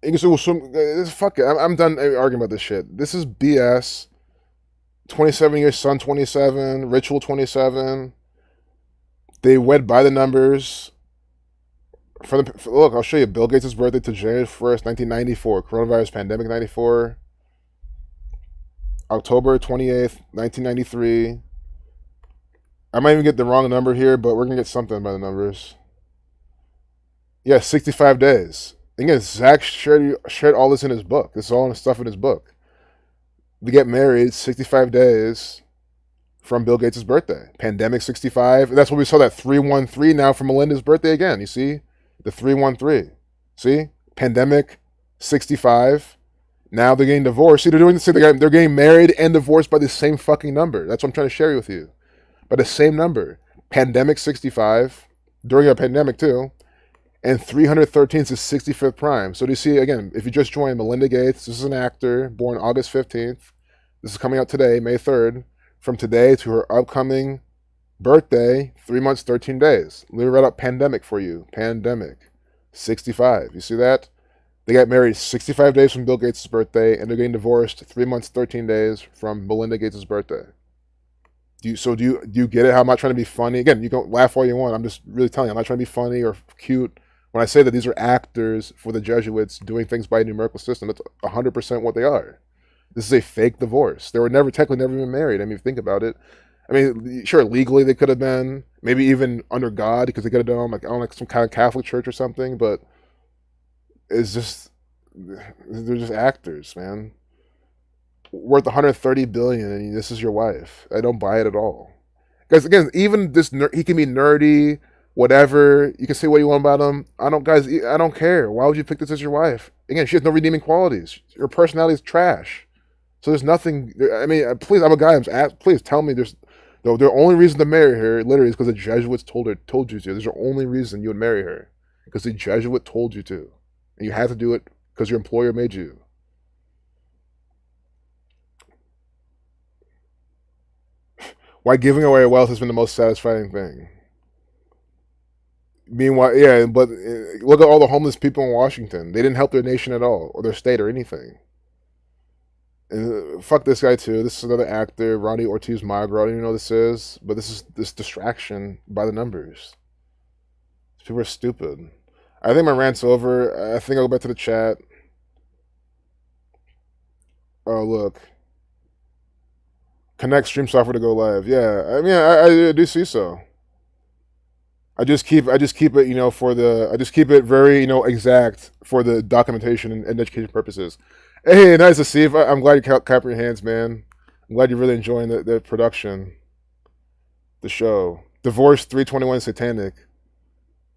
You can say, well, fuck it. I'm done arguing about this shit. This is BS. 27 years, son 27, ritual 27. They went by the numbers. Look, I'll show you. Bill Gates' birthday to January 1st, 1994. Coronavirus pandemic 94. October 28th, 1993. I might even get the wrong number here, but we're going to get something by the numbers. Yeah, 65 days. Again, Zach shared all this in his book. This is all stuff in his book. They get married 65 days from Bill Gates' birthday. Pandemic 65. And that's what we saw that 313 now for Melinda's birthday again. You see? The 313. See? Pandemic 65. Now they're getting divorced. See, they're doing this. They're getting married and divorced by the same fucking number. That's what I'm trying to share with you. By the same number. Pandemic 65. During a pandemic too. And 313 is his 65th prime. So do you see, again, if you just joined Melinda Gates, this is an actor born August 15th. This is coming out today, May 3rd. From today to her upcoming birthday, 3 months, 13 days. Let me read up pandemic for you. Pandemic. 65. You see that? They got married 65 days from Bill Gates' birthday, and they're getting divorced 3 months, 13 days from Melinda Gates' birthday. Do you get it? How I'm not trying to be funny? Again, you can laugh all you want. I'm just really telling you, I'm not trying to be funny or cute. When I say that these are actors for the Jesuits doing things by a numerical system, that's 100% what they are. This is a fake divorce. They were technically never even married. I mean, think about it. I mean, sure, legally they could have been, maybe even under God, because they could have done like some kind of Catholic church or something. But it's just they're just actors, man. Worth 130 billion, and this is your wife. I don't buy it at all. Guys, again, even this he can be nerdy. Whatever, you can say what you want about him. I don't care. Why would you pick this as your wife? Again, she has no redeeming qualities. Her personality is trash. So there's nothing. I mean, please, I'm a guy. Please tell me the only reason to marry her literally is because the Jesuits told you to. There's the only reason you would marry her. because the Jesuit told you to. And you had to do it because your employer made you. Why giving away wealth has been the most satisfying thing. Meanwhile, yeah, but look at all the homeless people in Washington. They didn't help their nation at all, or their state, or anything. And fuck this guy too. This is another actor, Ronnie Ortiz Magro. I don't even know who this is, but this is this distraction by the numbers. People are stupid. I think my rant's over. I think I'll go back to the chat. Oh look, connect stream software to go live. Yeah, I mean I do see so. I just keep it, you know, I just keep it very, you know, exact for the documentation and education purposes. Hey, nice to see you. I'm glad you clap your hands, man. I'm glad you're really enjoying the production, the show. Divorce 321 Satanic.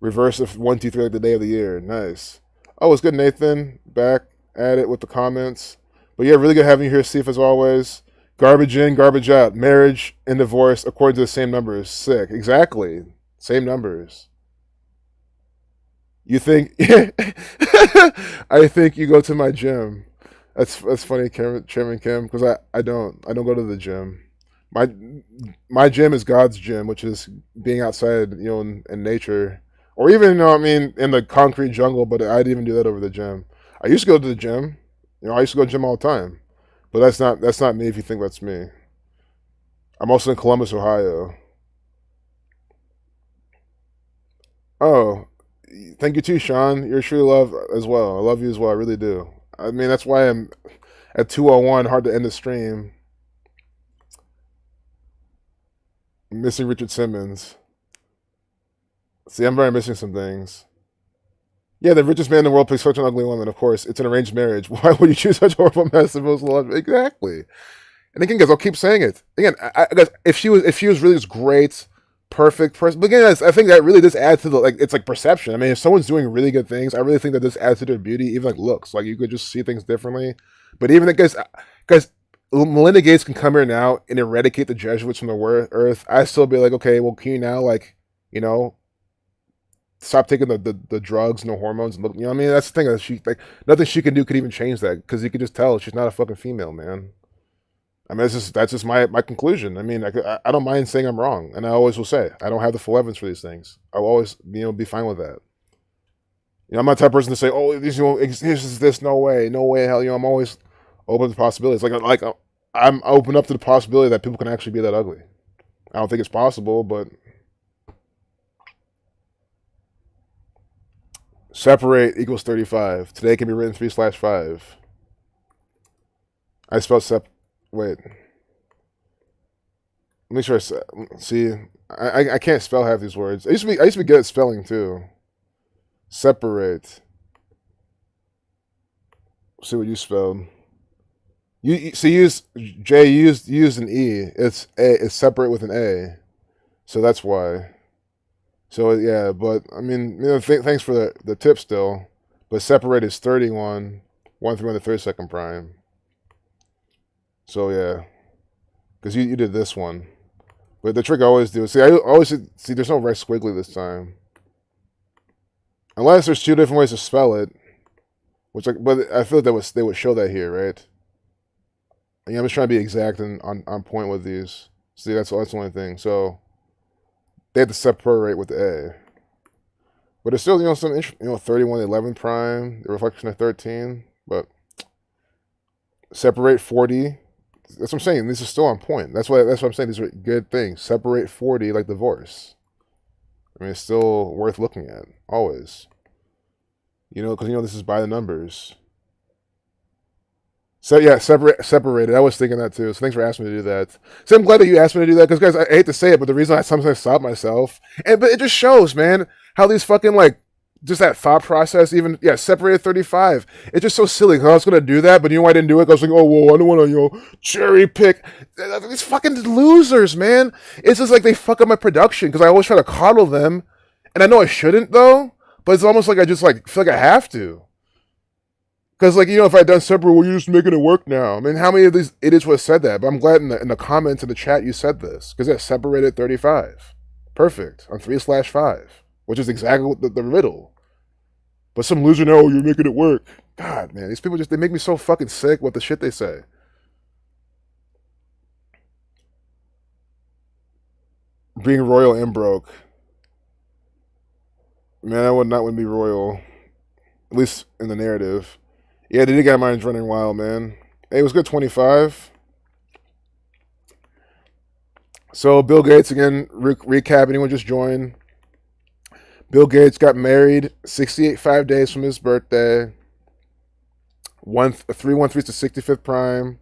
Reverse of 123 like the day of the year. Nice. Oh, it's good, Nathan. Back at it with the comments. But yeah, really good having you here, Steve, as always. Garbage in, garbage out. Marriage and divorce according to the same numbers. Sick. Exactly. Same numbers. You think? I think you go to my gym. That's funny, Chairman Kim, because I don't go to the gym. My gym is God's gym, which is being outside, you know, in nature, or even, you know, I mean, in the concrete jungle. But I didn't even do that over the gym. I used to go to the gym. You know, I used to go to the gym all the time. But that's not me. If you think that's me, I'm also in Columbus, Ohio. Oh, thank you too, Sean. You're truly loved as well. I love you as well. I really do. I mean, that's why I'm at 2:01. Hard to end the stream. Missing Richard Simmons. See, I'm very missing some things. Yeah, the richest man in the world plays such an ugly woman. Of course, it's an arranged marriage. Why would you choose such a horrible mess? Exactly. And again, guys, I'll keep saying it. Again, guys, if she was really this great, perfect person, but again, guys, I think that really just adds to the, like, it's like perception. I mean, if someone's doing really good things, I really think that this adds to their beauty, even like looks. Like, you could just see things differently. But even that, guys, Melinda Gates can come here now and eradicate the Jesuits from the earth. I still be like, okay, well, can you now, like, you know, stop taking the drugs and the hormones? And look, you know what I mean? That's the thing. That she, like, nothing she can do could even change that, because you could just tell she's not a fucking female, man. I mean, that's just my conclusion. I mean, I don't mind saying I'm wrong, and I always will say I don't have the full evidence for these things. I'll always, you know, be fine with that. You know, I'm not the type of person to say, oh, this, you know, this, no way, hell, you know, I'm always open to possibilities. Like I'm open up to the possibility that people can actually be that ugly. I don't think it's possible, but separate equals 35. Today can be written 3/5. I spelled wait. Let me sure. See, I can't spell half these words. I used to be good at spelling too. Separate. See what you spelled. You use J. You used an E. It's separate with an A. So that's why. So yeah, but I mean, you know, thanks for the tip still. But separate is 31, 1 3 32nd prime. So yeah, because you did this one. But the trick I always do, I always see there's no right squiggly this time. Unless there's two different ways to spell it, which, like, but I feel like they would show that here, right? And I'm just trying to be exact and on point with these. See, that's the only thing. So they have to separate with the A. But it's still, you know, some, you know, 31 11 prime, the reflection of 13, but separate 40. That's what I'm saying. This is still on point. That's what I'm saying. These are good things. Separate 40 like divorce. I mean, it's still worth looking at, always. You know, because, you know, this is by the numbers. So yeah, separated. I was thinking that too. So thanks for asking me to do that. So I'm glad that you asked me to do that, because, guys, I hate to say it, but the reason I sometimes stop myself, but it just shows, man, how these fucking, like, just that thought process, even, yeah, separated 35. It's just so silly, because I was going to do that, but you know why I didn't do it? I was like, oh, well, I don't want to, you know, cherry pick. These fucking losers, man. It's just like they fuck up my production, because I always try to coddle them, and I know I shouldn't, though, but it's almost like I just, like, feel like I have to. Because, like, you know, if I had done separate, well, you're just making it work now. I mean, how many of these idiots would have said that? But I'm glad in the comments in the chat you said this, because it separated 35. Perfect. On 3/5, which is exactly what the riddle. But some loser, no, you're making it work. God, man, these people they make me so fucking sick with the shit they say. Being royal and broke. Man, I would not want to be royal. At least in the narrative. Yeah, the did got mine's running wild, man. Hey, it was good 25. So Bill Gates again, recap, anyone just joined. Bill Gates got married 5 days from his birthday. 313 to 65th prime.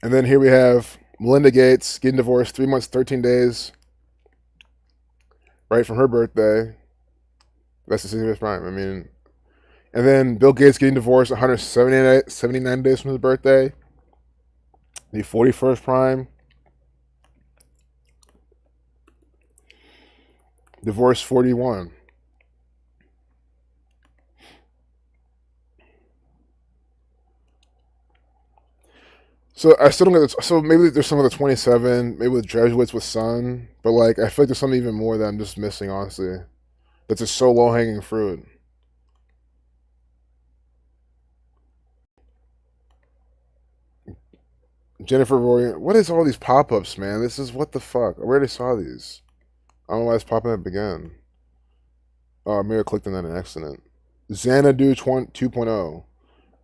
And then here we have Melinda Gates getting divorced 3 months, 13 days. Right from her birthday. That's the 65th prime. I mean, and then Bill Gates getting divorced 179 days from his birthday. The 41st prime. Divorce 41. So I still don't get this. So maybe there's some of the 27, maybe with Jesuits with Sun, but like I feel like there's something even more that I'm just missing, honestly. That's just so low hanging fruit. Jennifer Roy, what is all these pop ups, man? This is what the fuck? I already saw these. I don't know why it's popping up again. Oh, maybe I clicked on that in accident. Xanadu 2.0.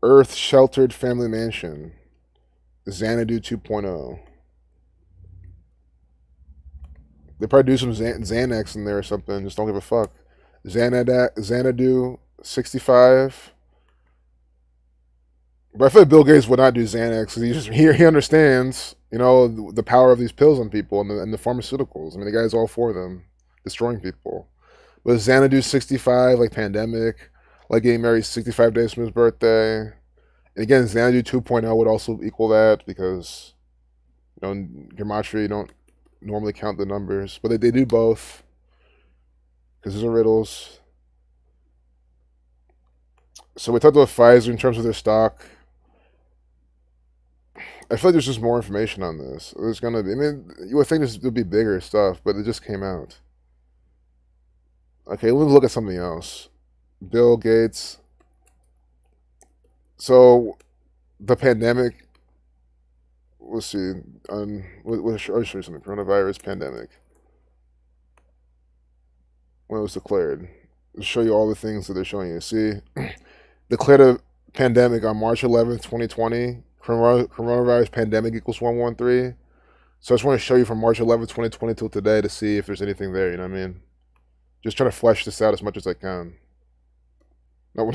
Earth Sheltered Family Mansion. Xanadu 2.0. They probably do some Xanax in there or something. Just don't give a fuck. Xanadu 65. But I feel like Bill Gates would not do Xanax because he understands, you know, the power of these pills on people and the pharmaceuticals. I mean, the guy's all for them, destroying people. But Xanadu 65, like pandemic, like getting married 65 days from his birthday. And again, Xanadu 2.0 would also equal that because, you know, in gematria, you don't normally count the numbers. But they do both because those are riddles. So we talked about Pfizer in terms of their stock. I feel like there's just more information on this. There's gonna be. I mean, you would think this would be bigger stuff, but it just came out. Okay, let's look at something else. Bill Gates. So, the pandemic. Let's see. I'll show you something. Coronavirus pandemic. When it was declared. I'll show you all the things that they're showing you. See, declared a pandemic on March 11th, 2020. Coronavirus pandemic equals 113. So I just want to show you from March 11th, 2020 till today to see if there's anything there, you know what I mean? Just trying to flesh this out as much as I can. No,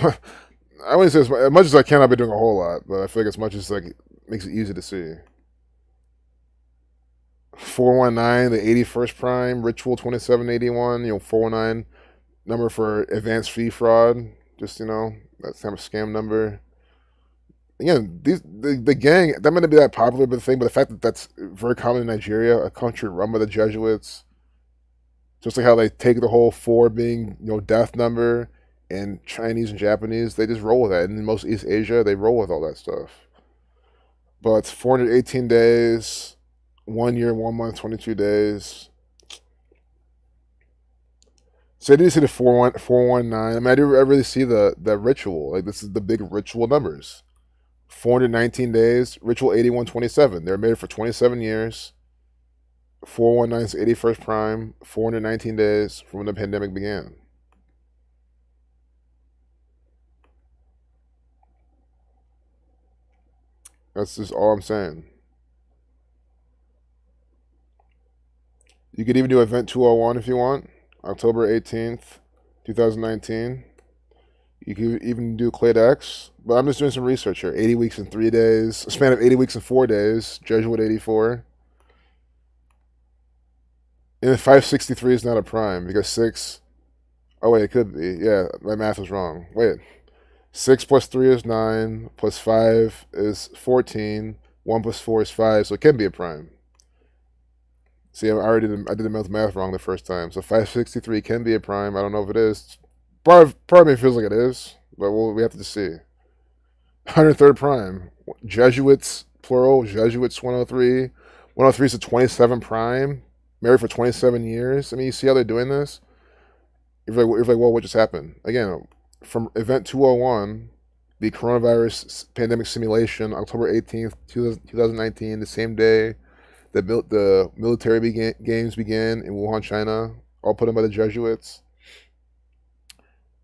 I wouldn't say as much as I can, I've been doing a whole lot, but I feel like as much as like makes it easy to see. 419, the 81st prime, ritual 2781, 419 number for advanced fee fraud. Just, that's kind of a scam number. Again, the gang, that might not be that popular, but the fact that that's very common in Nigeria, a country run by the Jesuits, just like how they take the whole 4 being, death number, and Chinese and Japanese, they just roll with that. And in most East Asia, they roll with all that stuff. But it's 418 days, 1 year, 1 month, 22 days. So I do see the 419. I mean, I really see the ritual. Like, this is the big ritual numbers. 419 days, ritual 8127. They're made for 27 years. 419 is 81st prime, 419 days from when the pandemic began. That's just all I'm saying. You could even do Event 201 if you want, October 18th, 2019. You could even do CladeX, but I'm just doing some research here. 80 weeks and 3 days, a span of 80 weeks and 4 days, Jesuit 84. And then 563 is not a prime because 6. Oh, wait, it could be. Yeah, my math was wrong. Wait. 6 plus 3 is 9, plus 5 is 14, 1 plus 4 is 5, so it can be a prime. See, I did the math wrong the first time. So 563 can be a prime. I don't know if it is. Part of me feels like it is, but we have to just see. 103rd prime. Jesuits, plural. Jesuits 103. 103 is a 27 prime. Married for 27 years. I mean, you see how they're doing this? You're like, well, what just happened? Again, from Event 201, the coronavirus pandemic simulation, October 18th, 2019, the same day that the military games began in Wuhan, China, all put in by the Jesuits.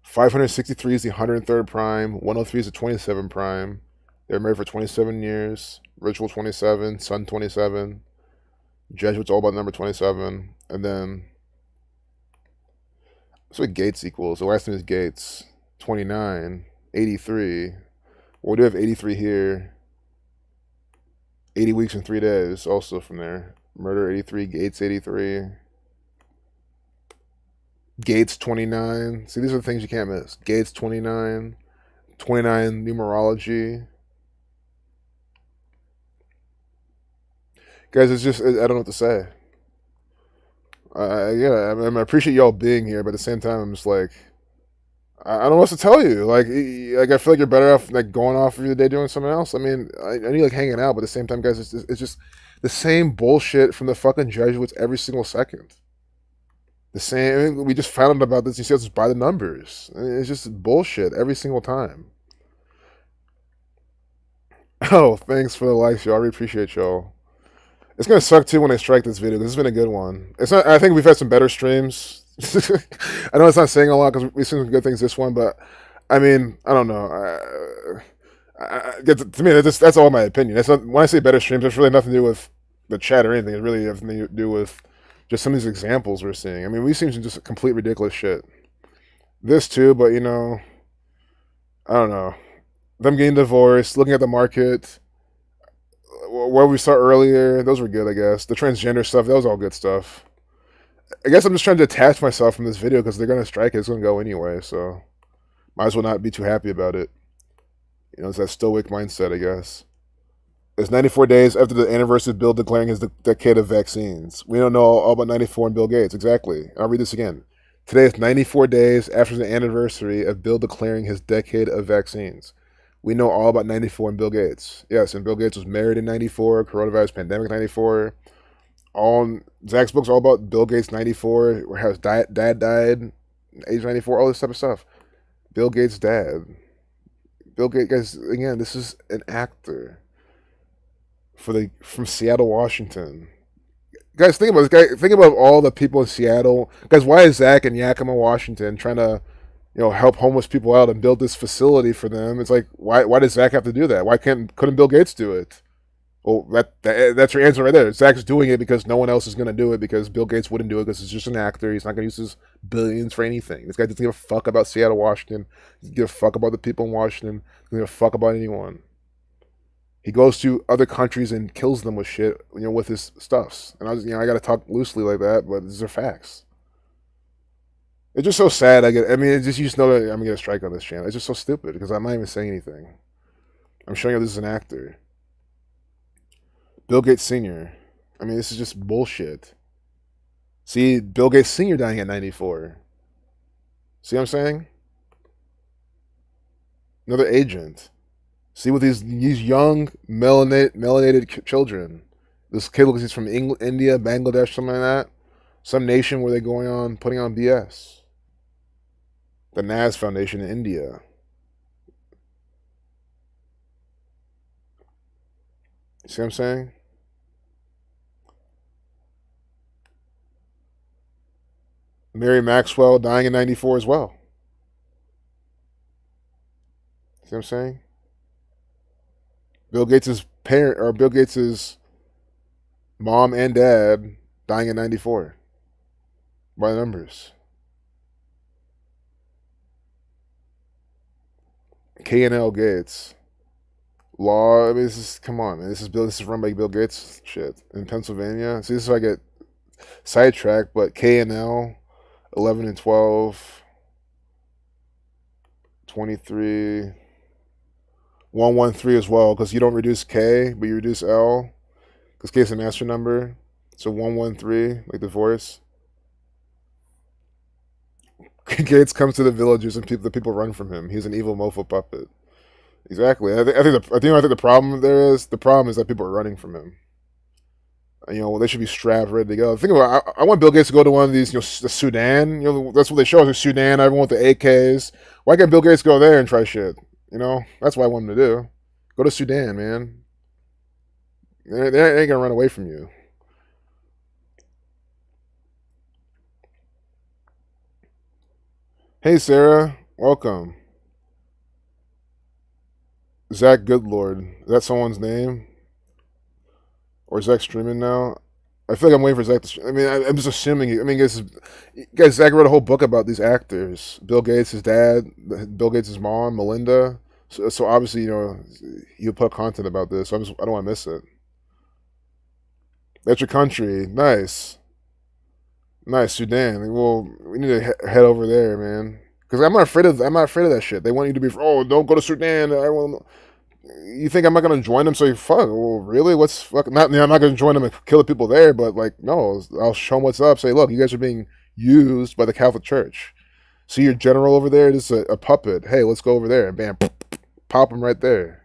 563 is the 103rd prime. 103 is the 27 prime. They were married for 27 years. Ritual 27, Sun 27. Jesuits all about number 27. And then, that's what Gates equals. The last name is Gates. 29. 83. Well, we do have 83 here. 80 weeks and 3 days also from there. Murder 83, Gates 83. Gates 29. See, these are the things you can't miss. Gates 29. 29 numerology. Guys, it's just, I don't know what to say. Yeah, I appreciate y'all being here, but at the same time, I'm just like, I don't know what to tell you. Like I feel like you're better off like going off of your day doing something else. I mean, I need like hanging out, but at the same time, guys, it's just the same bullshit from the fucking Jesuits every single second. The same. I mean, we just found out about this. You see, just by the numbers. I mean, it's just bullshit every single time. Oh, thanks for the likes, y'all. I really appreciate y'all. It's gonna suck too when I strike this video because it's been a good one. It's not. I think we've had some better streams. I know it's not saying a lot because we've seen some good things this one, but I mean, I don't know. To me, that's all my opinion. That's not, when I say better streams, it's really nothing to do with the chat or anything. It really has nothing to do with just some of these examples we're seeing. I mean, we've seen some just complete ridiculous shit. This too, but you know, I don't know. Them getting divorced, looking at the market, where we saw earlier, those were good, I guess. The transgender stuff, that was all good stuff. I guess I'm just trying to detach myself from this video because they're going to strike it. It's going to go anyway, so might as well not be too happy about it. You know, it's that stoic mindset, I guess. It's 94 days after the anniversary of Bill declaring his decade of vaccines. We don't know all about 94 and Bill Gates. Exactly. I'll read this again. Today is 94 days after the anniversary of Bill declaring his decade of vaccines. We know all about 94 and Bill Gates. Yes, and Bill Gates was married in 94, coronavirus pandemic 94. Zach's book's all about Bill Gates 94, where his dad died, age 94, all this type of stuff. Bill Gates' dad. Bill Gates, guys, again, this is an actor from Seattle, Washington. Guys, think about this guy. Think about all the people in Seattle. Guys, why is Zach in Yakima, Washington, trying to, help homeless people out and build this facility for them? It's like, why does Zach have to do that? Why couldn't Bill Gates do it? Well, that's your answer right there. Zach's doing it because no one else is going to do it because Bill Gates wouldn't do it because he's just an actor. He's not going to use his billions for anything. This guy doesn't give a fuck about Seattle, Washington. He doesn't give a fuck about the people in Washington. He doesn't give a fuck about anyone. He goes to other countries and kills them with shit, with his stuffs. And I got to talk loosely like that, but these are facts. It's just so sad. You just know that I'm going to get a strike on this channel. It's just so stupid because I'm not even saying anything. I'm showing you this is an actor. Bill Gates Sr. This is just bullshit. See, Bill Gates Sr. dying at 94. See what I'm saying? Another agent. See, with these young melanated children. This kid looks like he's from India, Bangladesh, something like that. Some nation where they're putting on BS. The Naz Foundation in India. See what I'm saying? Mary Maxwell dying in 94 as well. See what I'm saying? Bill Gates' mom and dad dying in 94. By the numbers. K&L Gates. Law, come on, man. This is run by Bill Gates shit in Pennsylvania. See, this is how I get sidetracked, but K&L 11 and 12, 23, 113 as well, because you don't reduce K, but you reduce L, because K is a master number. So 113, like divorce. Gates comes to the villagers and the people run from him. He's an evil mofo puppet. Exactly. I think the problem is that people are running from him. They should be strapped, ready to go. Think about it, I want Bill Gates to go to one of these, the Sudan. That's what they show us, is Sudan. Everyone with the AKs. Why can't Bill Gates go there and try shit? That's what I want him to do. Go to Sudan, man. They ain't gonna run away from you. Hey, Sarah, welcome. Zach Goodlord. Is that someone's name? Or is Zach streaming now? I feel like I'm waiting for Zach to stream. I'm just assuming. Guys, Zach wrote a whole book about these actors. Bill Gates, his dad, Bill Gates' mom, Melinda. So obviously, he'll put content about this. So I don't want to miss it. That's your country. Nice. Nice, Sudan. Well, we need to head over there, man. Because I'm not afraid of that shit. They want you to be, oh, don't go to Sudan. You think I'm not gonna join them? So fuck. Well, really? What's fuck? Not. I'm not gonna join them and kill the people there. But no, I'll show them what's up. Say, look, you guys are being used by the Catholic Church. See your general over there? Just a puppet. Hey, let's go over there and bam, pop him right there.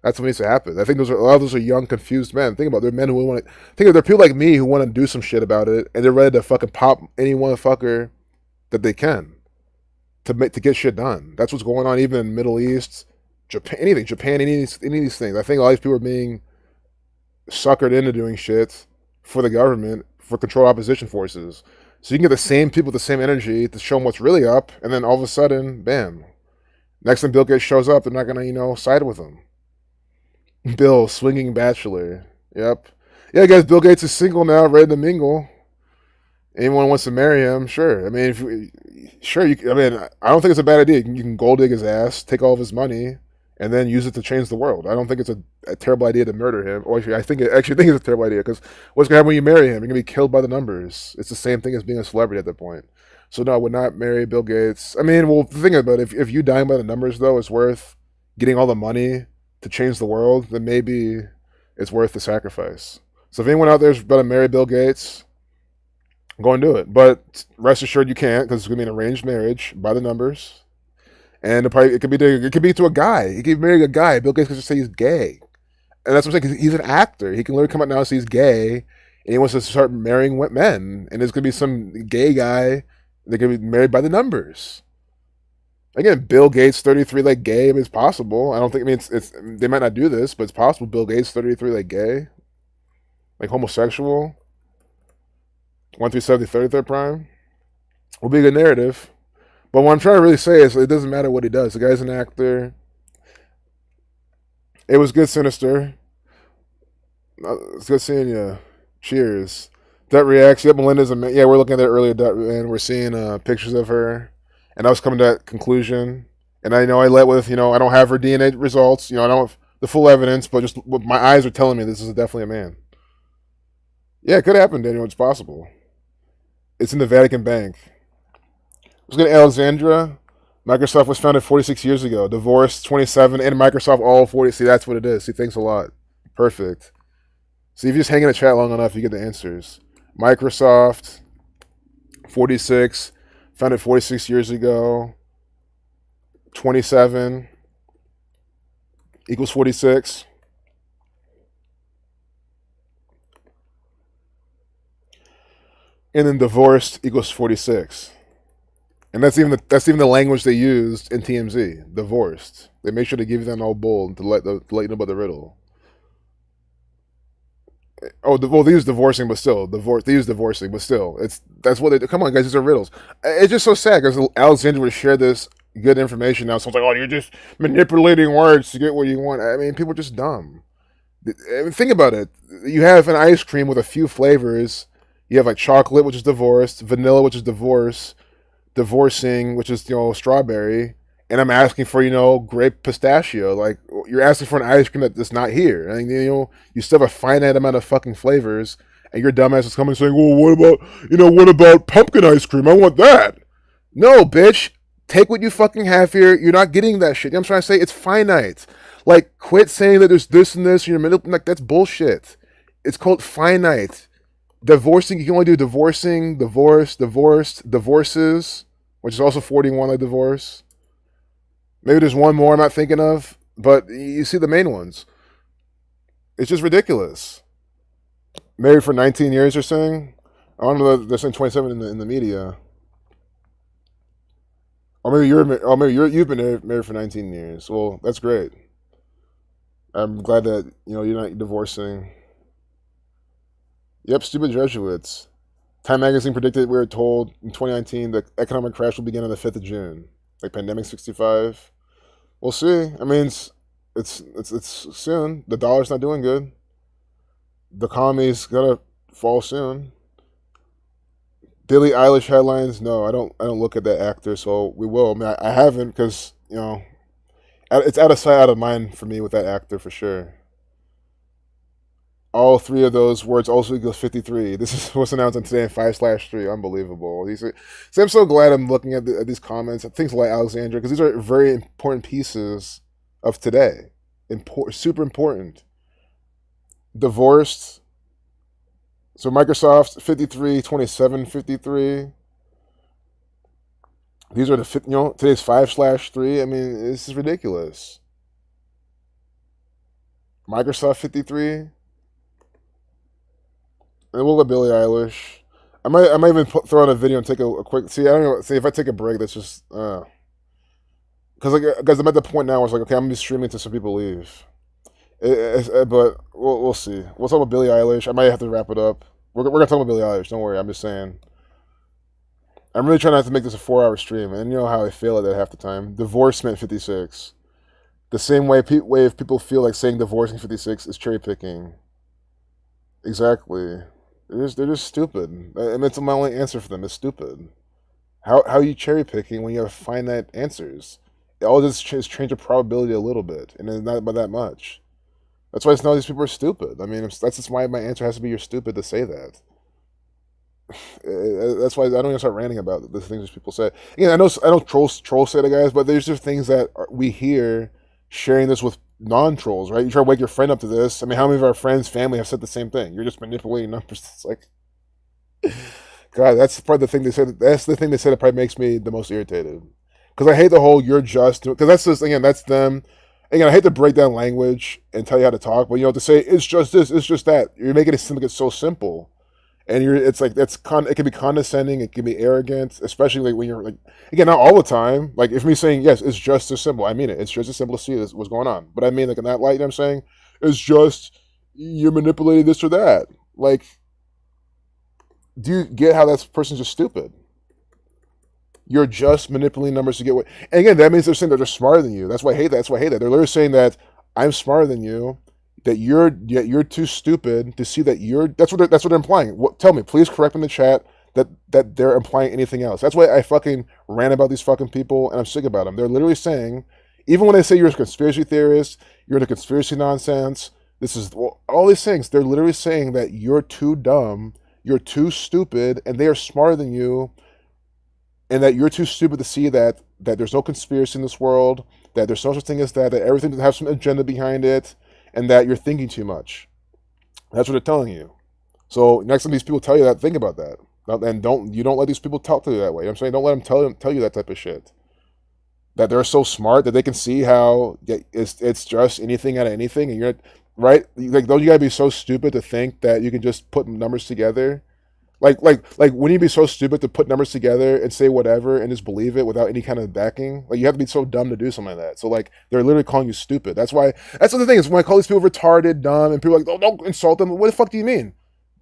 That's what needs to happen. I think a lot of those are young, confused men. Think about it. They're men who want to. Think of, they're people like me who want to do some shit about it, and they're ready to fucking pop any motherfucker that they can to get shit done. That's what's going on even in the Middle East, Japan, any of these things. I think a lot of these people are being suckered into doing shit for the government, for control opposition forces. So you can get the same people with the same energy to show them what's really up, and then all of a sudden, bam. Next time Bill Gates shows up, they're not gonna, side with him. Bill, swinging bachelor. Yep. Yeah, guys, Bill Gates is single now, ready to mingle. Anyone wants to marry him, sure. I don't think it's a bad idea. You can gold dig his ass, take all of his money, and then use it to change the world. I don't think it's a terrible idea to murder him. Or actually, I think it's a terrible idea, because what's going to happen when you marry him? You're going to be killed by the numbers. It's the same thing as being a celebrity at that point. So no, I would not marry Bill Gates. The thing about it, if you dying by the numbers, though, is worth getting all the money to change the world, then maybe it's worth the sacrifice. So if anyone out there's about to marry Bill Gates, go and do it. But rest assured you can't, because it's going to be an arranged marriage by the numbers. And it could be to a guy. He could marry a guy. Bill Gates could just say he's gay. And that's what I'm saying, because he's an actor. He can literally come out now and say he's gay, and he wants to start marrying men. And there's going to be some gay guy that can be married by the numbers. Again, Bill Gates 33 like gay. It's possible. I don't think. It's they might not do this, but it's possible. Bill Gates 33 like gay, like homosexual. 1 through 70, 33rd prime will be a good narrative. But what I'm trying to really say is, it doesn't matter what he does. The guy's an actor. It was good, Sinister. It's good seeing you. Cheers. Dut reacts. Yep, Melinda's a man. Yeah, we're looking at that earlier, Dut, and we're seeing pictures of her. And I was coming to that conclusion. And I know I let with, I don't have her DNA results. I don't have the full evidence, but just what my eyes are telling me, this is definitely a man. Yeah, it could happen, Daniel. It's possible. It's in the Vatican Bank. Let's go to Alexandra. Microsoft was founded 46 years ago. Divorced 27, and Microsoft all 40. See, that's what it is. See, thanks a lot. Perfect. See, if you just hang in the chat long enough, you get the answers. Microsoft, 46, founded 46 years ago. 27 equals 46. And then divorced equals 46. And that's even the language they used in TMZ. Divorced. They make sure to give you that old bull to let you know about the riddle. Oh, well, they use divorcing, but still, They use divorcing, but still, that's what they do. Come on, guys, these are riddles. It's just so sad because Alexander would share this good information. Now someone's like, "Oh, you're just manipulating words to get what you want." People are just dumb. Think about it. You have an ice cream with a few flavors. You have like chocolate, which is divorced, vanilla, which is divorce, divorcing, which is strawberry, and I'm asking for grape pistachio. Like, you're asking for an ice cream that's not here. You still have a finite amount of fucking flavors, and your dumbass is coming saying, "Well, what about pumpkin ice cream? I want that." No, bitch. Take what you fucking have here. You're not getting that shit. You know what I'm trying to say? It's finite. Like, quit saying that there's this and this. Like, that's bullshit. It's called finite. Divorcing, you can only do divorcing, divorce, divorced, divorces, which is also 41 like divorce. Maybe there's one more I'm not thinking of, but you see the main ones. It's just ridiculous. Married for 19 years, you're saying? I don't know. They're saying 27 in the media. Or maybe you've been married for 19 years. Well, that's great. I'm glad that you're not divorcing. Yep, stupid Jesuits. Time magazine predicted, we were told in 2019, the economic crash will begin on the 5th of June. Like pandemic 65. We'll see. I mean, it's soon. The dollar's not doing good. The economy's gonna fall soon. Billie Eilish headlines? No, I don't look at that actor, so we will. I mean, I haven't because it's out of sight, out of mind for me with that actor for sure. All three of those words also equals 53. This is what's announced on today in 5/3. Unbelievable. So I'm so glad I'm looking at these comments. Things like Alexandra, because these are very important pieces of today. Super important. Divorced. So Microsoft 53, 27, 53. These are today's 5/3. I mean, this is ridiculous. Microsoft 53. And we'll let Billie Eilish. I might even throw on a video and take a quick. See, I don't know. See, if I take a break, that's just because I'm at the point now where it's like, okay, I'm gonna be streaming until some people leave. But we'll see. We'll talk about Billie Eilish. I might have to wrap it up. We're gonna talk about Billie Eilish. Don't worry. I'm just saying. I'm really trying not to make this a 4-hour stream, and you know how I fail at that half the time. Divorcement 56. The same way if people feel like saying divorcing 56 is cherry picking. Exactly. They're just stupid. I mean, it's my only answer for them. It's stupid. How are you cherry picking when you have finite answers? All this is change the probability a little bit, and then not by that much. That's why it's not these people are stupid. I mean, that's just why my answer has to be you're stupid to say that. That's why I don't even start ranting about the things that people say. Again, I know trolls say that, guys, but there's just things that we hear sharing this with non-trolls, right? You try to wake your friend up to this. I mean, how many of our friends, family have said the same thing? You're just manipulating numbers. It's like, God, that's probably the thing they said. That's the thing they said that probably makes me the most irritated. Because I hate the whole "you're just," because that's just, again, that's them. Again, I hate to break down language and tell you how to talk, but to say it's just this, it's just that. You're making it seem like it's so simple, and it's like it can be condescending, it can be arrogant, especially like when you're like, again, not all the time. Like if me saying yes, it's just as simple. I mean it. It's just as simple to see what's going on. But I mean like in that light, you know what I'm saying, it's just you're manipulating this or that. Like, do you get how that person's just stupid? You're just manipulating numbers to get what. And again, that means they're saying that they're smarter than you. That's why I hate that. That's why I hate that. They're literally saying that I'm smarter than you. That you're too stupid to see that you're. That's what they're implying. Tell me, please correct me in the chat that they're implying anything else. That's why I fucking rant about these fucking people, and I'm sick about them. They're literally saying, even when they say you're a conspiracy theorist, you're into conspiracy nonsense. This is all these things. They're literally saying that you're too dumb, you're too stupid, and they are smarter than you, and that you're too stupid to see that there's no conspiracy in this world, that there's no such thing as that everything doesn't have some agenda behind it, and that you're thinking too much. That's what they're telling you. So next time these people tell you that, think about that. And don't let these people talk to you that way. I'm saying don't let them tell you that type of shit. That they're so smart that they can see how it's just anything out of anything, and you're right. Like, don't you gotta be so stupid to think that you can just put numbers together? Like wouldn't you be so stupid to put numbers together and say whatever and just believe it without any kind of backing? Like, you have to be so dumb to do something like that. So like, they're literally calling you stupid. That's the thing is, when I call these people retarded, dumb, and people are like, oh, don't insult them. What the fuck do you mean?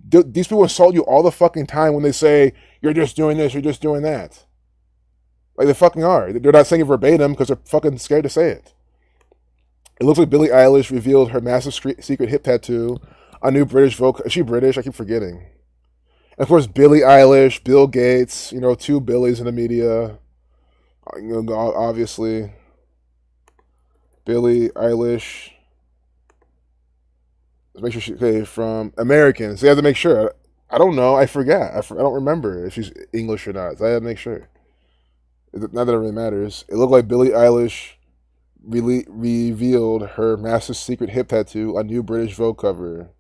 These people insult you all the fucking time when they say you're just doing this, you're just doing that. Like, they fucking are. They're not saying it verbatim because they're fucking scared to say it. It looks like Billie Eilish revealed her massive secret hip tattoo on new British Vogue. Is she British? I keep forgetting. And of course, Billie Eilish, Bill Gates, two Billies in the media. Obviously. Billie Eilish. Let's make sure okay, from American. So you have to make sure. I don't know. I forgot. I don't remember if she's English or not. So I have to make sure. Not that it really matters. It looked like Billie Eilish really revealed her massive secret hip tattoo on new British Vogue cover.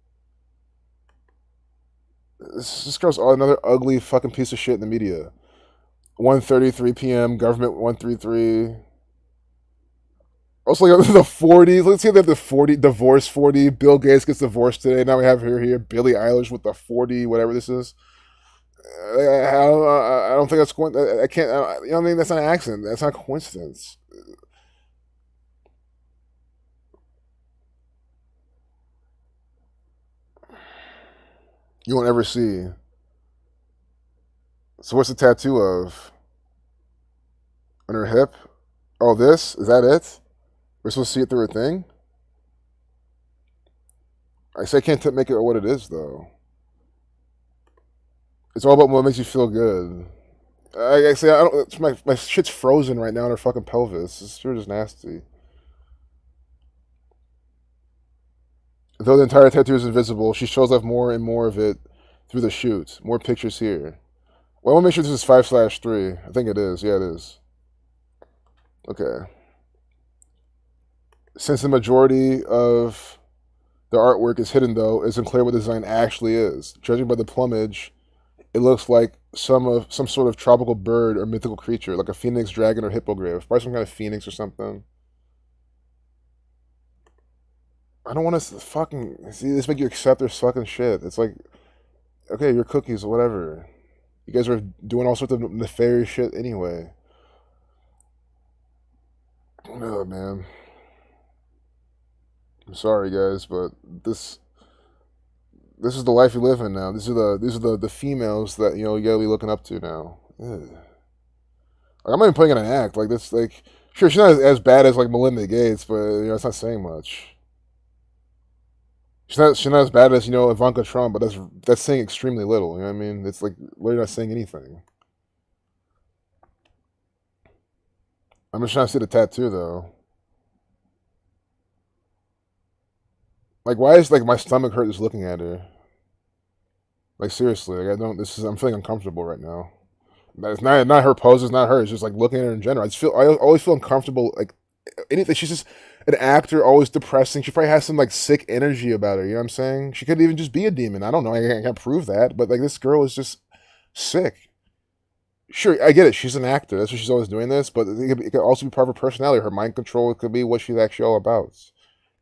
This girl's another ugly fucking piece of shit in the media. 1:33 p.m. Government 133. Also, like the 40s. Let's see if they have the 40 divorce 40. Bill Gates gets divorced today. Now we have here Billie Eilish with the 40, whatever this is. I don't think that's going. I can't. You know what I mean? That's not an accident. That's not a coincidence. You won't ever see. So what's the tattoo of? On her hip? Oh, this? Is that it? We're supposed to see it through her thing? I say I can't make it what it is, though. It's all about what makes you feel good. I say I don't. It's my shit's frozen right now in her fucking pelvis. It's just nasty. Though the entire tattoo is invisible, she shows off more and more of it through the shoot. More pictures here. Well, I want to make sure this is 5/3. I think it is. Yeah, it is. Okay. Since the majority of the artwork is hidden, though, it's unclear what the design actually is. Judging by the plumage, it looks like some sort of tropical bird or mythical creature, like a phoenix, dragon, or hippogriff. Probably some kind of phoenix or something. I don't want to fucking see this make you accept their fucking shit. It's like, okay, your cookies, whatever. You guys are doing all sorts of nefarious shit anyway. Oh man, I'm sorry guys, but this is the life you live in now. These are the females that you gotta be looking up to now. Ugh. Like, I'm not even putting in an act like this. Like, sure, she's not as bad as like Melinda Gates, but it's not saying much. She's not as bad as Ivanka Trump, but that's saying extremely little. You know what I mean? It's like literally not saying anything. I'm just trying to see the tattoo though. Like, why is like my stomach hurt just looking at her? Like seriously, like I don't. I'm feeling uncomfortable right now. It's not her pose. It's not her. It's just like looking at her in general. I always feel uncomfortable. Like anything. She's just an actor, always depressing. She probably has some like sick energy about her. You know what I'm saying? She could even just be a demon. I don't know. I can't prove that. But like this girl is just sick. Sure, I get it. She's an actor. That's what she's always doing this. But it could also be part of her personality. Her mind control. It could be what she's actually all about.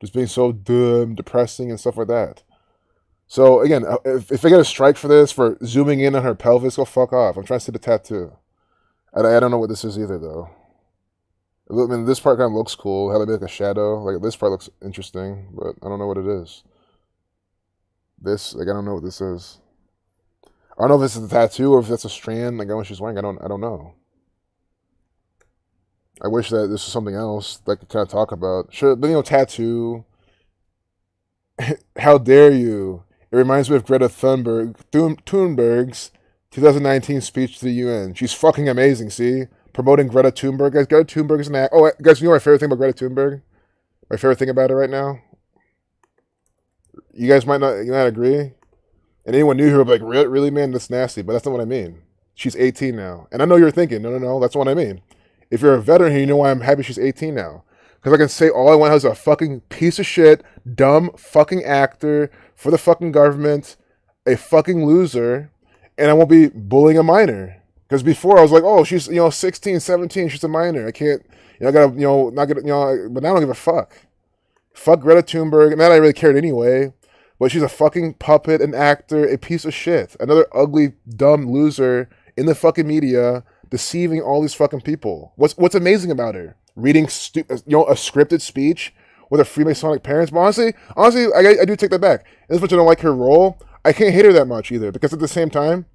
Just being so dumb, depressing, and stuff like that. So again, if I get a strike for this, for zooming in on her pelvis, go fuck off. I'm trying to see the tattoo. I don't know what this is either, though. I mean, this part kind of looks cool. How they make a shadow. Like this part looks interesting, but I don't know what it is. This, like, I don't know what this is. I don't know if this is a tattoo or if that's a strand, like what she's wearing. I don't know. I wish that this was something else that I could kind of talk about. Sure, but tattoo. How dare you? It reminds me of Greta Thunberg's 2019 speech to the UN. She's fucking amazing, see? Promoting Greta Thunberg. Guys, Greta Thunberg is an act. Oh, guys, you know my favorite thing about Greta Thunberg? My favorite thing about her right now? You guys might not agree. And anyone new here will be like, really, man? That's nasty. But that's not what I mean. She's 18 now. And I know you're thinking, no, that's what I mean. If you're a veteran here, you know why I'm happy she's 18 now. Because I can say all I want is a fucking piece of shit, dumb fucking actor for the fucking government, a fucking loser, and I won't be bullying a minor. Because before I was like, oh, she's 16, 17, she's a minor. I can't, I gotta, not gonna, but now I don't give a fuck. Fuck Greta Thunberg. Not that I really cared anyway, but she's a fucking puppet, an actor, a piece of shit, another ugly, dumb loser in the fucking media, deceiving all these fucking people. What's amazing about her? Reading a scripted speech with her Freemasonic parents. But honestly, I do take that back. As much as I don't like her role, I can't hate her that much either. Because at the same time,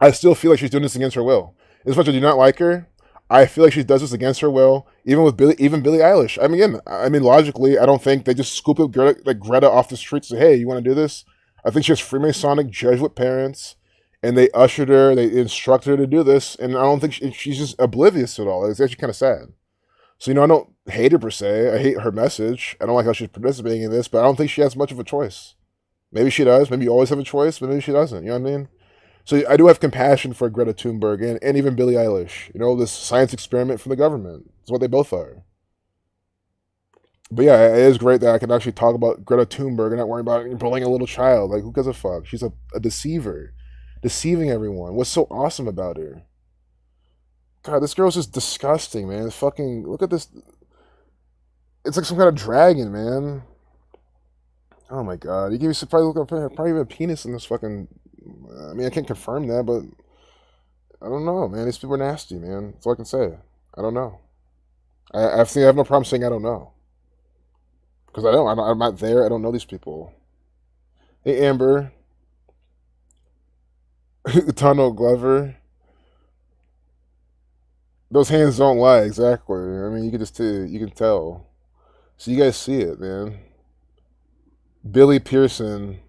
I still feel like she's doing this against her will. As much as I do not like her, I feel like she does this against her will. Even with Billie Eilish. I mean, logically, I don't think they just scoop up Greta off the streets and say, hey, you want to do this? I think she has Freemasonic Jesuit parents. And they ushered her, they instructed her to do this. And I don't think she's just oblivious to it all. It's actually kind of sad. So, I don't hate her per se. I hate her message. I don't like how she's participating in this, but I don't think she has much of a choice. Maybe she does. Maybe you always have a choice, but maybe she doesn't. You know what I mean? So I do have compassion for Greta Thunberg and even Billie Eilish. This science experiment from the government. It's what they both are. But yeah, it is great that I can actually talk about Greta Thunberg and not worry about bullying a little child. Like, who gives a fuck? She's a deceiver. Deceiving everyone. What's so awesome about her? God, this girl's just disgusting, man. Fucking, look at this. It's like some kind of dragon, man. Oh my god! You can probably even a penis in this fucking. I mean, I can't confirm that, but I don't know, man. These people are nasty, man. That's all I can say. I don't know. I have no problem saying I don't know because I don't. I'm not there. I don't know these people. Hey, Amber, Tunnel Glover. Those hands don't lie. Exactly. I mean, you can just you can tell. So you guys see it, man. Billy Pearson.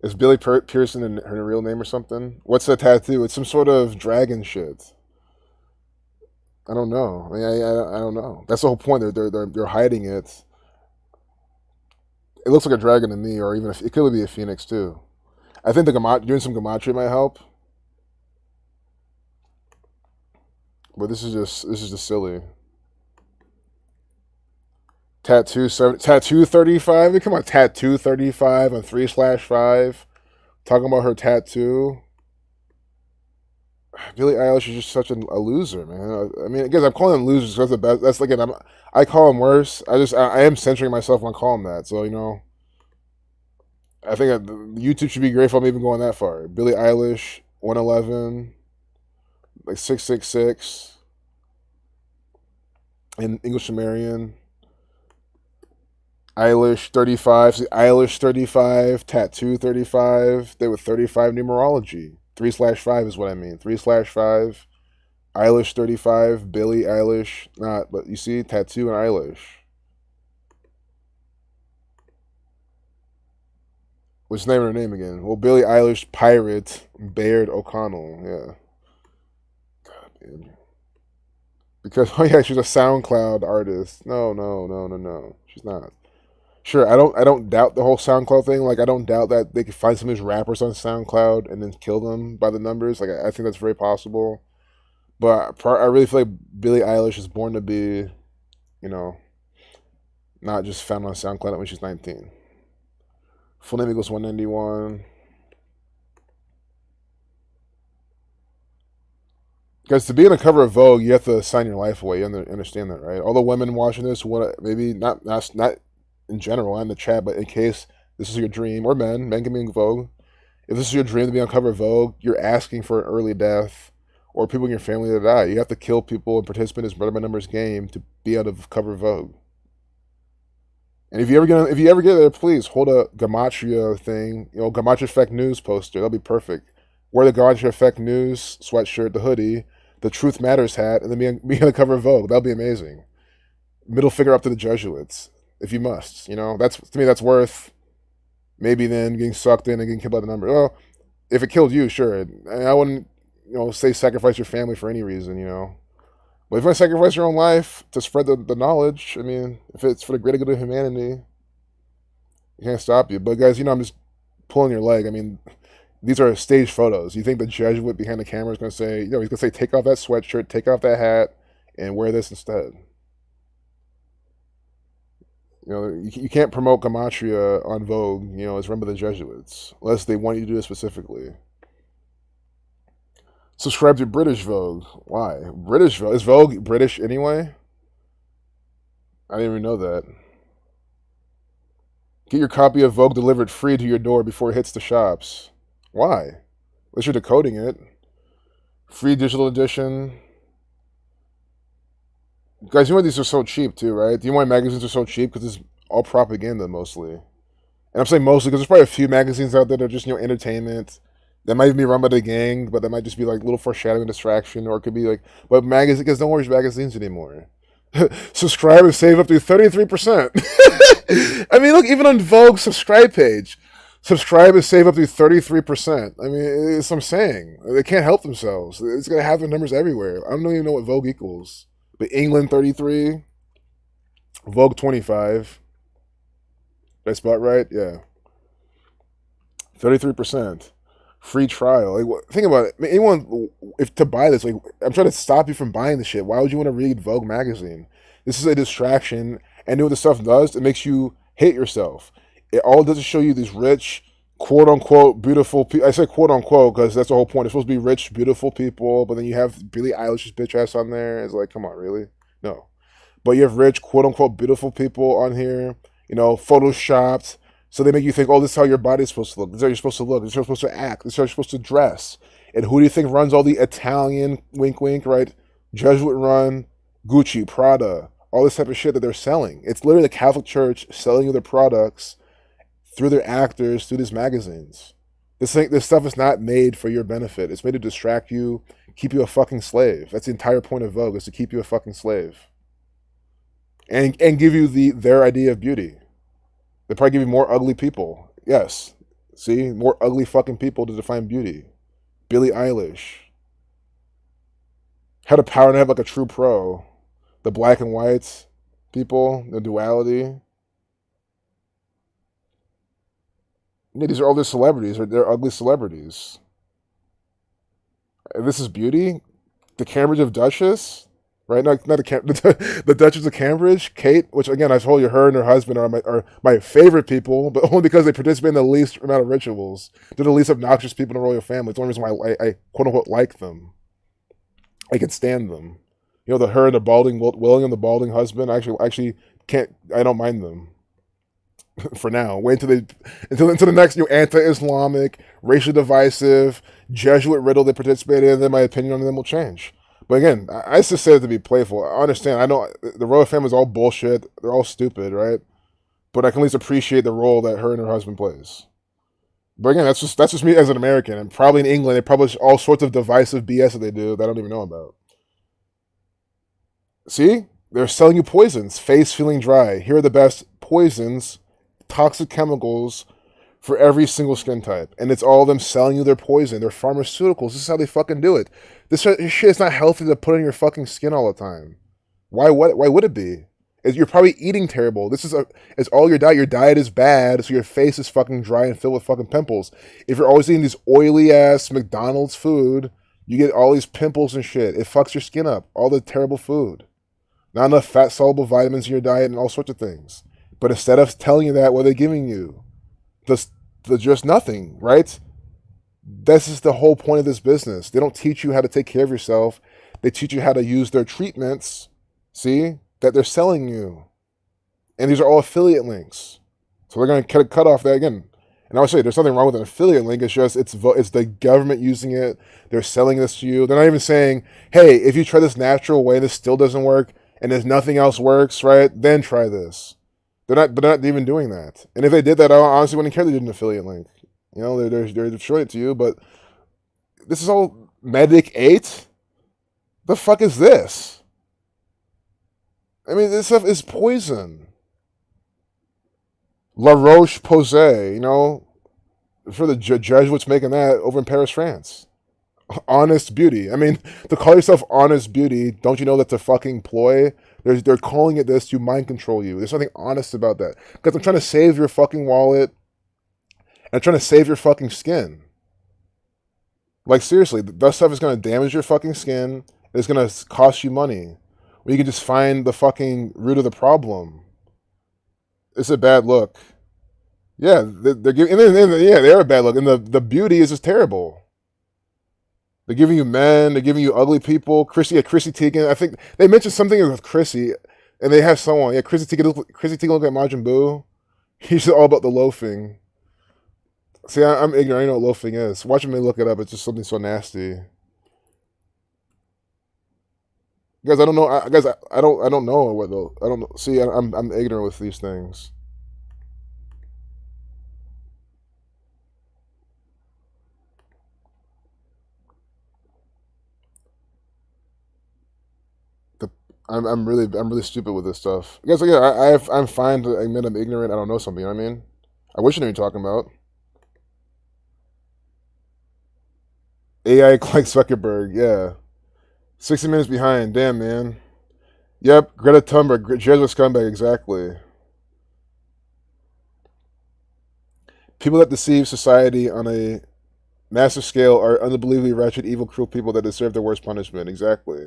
Is Pearson her real name or something? What's the tattoo? It's some sort of dragon shit. I don't know. I mean, I don't know. That's the whole point. They're hiding it. It looks like a dragon to me, or even it could be a phoenix too. I think doing some gematria might help, but this is just silly. Tattoo 35. I mean, come on, tattoo 35 on 3/5. Talking about her tattoo. Billie Eilish is just such a loser, man. I mean, I guess I'm calling them losers because the best. That's like I call them worse. I am censoring myself when I call them that. So I think YouTube should be grateful I'm even going that far. Billie Eilish 111, like 666, in English Sumerian. Eilish 35, see, Eilish 35, tattoo 35. They were 35 numerology. 3/5 is what I mean. 3/5. Eilish 35, Billie Eilish, not, but you see, tattoo and Eilish. What's the name of her name again? Well, Billie Eilish, Pirate, Baird O'Connell. Yeah. God, man. Because, oh yeah, she's a SoundCloud artist. No. She's not. Sure, I don't doubt the whole SoundCloud thing. Like, I don't doubt that they could find some of these rappers on SoundCloud and then kill them by the numbers. Like, I think that's very possible. But I really feel like Billie Eilish is born to be, not just found on SoundCloud when she's 19. Full name equals 191. Because to be on the cover of Vogue, you have to sign your life away. You understand that, right? All the women watching this, maybe not in general, not in the chat, but in case this is your dream, or men can be in Vogue. If this is your dream to be on cover of Vogue, you're asking for an early death or people in your family to die. You have to kill people and participate in this Brother by Numbers game to be on the cover of Vogue. And if you ever get there, please hold a Gematria thing, Gematria Effect News poster. That'll be perfect. Wear the Gematria Effect News sweatshirt, the hoodie, the Truth Matters hat, and then be on the cover of Vogue. That'll be amazing. Middle finger up to the Jesuits, if you must. That's, to me, that's worth maybe then getting sucked in and getting killed by the number. Well, if it killed you, sure. I wouldn't, say sacrifice your family for any reason, But if you want to sacrifice your own life to spread the knowledge, I mean, if it's for the greater good of humanity, you can't stop you. But guys, I'm just pulling your leg. I mean, these are staged photos. You think the Jesuit behind the camera is going to say, he's going to say, take off that sweatshirt, take off that hat, and wear this instead. You can't promote Gematria on Vogue, it's run by the Jesuits, unless they want you to do it specifically. Subscribe to British Vogue. Why? British Vogue? Is Vogue British anyway? I didn't even know that. Get your copy of Vogue delivered free to your door before it hits the shops. Why? Unless you're decoding it. Free digital edition. Guys, you know why these are so cheap too, right? Do you know why magazines are so cheap? Because it's all propaganda mostly. And I'm saying mostly because there's probably a few magazines out there that are just, entertainment. That might even be run by the gang, but that might just be like a little foreshadowing distraction, or it could be like, but magazines, because no one reads magazines anymore. Subscribe and save up to 33%. I mean, look, even on Vogue's subscribe page, subscribe and save up to 33%. I mean, it's what I'm saying. They can't help themselves. It's going to have their numbers everywhere. I don't even know what Vogue equals. But England 33, Vogue 25. Did I spot right? Yeah. 33%. Free trial. Like, think about it. I mean, anyone, if to buy this, like, I'm trying to stop you from buying the shit. Why would you want to read Vogue magazine? This is a distraction, and you know what this stuff does? It makes you hate yourself. It all does is show you these rich, quote unquote, beautiful people. I say quote unquote because that's the whole point. It's supposed to be rich, beautiful people, but then you have Billie Eilish's bitch ass on there. It's like, come on, really? No. but you have rich, quote unquote, beautiful people on here, photoshopped. So they make you think, oh, this is how your body's supposed to look. This is how you're supposed to look. This is how you're supposed to act. This is how you're supposed to dress. And who do you think runs all the Italian, wink, wink, right? Jesuit run, Gucci, Prada, all this type of shit that they're selling. It's literally the Catholic Church selling you their products through their actors, through these magazines. This stuff is not made for your benefit. It's made to distract you, keep you a fucking slave. That's the entire point of Vogue, is to keep you a fucking slave. And give you their idea of beauty. They probably give you more ugly people. Yes. See? More ugly fucking people to define beauty. Billie Eilish had a power to have like a true pro. The black and white people, the duality. Yeah, these are all their celebrities. They're ugly celebrities. And this is beauty? The Cambridge of Duchess? Right? Not the, the Duchess of Cambridge, Kate, which again, I told you, her and her husband are my favorite people, but only because they participate in the least amount of rituals. They're the least obnoxious people in the royal family. It's the only reason why I quote unquote like them. I can stand them. Her and the balding William, the balding husband. I actually can't. I don't mind them. For now, wait until the next anti-Islamic, racially divisive, Jesuit riddle they participate in. Then my opinion on them will change. But again, I just said it to be playful. I understand. I know the royal family is all bullshit. They're all stupid, right? But I can at least appreciate the role that her and her husband plays. But again, that's just me as an American. And probably in England, they publish all sorts of divisive BS that they do that I don't even know about. See? They're selling you poisons. Face feeling dry. Here are the best poisons, toxic chemicals for every single skin type. And it's all of them selling you their poison, their pharmaceuticals. This is how they fucking do it. This shit is not healthy to put in your fucking skin all the time. Why would it be? You're probably eating terrible. It's all your diet. Your diet is bad, so your face is fucking dry and filled with fucking pimples. If you're always eating these oily ass McDonald's food, you get all these pimples and shit. It fucks your skin up. All the terrible food. Not enough fat soluble vitamins in your diet and all sorts of things. But instead of telling you that, what are they giving you? Just nothing, right? This is the whole point of this business. They don't teach you how to take care of yourself. They teach you how to use their treatments, see, that they're selling you. And these are all affiliate links. So they're going to cut off that again. And I would say there's nothing wrong with an affiliate link. It's just it's the government using it. They're selling this to you. They're not even saying, hey, if you try this natural way and this still doesn't work and there's nothing else works, right, then try this. They're not even doing that. And if they did that, I honestly wouldn't care they did an affiliate link. They're showing it to you, but this is all Medic 8? The fuck is this? I mean, this stuff is poison. La Roche-Posay, for the Jesuits making that over in Paris, France. Honest beauty. I mean, to call yourself honest beauty, don't you know that's a fucking ploy? They're calling it this to mind control you. There's nothing honest about that. Because I'm trying to save your fucking wallet. And I'm trying to save your fucking skin. Like, seriously, that stuff is going to damage your fucking skin. It's going to cost you money. Or you can just find the fucking root of the problem. It's a bad look. Yeah, they're giving, they're a bad look. And the beauty is just terrible. They're giving you men. They're giving you ugly people. Chrissy Teigen. I think they mentioned something with Chrissy, and they have someone. Yeah, Chrissy Teigen look like Majin Buu. He's all about the loafing. See, I'm ignorant. I don't know what loafing is. Watching me look it up, it's just something so nasty. Guys, I don't know. I don't know what though. I don't know. See, I'm ignorant with these things. I'm really stupid with this stuff. Guys, yeah, I'm fine to admit I'm ignorant. I don't know something. You know what I mean? I wish I knew what you're talking about. AI like Zuckerberg, yeah. 60 minutes behind. Damn, man. Yep, Greta Thunberg, Jesuit scumbag, exactly. People that deceive society on a massive scale are unbelievably wretched, evil, cruel people that deserve the worst punishment. Exactly.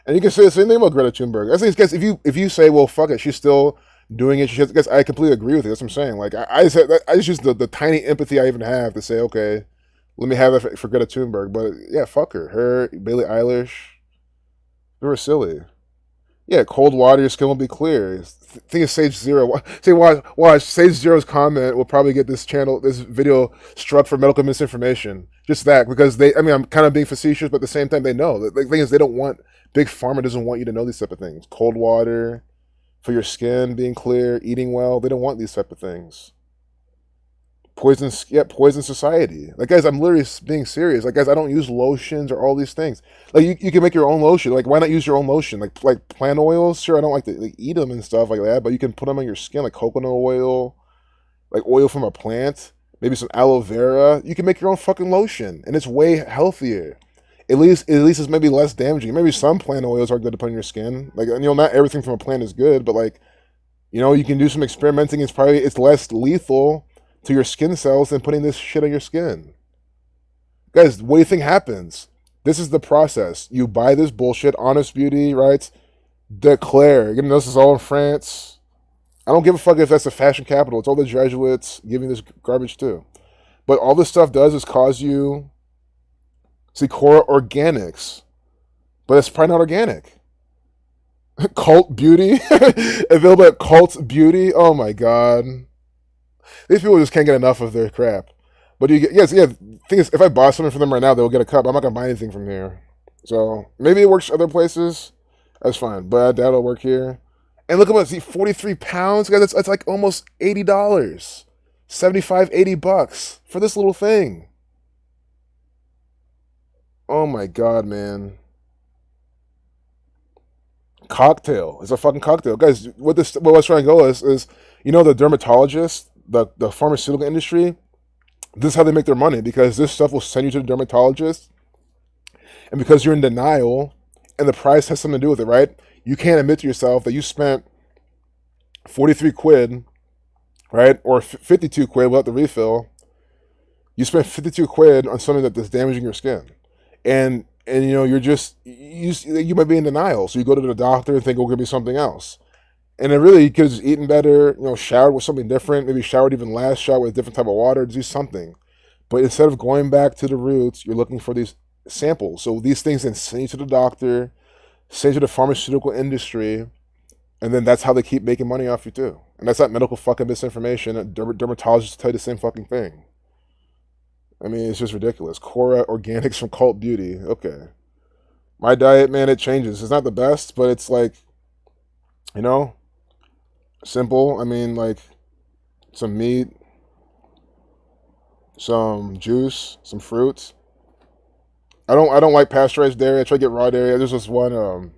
And you can say the same thing about Greta Thunberg. I think, guys, if you say, well, fuck it, she's still doing it, guys, I completely agree with you. That's what I'm saying. Like, I just use the tiny empathy I even have to say, okay, let me have it for Greta Thunberg. But yeah, fuck her. Her, Billie Eilish, they were silly. Yeah, cold water, your skin will be clear. Thing is, Sage Zero. Say, watch. Sage Zero's comment will probably get this video struck for medical misinformation. Just that, because I mean, I'm kind of being facetious, but at the same time, they know. The thing is, they don't want, Big Pharma doesn't want you to know these type of things. Cold water, for your skin being clear, eating well, they don't want these type of things. Poison society. Like, guys, I'm literally being serious. Like, guys, I don't use lotions or all these things. Like, you can make your own lotion. Like, why not use your own lotion? Like plant oils. Sure, I don't like to eat them and stuff like that, but you can put them on your skin, like coconut oil, like oil from a plant, maybe some aloe vera. You can make your own fucking lotion, and it's way healthier. At least it's maybe less damaging. Maybe some plant oils are good to put on your skin. Like, not everything from a plant is good, but like, you can do some experimenting. It's less lethal to your skin cells than putting this shit on your skin. Guys, what do you think happens? This is the process. You buy this bullshit, Honest Beauty, right? Declare. You know, this is all in France. I don't give a fuck if that's the fashion capital. It's all the Jesuits giving this garbage too. But all this stuff does is cause you Cora Organics. But it's probably not organic. Cult Beauty. Available at Cult Beauty. Oh my god. These people just can't get enough of their crap. But thing is, if I buy something from them right now, they'll get a cup. I'm not gonna buy anything from here. So maybe it works other places. That's fine. But that'll work here. And look at what, see, 43 pounds, guys. That's like almost $80, 75, $80 for this little thing. Oh my god, man. Cocktail. It's a fucking cocktail, guys. What I was trying to go is the dermatologist, the pharmaceutical industry. This is how they make their money, because this stuff will send you to the dermatologist, and because you're in denial, and the price has something to do with it, right? You can't admit to yourself that you spent 43 quid, right, or 52 quid without the refill. You spent 52 quid on something that's damaging your skin, and you're just you might be in denial, so you go to the doctor and think, oh, it could be something else. And then really, you could have just eaten better, showered with something different, maybe showered even less, showered with a different type of water, do something. But instead of going back to the roots, you're looking for these samples. So these things then send you to the doctor, send you to the pharmaceutical industry, and then that's how they keep making money off you too. And that's not medical fucking misinformation. Dermatologists tell you the same fucking thing. I mean, it's just ridiculous. Cora Organics from Cult Beauty. Okay. My diet, man, it changes. It's not the best, but it's like, simple. I mean, like, some meat, some juice, some fruits. I don't like pasteurized dairy. I try to get raw dairy. There's this one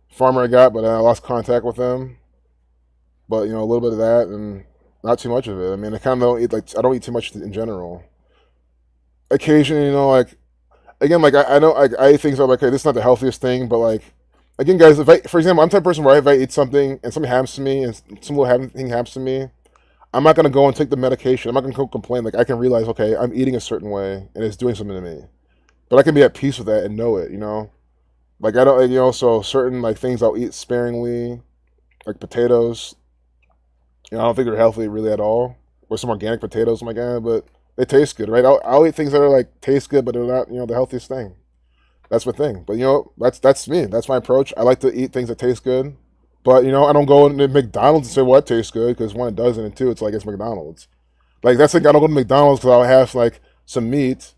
farmer I got, but I lost contact with them. But a little bit of that and not too much of it. I mean, I kind of don't eat I don't eat too much in general. Occasionally, like, again, like I know I eat things I'm like, okay, this is not the healthiest thing, but like, again, guys, for example, I'm the type of person where if I eat something and something happens to me and some little thing happens to me, I'm not gonna go and take the medication. I'm not gonna go complain. Like, I can realize, okay, I'm eating a certain way and it's doing something to me, but I can be at peace with that and know it. Like, I don't, so certain like things I'll eat sparingly, like potatoes. I don't think they're healthy really at all. Or some organic potatoes, I'm like, but they taste good, right? I'll eat things that are like taste good, but they're not, the healthiest thing. That's my thing. But that's me. That's my approach. I like to eat things that taste good. But I don't go into McDonald's and say, well, it tastes good, because one, it doesn't, and two, it's like, it's McDonald's. Like, that's like, I don't go to McDonald's because I'll have like some meat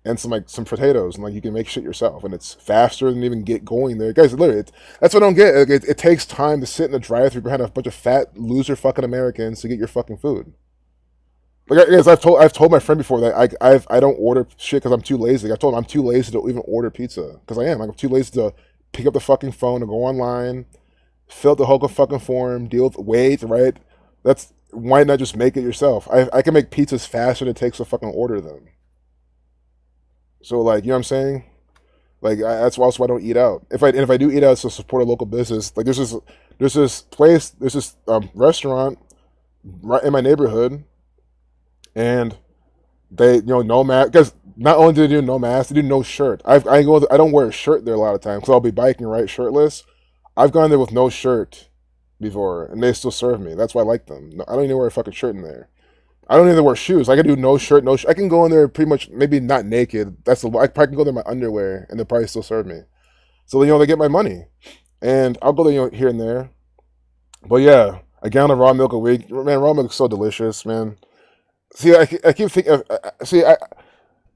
and some potatoes, and like, you can make shit yourself, and it's faster than even get going there. Guys, literally, that's what I don't get. It takes time to sit in the drive-thru behind a bunch of fat loser fucking Americans to get your fucking food. Like, guys, I've told my friend before that I don't order shit because I'm too lazy. I told him I'm too lazy to even order pizza, because I am. I'm too lazy to pick up the fucking phone and go online, fill out the whole fucking form, deal with wait, right? Why not just make it yourself? I can make pizzas faster than it takes to fucking order them. So, like, you know what I'm saying? Like, that's also why I don't eat out. If I do eat out, it's to support a local business. Like, there's this restaurant right in my neighborhood, and they, no mask. Because not only do they do no mask, they do no shirt. I don't wear a shirt there a lot of times because I'll be biking, right, shirtless. I've gone there with no shirt before, and they still serve me. That's why I like them. I don't even wear a fucking shirt in there. I don't even wear shoes. I can do no shirt, I can go in there pretty much, maybe not naked. I probably can go there in my underwear, and they'll probably still serve me. So, they get my money. and I'll go there, here and there. But yeah, a gallon of raw milk a week, man. Raw milk is so delicious, man. See, I keep thinking.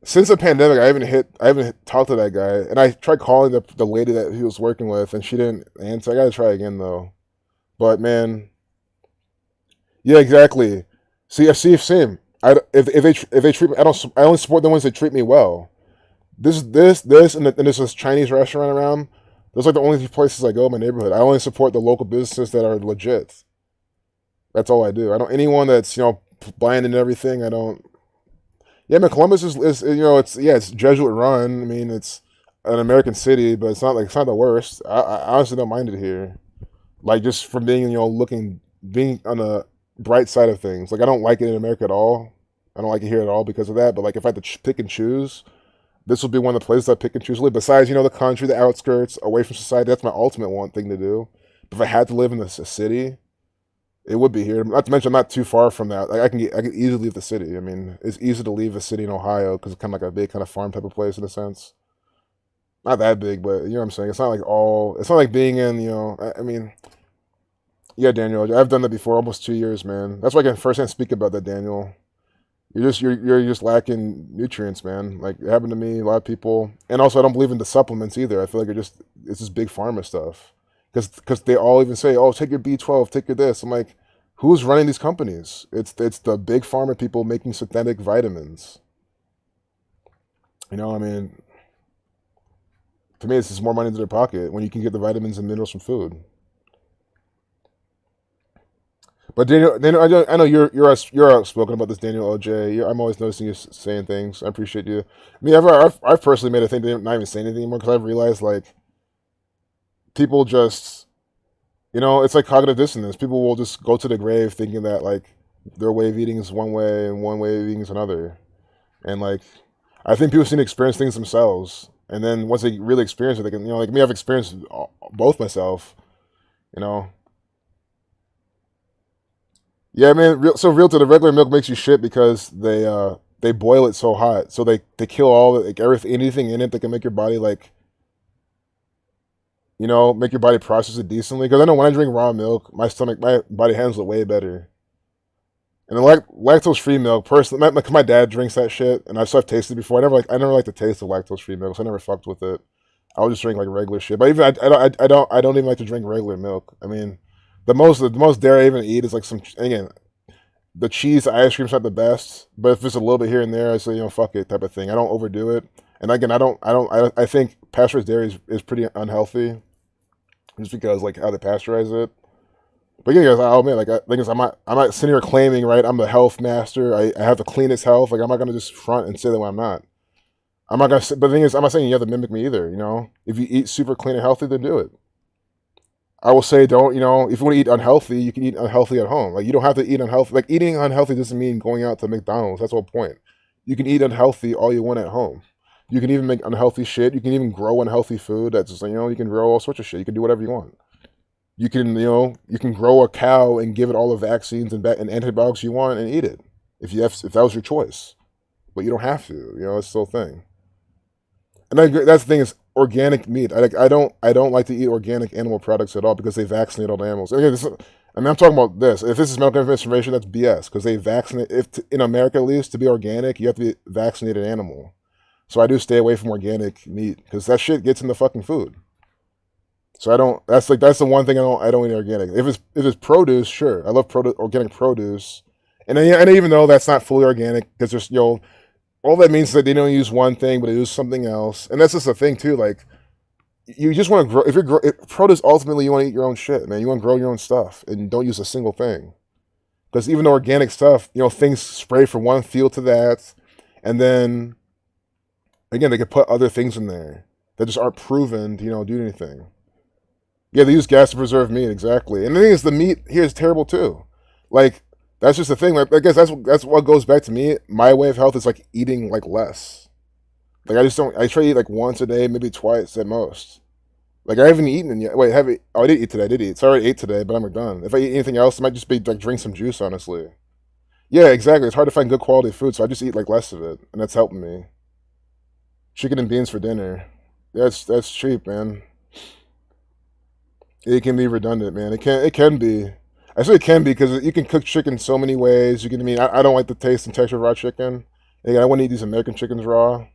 Since the pandemic, I haven't talked to that guy, and I tried calling the lady that he was working with, and she didn't answer. I gotta try again though. But man, yeah, exactly. See, same. If they treat me, I only support the ones that treat me well. And there's this Chinese restaurant around. Those are the only two places I go in my neighborhood. I only support the local businesses that are legit. That's all I do. I don't anyone that's blind and everything. I don't. Yeah, man, Columbus is it's Jesuit run. I mean, it's an American city, but it's not the worst. I honestly don't mind it here. Like just from being being on the bright side of things. Like I don't like it in America at all. I don't like it here at all because of that. But like if I had to pick and choose, this would be one of the places I pick and choose to live. Besides, the country, the outskirts, away from society. That's my ultimate one thing to do. But if I had to live in a city, it would be here. Not to mention, I'm not too far from that. Like I can easily leave the city. I mean, it's easy to leave a city in Ohio because it's kind of like a big kind of farm type of place in a sense. Not that big, but you know what I'm saying. It's not like all. It's not like being in. I mean, yeah, Daniel. I've done that before, almost 2 years, man. That's why I can firsthand speak about that, Daniel. You're just lacking nutrients, man. Like it happened to me, a lot of people, and also I don't believe in the supplements either. I feel like it's just big pharma stuff, because they all even say, oh, take your B12, take your this. I'm like, who's running these companies? It's the big pharma people making synthetic vitamins. I mean, to me, it's just more money into their pocket when you can get the vitamins and minerals from food. But Daniel, I know you're outspoken about this, Daniel OJ. I'm always noticing you saying things. I appreciate you. I mean, I've personally made a thing to not even say anything anymore because I've realized like people just, it's like cognitive dissonance. People will just go to the grave thinking that like their way of eating is one way and one way of eating is another, and like I think people seem to experience things themselves, and then once they really experience it, they can, like me, I've experienced both myself, you know. Yeah, man. Real to the regular milk makes you shit because they boil it so hot, so they kill all like everything, anything in it that can make your body like make your body process it decently. Because I know when I drink raw milk, my body handles it way better. And the lactose free milk, personally, my dad drinks that shit, and I've tasted it before. I never like the taste of lactose free milk, so I never fucked with it. I'll just drink like regular shit. But even I don't even like to drink regular milk. I mean, the most dairy I even eat is like again, the cheese ice cream's not the best, but if it's a little bit here and there, I say fuck it type of thing. I don't overdo it, and again I think pasteurized dairy is pretty unhealthy, just because like how they pasteurize it. But yeah, guys, I'll admit, like, I'm not sitting here claiming, right, I'm the health master. I have the cleanest health. Like, I'm not gonna just front and say that when I'm not. I'm not gonna. But the thing is, I'm not saying you have to mimic me either. If you eat super clean and healthy, then do it. I will say, don't. If you want to eat unhealthy, you can eat unhealthy at home. Like, you don't have to eat unhealthy. Like, eating unhealthy doesn't mean going out to McDonald's. That's the whole point. You can eat unhealthy all you want at home. You can even make unhealthy shit. You can even grow unhealthy food. That's just you can grow all sorts of shit. You can do whatever you want. You can grow a cow and give it all the vaccines and antibiotics you want and eat it if that was your choice, but you don't have to. It's still a thing. And that's the thing is organic meat. I don't like to eat organic animal products at all because they vaccinate all the animals. Again, I'm talking about this. If this is medical information, that's BS because they vaccinate. In America at least, to be organic, you have to be vaccinated animal. So I do stay away from organic meat because that shit gets in the fucking food. So I don't. That's the one thing I don't eat organic. If it's produce, sure, I love organic produce, and even though that's not fully organic, because there's all that means is that they don't use one thing, but they use something else, and that's just the thing too. Like you just want to grow. If produce, ultimately you want to eat your own shit, man. You want to grow your own stuff and don't use a single thing, because even the organic stuff, things spray from one field to that, and then again they could put other things in there that just aren't proven to do anything. Yeah, they use gas to preserve meat, exactly. And the thing is, the meat here is terrible too. Like that's just the thing. Like I guess that's what goes back to me. My way of health is like eating like less. Like I just don't. I try to eat like once a day, maybe twice at most. Like I haven't eaten yet. Wait, I did eat today. I did eat. So I already ate today, but I'm done. If I eat anything else, it might just be like drink some juice. Honestly. Yeah, exactly. It's hard to find good quality food, so I just eat like less of it, and that's helping me. Chicken and beans for dinner. That's cheap, man. It can be redundant, man. It can be. I say it can be because you can cook chicken so many ways. You can. I mean, I don't like the taste and texture of raw chicken. And I wouldn't eat these American chickens raw.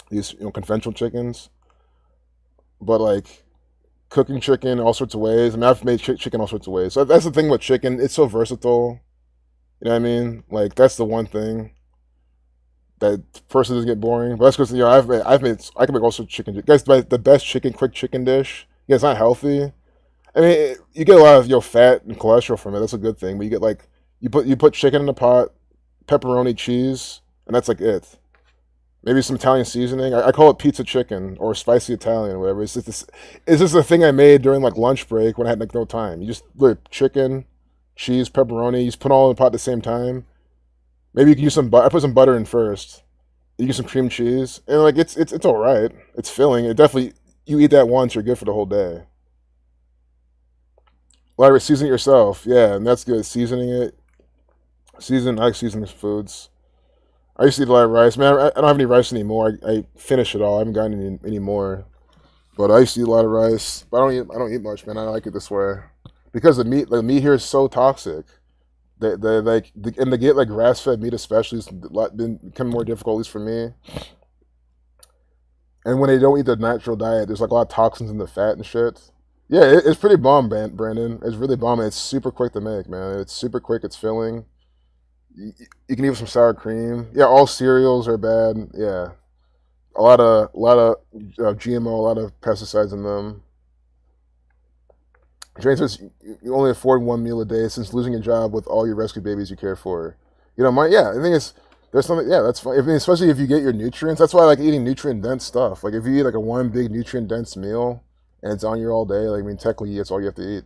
These conventional chickens, but like cooking chicken all sorts of ways. I mean, I've made chicken all sorts of ways. So that's the thing with chicken. It's so versatile. You know what I mean? Like that's the one thing that person doesn't get boring. But that's because I can make all sorts of chicken. Guys, the best quick chicken dish. Yeah, it's not healthy. I mean, you get a lot of fat and cholesterol from it. That's a good thing. But you get like you put chicken in a pot, pepperoni, cheese, and that's like it. Maybe some Italian seasoning. I call it pizza chicken or spicy Italian, whatever. It's just a thing I made during like lunch break when I had like no time. You just look chicken, cheese, pepperoni. You just put it all in the pot at the same time. Maybe you can use some butter. I put some butter in first. You use some cream cheese, and like it's all right. It's filling. It definitely you eat that once, you're good for the whole day. Like season it yourself, yeah, and that's good. Seasoning it, I like seasoning foods. I used to eat a lot of rice. Man, I don't have any rice anymore. I finished it all. I haven't gotten any more. But I used to eat a lot of rice. But I don't eat much, man. I like it this way because the meat here is so toxic. And to get like grass fed meat especially has been becoming more difficult, at least for me. And when they don't eat the natural diet, there's like a lot of toxins in the fat and shit. Yeah, it's pretty bomb, Brandon. It's really bomb. And it's super quick to make, man. It's super quick. It's filling. You can eat with some sour cream. Yeah, all cereals are bad. Yeah, a lot of GMO, a lot of pesticides in them. Jane says you only afford one meal a day since losing your job with all your rescue babies you care for. Yeah, I think there's something. Yeah, that's fine. Especially if you get your nutrients. That's why I like eating nutrient dense stuff. Like if you eat like a one big nutrient dense meal and it's on you all day, like I mean, technically that's all you have to eat.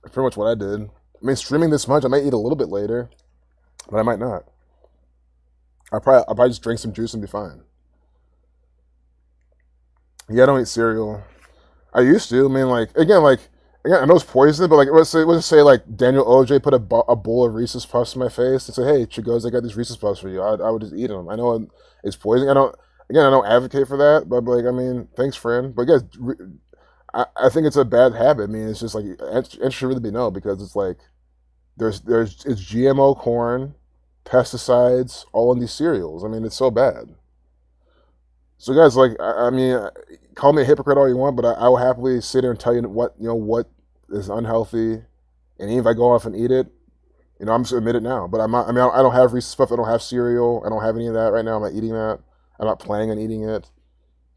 That's pretty much what I did. I mean, streaming this much, I might eat a little bit later, but I might not. I'll probably just drink some juice and be fine. Yeah, I don't eat cereal. I used to. I mean, again, I know it's poison, but like, let's say like Daniel OJ put a bowl of Reese's Puffs in my face and say, "Hey, Chigos, I got these Reese's Puffs for you." I would just eat them. I know it's poison. I don't advocate for that, but like, I mean, thanks, friend. But guys, I think it's a bad habit. I mean, it's just like it should really be no because it's like it's GMO corn, pesticides, all in these cereals. I mean, it's so bad. So guys, like, I mean, call me a hypocrite all you want, but I will happily sit there and tell you what is unhealthy, and even if I go off and eat it, I'm just gonna admit it now. But I'm not. I mean, I don't have Reese's Puff. I don't have cereal. I don't have any of that right now. I'm not eating that. I'm not planning on eating it.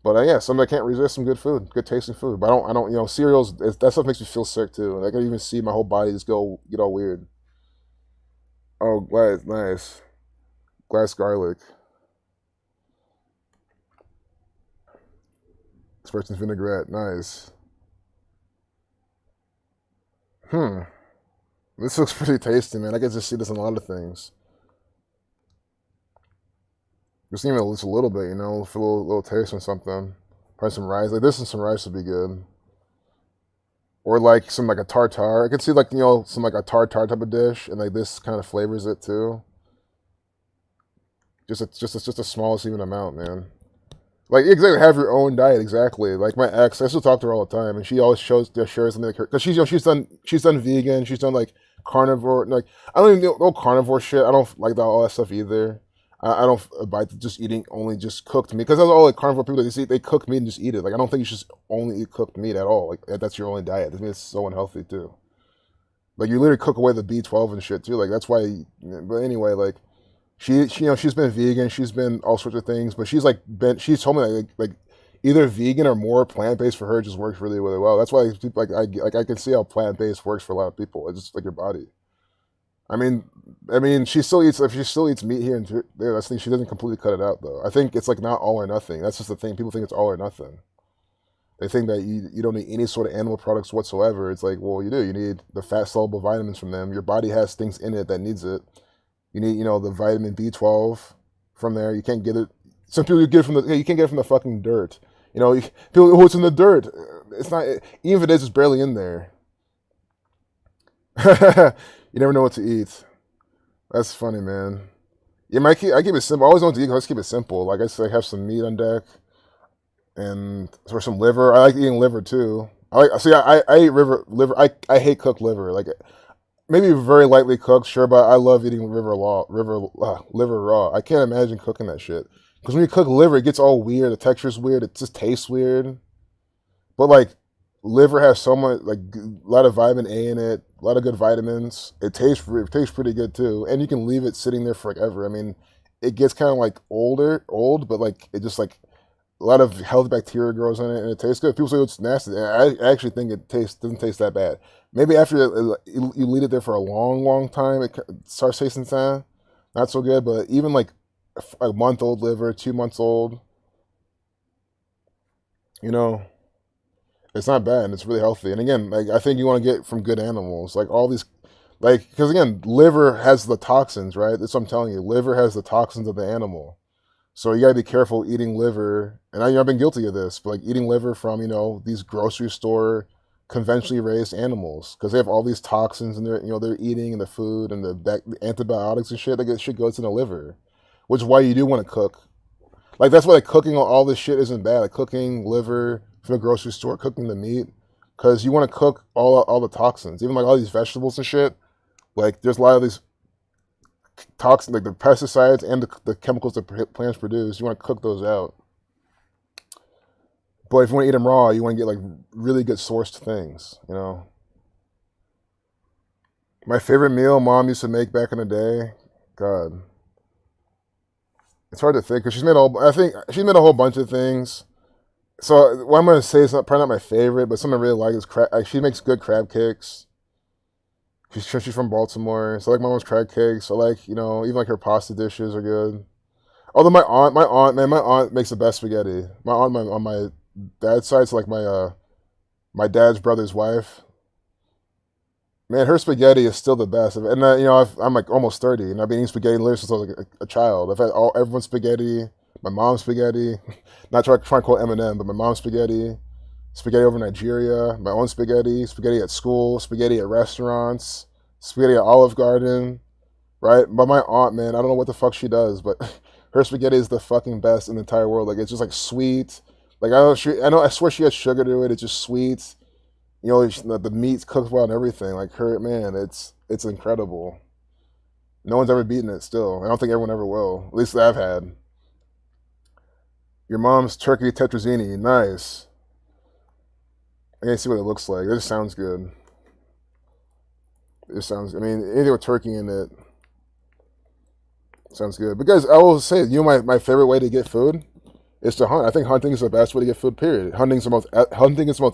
But yeah, something I can't resist some good food, good tasting food. But I don't. Cereals. That stuff makes me feel sick too. I can even see my whole body just get all weird. Oh, glass, nice. Glass garlic. This person's vinaigrette, nice. Hmm. This looks pretty tasty, man. I can just see this in a lot of things. Just even just a little bit, for a little taste or something. Probably some rice. Like this and some rice would be good. Or like some like a tartare. I could see like some like a tartare type of dish, and like this kind of flavors it too. Just the smallest even amount, man. Like exactly, have your own diet exactly. Like my ex, I still talk to her all the time, and she always shares something like her because she's done vegan, she's done like carnivore. Like I don't even know carnivore shit. I don't like all that stuff either. I don't abide to just eating only just cooked meat because that's all like carnivore people they cook meat and just eat it. Like I don't think you should only eat cooked meat at all. Like that's your only diet. I mean, it's so unhealthy too. Like you literally cook away the B12 and shit too. Like that's why. But anyway, like. She's been vegan. She's been all sorts of things, but she's told me like either vegan or more plant based for her just works really really well. That's why people I can see how plant based works for a lot of people. It's just like your body. I mean, she still eats if she still eats meat here and there. That's the thing. She doesn't completely cut it out though. I think it's like not all or nothing. That's just the thing. People think it's all or nothing. They think that you don't need any sort of animal products whatsoever. It's like, well, you do. You need the fat soluble vitamins from them. Your body has things in it that needs it. You need, the vitamin B12 from there. You can't get it. Some people you can't get it from the fucking dirt. People, oh, it's in the dirt. It's not. Even if it is, it's barely in there. You never know what to eat. That's funny, man. Yeah, I keep it simple. I always want to eat. Let's keep it simple. Like I say, have some meat on deck, or some liver. I like eating liver too. I eat liver. I hate cooked liver. Like maybe very lightly cooked, sure, but I love eating liver raw. I can't imagine cooking that shit. Because when you cook liver, it gets all weird. The texture's weird. It just tastes weird. But like liver has so much, like a lot of vitamin A in it, a lot of good vitamins. It tastes pretty good too, and you can leave it sitting there forever. I mean, it gets kind of like old, but like it just like a lot of healthy bacteria grows in it, and it tastes good. People say it's nasty. And I actually think it doesn't taste that bad. Maybe after you leave it there for a long, long time, it starts tasting not so good. But even like a month old liver, 2 months old, you know, it's not bad. And it's really healthy. And again, like I think you want to get from good animals, like all these, like because again, liver has the toxins, right? That's what I'm telling you. Liver has the toxins of the animal. So you gotta be careful eating liver, and I've been guilty of this, but like eating liver from these grocery store conventionally raised animals because they have all these toxins and they're eating and the food and the antibiotics and shit. That shit goes in the liver, which is why you do want to cook. Like that's why like cooking all this shit isn't bad. Like cooking liver from the grocery store, cooking the meat, because you want to cook all the toxins, even like all these vegetables and shit. Like there's a lot of these toxins, like the pesticides and the chemicals that plants produce. You want to cook those out. But if you want to eat them raw, you want to get like really good sourced things. My favorite meal Mom used to make back in the day. God, it's hard to think because I think she made a whole bunch of things. So what I'm gonna say is probably not my favorite, but something I really like is crab. Like, she makes good crab cakes. She's from Baltimore, so I like my mom's crab cakes. I like even like her pasta dishes are good. Although my aunt makes the best spaghetti. My aunt on my dad's side, so like my dad's brother's wife. Man, her spaghetti is still the best. And I'm like almost 30, and I've been eating spaghetti literally since I was like a child. I've had everyone's spaghetti, my mom's spaghetti. Not trying to quote Eminem, but my mom's spaghetti, spaghetti over in Nigeria, my own spaghetti, spaghetti at school, spaghetti at restaurants, spaghetti at Olive Garden, right? But my aunt, man, I don't know what the fuck she does, but her spaghetti is the fucking best in the entire world. Like it's just like sweet. Like I swear she has sugar to it. It's just sweet. The meat's cooked well and everything. Like her, man, it's incredible. No one's ever beaten it still. I don't think everyone ever will. At least that I've had. Your mom's turkey tetrazzini, nice. I can see what it looks like. It just sounds good. I mean, anything with turkey in it sounds good. Because I will say, my favorite way to get food is to hunt. I think hunting is the best way to get food, period. Hunting is the most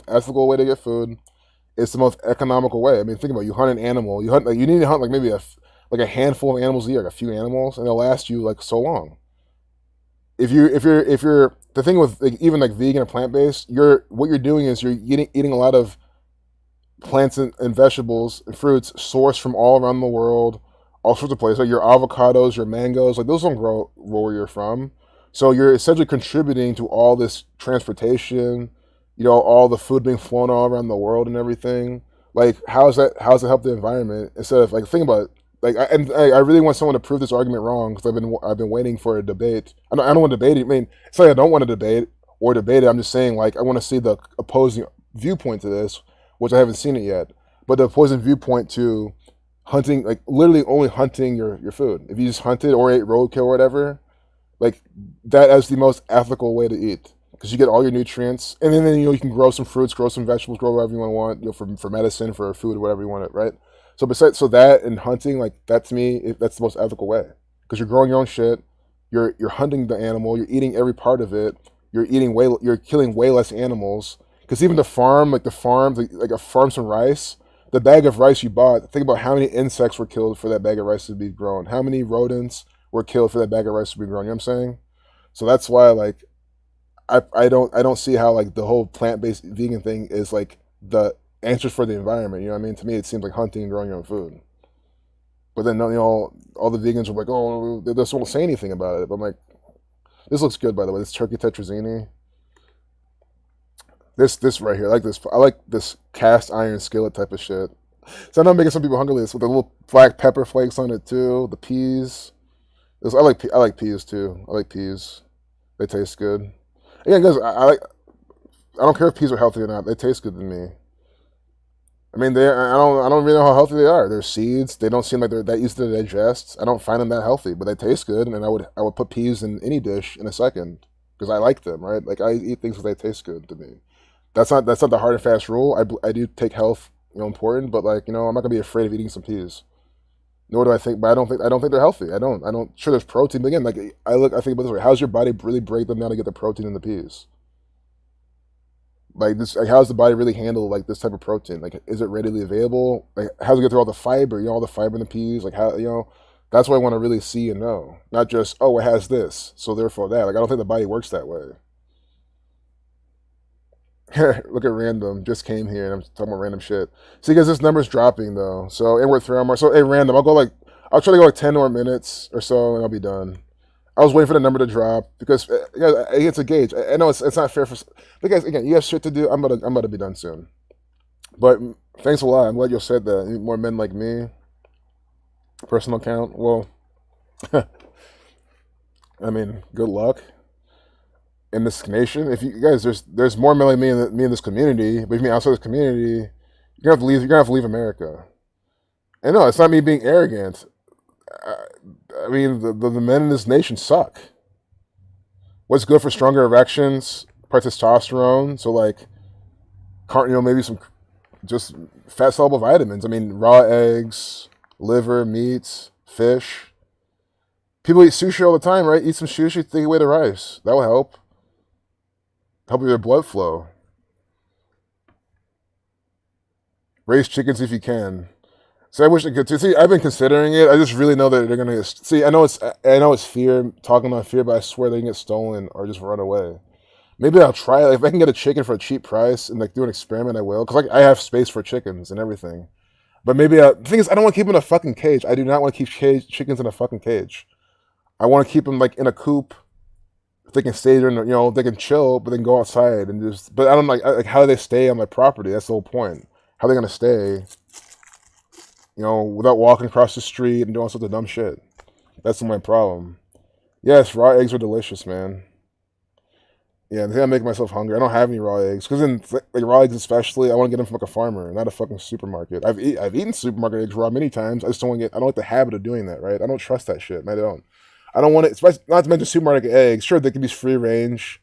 ethical way to get food. It's the most economical way. I mean, think about it. You hunt an animal. You need to hunt like maybe a handful of animals a year, like a few animals, and they'll last you like so long. If you're the thing with like, even like vegan or plant based, what you're doing is you're eating a lot of plants and vegetables and fruits sourced from all around the world, all sorts of places. Like your avocados, your mangoes, like those don't grow where you're from. So you're essentially contributing to all this transportation, all the food being flown all around the world and everything. Like, how's that help the environment? Instead of like, think about it. Like, I really want someone to prove this argument wrong because I've been waiting for a debate. I don't want to debate it. I mean, it's like I don't want to debate it. I'm just saying like I want to see the opposing viewpoint to this, which I haven't seen it yet. But the opposing viewpoint to hunting, like literally only hunting your food. If you just hunted or ate roadkill or whatever, like that is the most ethical way to eat because you get all your nutrients, and then you can grow some fruits, grow some vegetables, grow whatever you want, for medicine, for food, whatever you want it, right? So that and hunting, like that to me, that's the most ethical way because you're growing your own shit, you're hunting the animal, you're eating every part of it, you're killing way less animals because even like a farm some rice, the bag of rice you bought, think about how many insects were killed for that bag of rice to be grown, how many rodents were killed for that bag of rice to be grown. You know what I'm saying? So that's why like I don't see how like the whole plant-based vegan thing is like the answers for the environment. You know what I mean? To me, it seems like hunting and growing your own food. But then all the vegans are like, oh, they just won't say anything about it. But I'm like, this looks good, by the way. This turkey tetrazzini. This right here, I like this cast iron skillet type of shit. So I know I'm making some people hungry with the little black pepper flakes on it too. The peas. I like peas too. I like peas. They taste good. Again, guys, I don't care if peas are healthy or not. They taste good to me. I mean, I don't really know how healthy they are. They're seeds. They don't seem like they're that easy to digest. I don't find them that healthy, but they taste good, and I would put peas in any dish in a second because I like them, right? Like I eat things because they taste good to me. That's not the hard and fast rule. I do take health, important, but like I'm not gonna be afraid of eating some peas. Nor do I think, but I don't think they're healthy. I don't. Sure, there's protein, but again, like I think about it this way: how's your body really break them down to get the protein in the peas? Like this, like how's the body really handle like this type of protein? Like, is it readily available? Like, how's it get through all the fiber? All the fiber in the peas. Like, how That's what I want to really see and know, not just it has this, so therefore that. Like, I don't think the body works that way. Look at random. Just came here and I'm talking about random shit. See, because this number's dropping though. So and we're 3 hours. So hey, random. I'll try to go like 10 more minutes or so and I'll be done. I was waiting for the number to drop because it's a gauge. I know it's not fair for because again you have shit to do. I'm about to be done soon. But thanks a lot. I'm glad you said that. More men like me. Personal account. Well, I mean, good luck in this nation. If you guys, there's more men like me in this community. But if you mean outside this community, you're gonna have to leave. You're gonna have to leave America. And no, it's not me being arrogant. I mean, the men in this nation suck. What's good for stronger erections? Probably testosterone. So like, maybe some just fat soluble vitamins. I mean, raw eggs, liver, meats, fish. People eat sushi all the time, right? Eat some sushi, take away the rice. That will help. Help with your blood flow. Raise chickens if you can. So I wish I could. See, I've been considering it. I just really know that they're gonna get. See, I know it's fear, talking about fear, but I swear they can get stolen or just run away. Maybe I'll try it. If I can get a chicken for a cheap price and like do an experiment, I will. Because like I have space for chickens and everything. But maybe the thing is, I don't want to keep them in a fucking cage. I do not want to keep chickens in a fucking cage. I want to keep them like in a coop. They can stay there, and they can chill, but then go outside and just. But I don't like how do they stay on my property? That's the whole point. How are they gonna stay? Without walking across the street and doing all sorts of dumb shit. That's my problem. Yes, raw eggs are delicious, man. Yeah, I think I'm making myself hungry. I don't have any raw eggs. Because like raw eggs especially, I want to get them from like a farmer, not a fucking supermarket. I've eaten supermarket eggs raw many times. I just don't I don't like the habit of doing that, right? I don't trust that shit. I don't. I don't want it, not to mention supermarket eggs. Sure, they can be free range.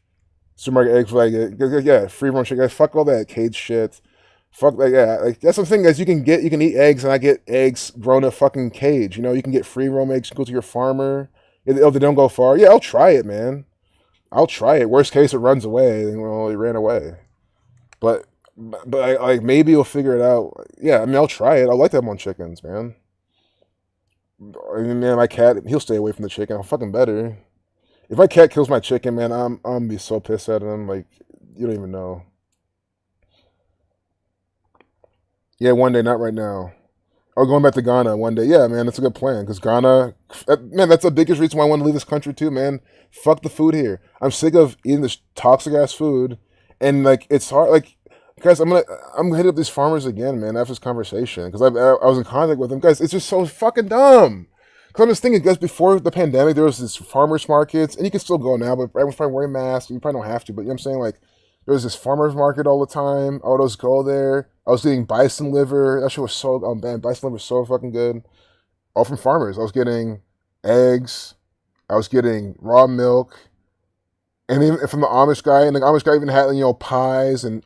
Supermarket eggs, like, free range shit. Fuck all that cage shit. Fuck that, yeah. Like that's the thing, guys. You can eat eggs, and I get eggs grown in a fucking cage. You can get free roam eggs. You can go to your farmer. If they don't go far, yeah, I'll try it, man. I'll try it. Worst case, it runs away. Well, it ran away. But maybe you'll figure it out. Yeah, I mean, I'll try it. I like to have my own chickens, man. I mean, man, my cat, he'll stay away from the chicken. I'm fucking better. If my cat kills my chicken, man, I'm gonna be so pissed at him. Like, you don't even know. Yeah, one day, not right now. Oh, going back to Ghana one day. Yeah, man, that's a good plan. Because Ghana, man, that's the biggest reason why I want to leave this country too, man. Fuck the food here. I'm sick of eating this toxic ass food, and like it's hard. Like, guys, I'm gonna hit up these farmers again, man, after this conversation because I was in contact with them, guys. It's just so fucking dumb. Because I'm just thinking, guys, before the pandemic, there was this farmers markets, and you can still go now, but everyone's probably wearing masks. You probably don't have to, but you know what I'm saying, like. There was this farmer's market all the time. I would always go there. I was getting bison liver. That shit was so, man, bison liver was so fucking good. All from farmers. I was getting eggs. I was getting raw milk. And even from the Amish guy. And the Amish guy even had, pies and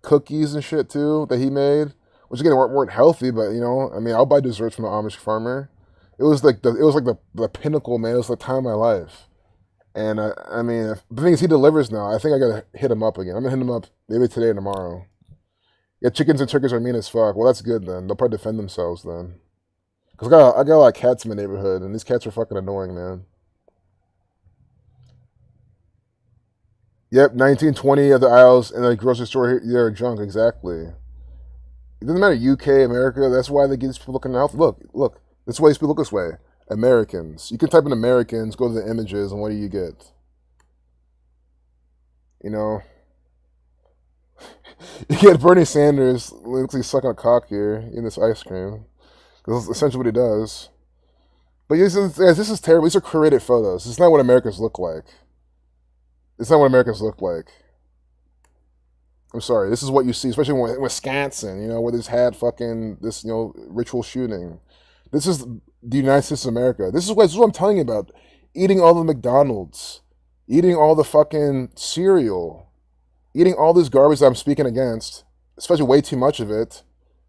cookies and shit too that he made. Which again, weren't healthy, but, I mean, I'll buy desserts from the Amish farmer. It was like the pinnacle, man. It was the time of my life. And I mean, the thing is, he delivers now. I think I gotta hit him up again. I'm gonna hit him up maybe today or tomorrow. Yeah, chickens and turkeys are mean as fuck. Well, that's good then. They'll probably defend themselves then. Cause I got a lot of cats in my neighborhood, and these cats are fucking annoying, man. Yep, 1920 of the aisles in the grocery store here, they're junk. Exactly. It doesn't matter UK, America. That's why they get these people looking out. Look. That's why these people look this way. Americans. You can type in Americans, go to the images, and what do you get? You get Bernie Sanders, looks like he's sucking a cock here in this ice cream. That's essentially what he does. But this is terrible. These are curated photos. This is not what Americans look like. It's not what Americans look like. I'm sorry. This is what you see, especially in Wisconsin, where this had fucking this, ritual shooting. This is the United States of America. This is what I'm telling you about. Eating all the McDonald's, eating all the fucking cereal, eating all this garbage that I'm speaking against, especially way too much of it,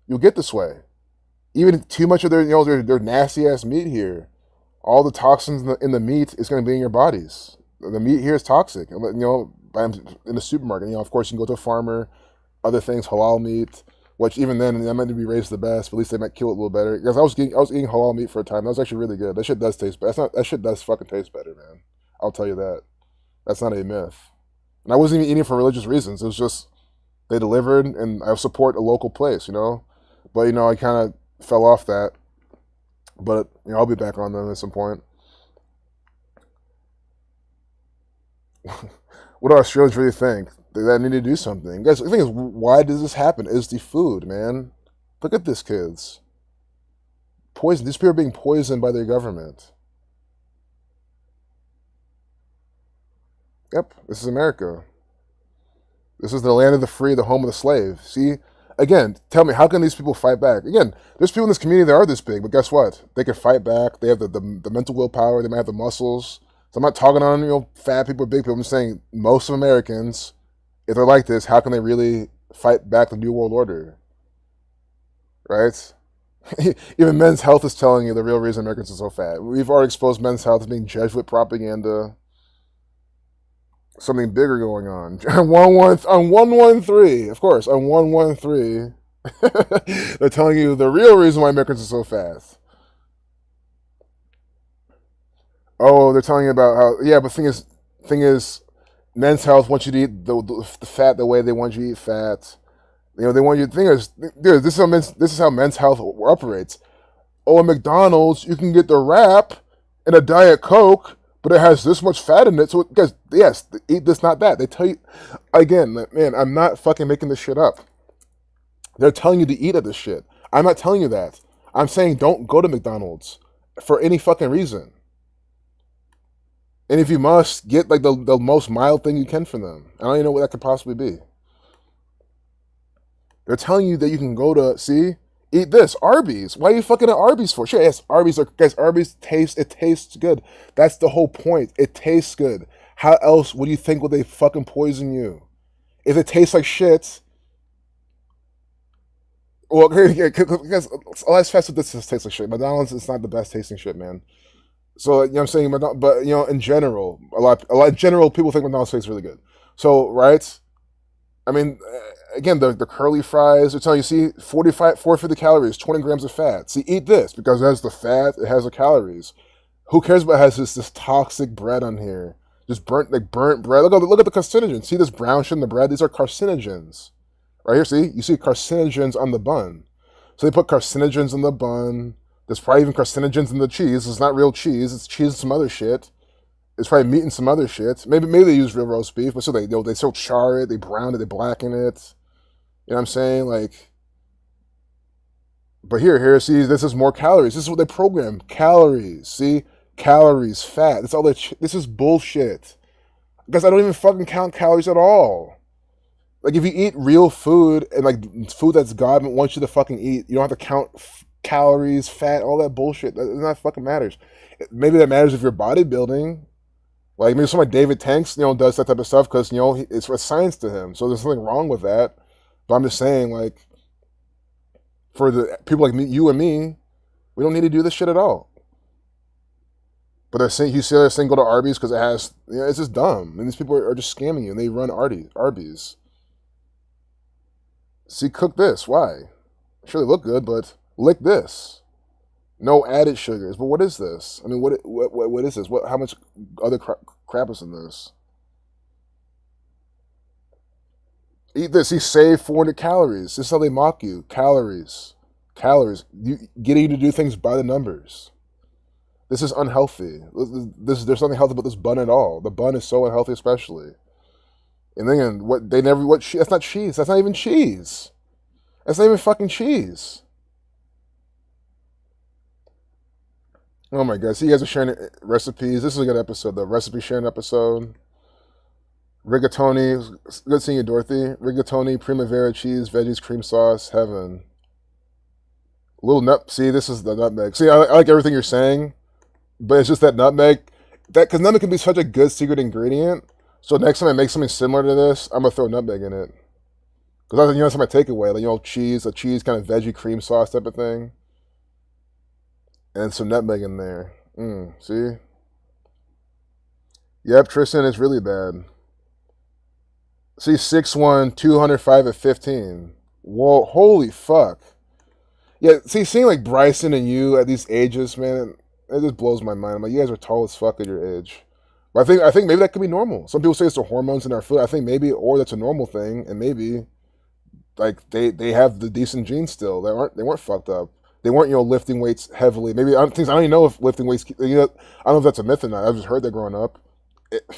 you'll get this way. Even too much of their nasty ass meat here. All the toxins in the meat is going to be in your bodies. The meat here is toxic. In the supermarket, of course, you can go to a farmer, other things, halal meat, which even then, that meant to be raised the best, but at least they might kill it a little better. Because I was eating halal meat for a time. That was actually really good. That shit does taste better. That shit does fucking taste better, man. I'll tell you that. That's not a myth. And I wasn't even eating it for religious reasons. It was just, they delivered, and I support a local place, But, I kind of fell off that. But, I'll be back on them at some point. What do Australians really think? They need to do something. Guys, the thing is, why does this happen? It's the food, man. Look at this, kids. Poison. These people are being poisoned by their government. Yep, this is America. This is the land of the free, the home of the slave. See? Again, tell me, how can these people fight back? Again, there's people in this community that are this big, but guess what? They can fight back. They have the mental willpower. They might have the muscles. So I'm not talking on, fat people or big people. I'm just saying most of Americans, if they're like this, how can they really fight back the New World Order? Right? Even Men's Health is telling you the real reason Americans are so fat. We've already exposed Men's Health as being Jesuit propaganda. Something bigger going on. On 113, of course, on 113, they're telling you the real reason why Americans are so fat. Oh, they're telling you about how, yeah, but thing is, Men's Health wants you to eat the fat the way they want you to eat fat. They want you. The thing is, dude, this is how Men's Health operates. Oh, at McDonald's, you can get the wrap and a Diet Coke, but it has this much fat in it. So, guys, yes, eat this, not that. They tell you, again, man, I'm not fucking making this shit up. They're telling you to eat at this shit. I'm not telling you that. I'm saying don't go to McDonald's for any fucking reason. And if you must, get like the most mild thing you can for them. I don't even know what that could possibly be. They're telling you that you can go to, eat this, Arby's. Why are you fucking at Arby's for? Sure, yes, Arby's tastes good. That's the whole point. It tastes good. How else would you think would they fucking poison you? If it tastes like shit, well, because all that's fast food this tastes like shit. McDonald's is not the best tasting shit, man. So, I'm saying, but, in general, a lot in general, people think McDonald's tastes really good. So, right? I mean, again, the curly fries, they're telling you, 450 calories, 20 grams of fat. See, eat this, because it has the fat, it has the calories. Who cares about it has this toxic bread on here? Just burnt bread. Look at the carcinogens. See this brown shit in the bread? These are carcinogens. Right here, see? You see carcinogens on the bun. So they put carcinogens in the bun. There's probably even carcinogens in the cheese. It's not real cheese. It's cheese and some other shit. It's probably meat and some other shit. Maybe they use real roast beef, but still they still char it, they brown it, they blacken it. You know what I'm saying? Like, but here, see, this is more calories. This is what they program. Calories. See? Calories, fat. That's all this is bullshit. Because I don't even fucking count calories at all. Like, if you eat real food, and like food that's God wants you to fucking eat, you don't have to count calories, fat, all that bullshit. That fucking matters. Maybe that matters if you're bodybuilding. Like, maybe someone like David Tanks, does that type of stuff because, it's for science to him. So there's nothing wrong with that. But I'm just saying, like, for the people like me, you and me, we don't need to do this shit at all. But they're saying, they're saying go to Arby's because it has, it's just dumb. And these people are just scamming you and they run Arby's. See, cook this. Why? Sure, they look good, but lick this. No added sugars. But what is this? I mean, what is this? How much other crap is in this? Eat this. Save 400 calories. This is how they mock you. Calories. Getting you to do things by the numbers. This is unhealthy. There's nothing healthy about this bun at all. The bun is so unhealthy, especially. And then that's not cheese. That's not even cheese. That's not even fucking cheese. Oh my god. So you guys are sharing recipes. This is a good episode, the recipe sharing episode. Rigatoni, good seeing you, Dorothy. Rigatoni, primavera cheese, veggies, cream sauce, heaven. Little nut. See, this is the nutmeg. See, I like everything you're saying, but it's just that nutmeg. That because nutmeg can be such a good secret ingredient. So next time I make something similar to this, I'm gonna throw nutmeg in it. Because that's my takeaway. Like cheese, a cheese kind of veggie cream sauce type of thing, and some nutmeg in there. See? Yep, Tristan, it's really bad. See, 6'1", 205 at 15. Whoa, holy fuck. Yeah, see, seeing like Bryson and you at these ages, man, it just blows my mind. I'm like, you guys are tall as fuck at your age. But I think maybe that could be normal. Some people say it's the hormones in our food. I think maybe, or that's a normal thing, and maybe like they have the decent genes still. They weren't fucked up. They weren't lifting weights heavily. Maybe I don't even know if lifting weights. I don't know if that's a myth or not. I've just heard that growing up.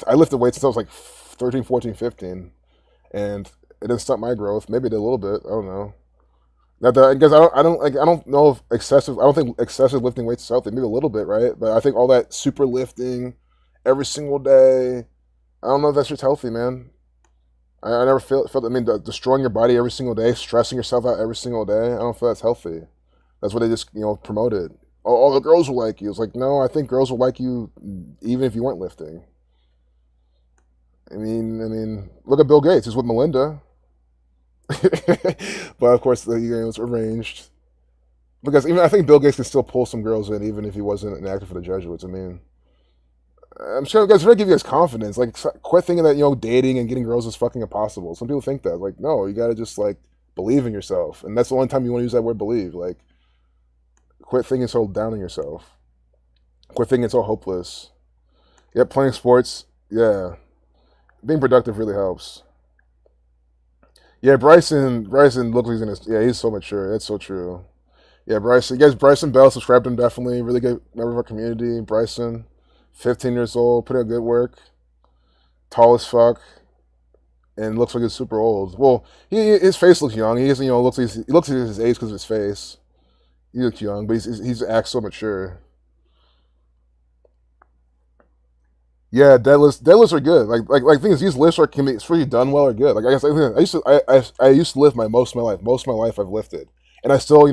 I lifted weights since I was like 13, 14, 15, and it didn't stop my growth. Maybe it did a little bit. I don't know. Not that because I don't know if excessive. I don't think excessive lifting weights is healthy. Maybe a little bit, right? But I think all that super lifting every single day. I don't know if that's just healthy, man. I never felt. I mean, destroying your body every single day, stressing yourself out every single day. I don't feel that's healthy. That's what they just promoted. Oh, all the girls will like you. It's like, no, I think girls will like you even if you weren't lifting. I mean, look at Bill Gates. He's with Melinda, but of course, it's arranged. Because even I think Bill Gates can still pull some girls in, even if he wasn't an actor for the Jesuits. I mean, I'm sure guys trying to give you guys confidence. Like, quit thinking that dating and getting girls is fucking impossible. Some people think that. Like, no, you gotta just like believe in yourself, and that's the only time you want to use that word believe. Like, quit thinking so down on yourself. Quit thinking so hopeless. Yep, playing sports. Yeah, being productive really helps. Yeah, Bryson looks like he's gonna. Yeah, he's so mature. That's so true. Yeah, Bryson. You guys, Bryson Bell, subscribe to him definitely. Really good member of our community. Bryson, 15 years old, putting in good work. Tall as fuck, and looks like he's super old. Well, his face looks young. He isn't, looks like he looks like his age because of his face. He looks young, but he's acts so mature. Yeah, deadlifts are good. Like things. These lifts can be it's really done well or good. Like I guess I used to lift most of my life. Most of my life I've lifted, and I still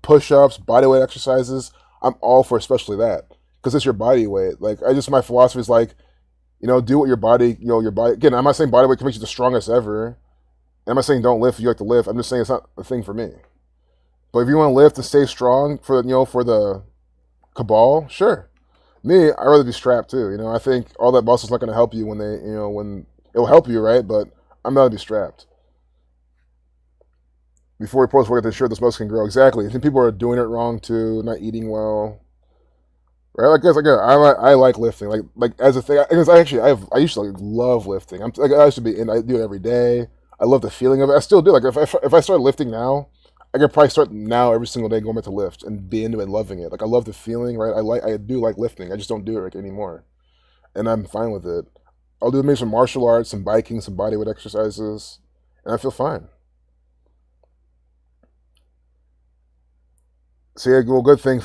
push ups, body weight exercises. I'm all for especially that because it's your body weight. Like my philosophy is like, do what your body your body. Again, I'm not saying body weight can make you the strongest ever. And I'm not saying don't lift if you like to lift. I'm just saying it's not a thing for me. But if you want to lift and stay strong for for the cabal, sure. Me, I'd rather be strapped too. I think all that muscle's not going to help you when when it'll help you, right? But I'm not to be strapped. Before we post, we're going to ensure this muscle can grow. Exactly. I think people are doing it wrong too, not eating well. Right? Like, guys, I like lifting. Like as a thing, because I used to love lifting. I used to be, and I do it every day. I love the feeling of it. I still do. Like if I start lifting now, I could probably start now every single day going back to lift and be into it and loving it. Like I love the feeling, right? I do like lifting. I just don't do it anymore, and I'm fine with it. I'll do maybe some martial arts, some biking, some bodyweight exercises, and I feel fine. So yeah, well, good thing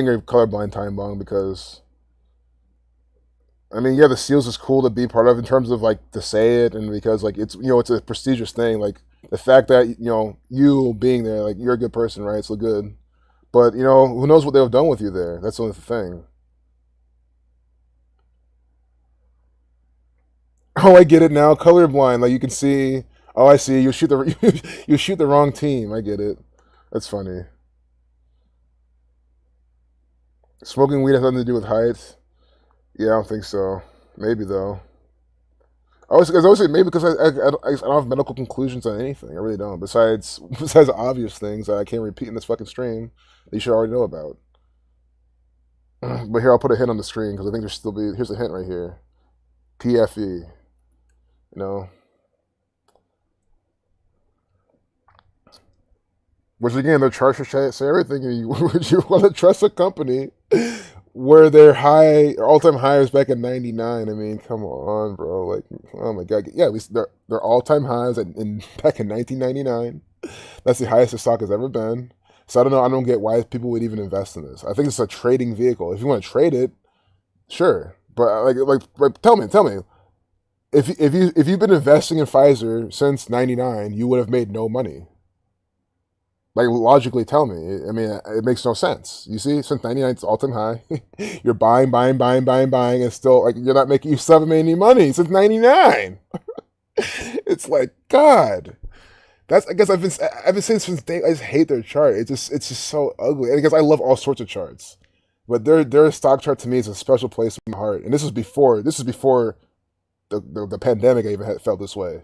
you're colorblind, time bomb, because I mean, yeah, the seals is cool to be part of in terms of like to say it, and because like it's a prestigious thing. Like the fact that you being there, like you're a good person, right? So good, but who knows what they've done with you there? That's the only thing. Oh, I get it now. Colorblind, like you can see. Oh, I see. You shoot the you shoot the wrong team. I get it. That's funny. Smoking weed has nothing to do with height. Yeah, I don't think so. Maybe though. I always say maybe because I don't have medical conclusions on anything. I really don't. Besides obvious things that I can't repeat in this fucking stream that you should already know about. But here I'll put a hint on the screen because I think here's a hint right here. PFE. Which again, they're charged for say everything. Would you want to trust a company where their all-time high was back in '99? I mean, come on, bro. Like, oh my god, yeah, their all-time highs back in 1999. That's the highest the stock has ever been. So I don't know. I don't get why people would even invest in this. I think it's a trading vehicle. If you want to trade it, sure. But like tell me. if you've been investing in Pfizer since '99, you would have made no money. Like logically, tell me. I mean, it makes no sense. You see, since '99, it's all time high. You're buying, and still like you're not making. You still haven't made any money since '99. It's like God. That's I guess I've been saying since day. I just hate their chart. It's just so ugly. And I guess I love all sorts of charts, but their stock chart to me is a special place in my heart. And this is before the pandemic I even felt this way.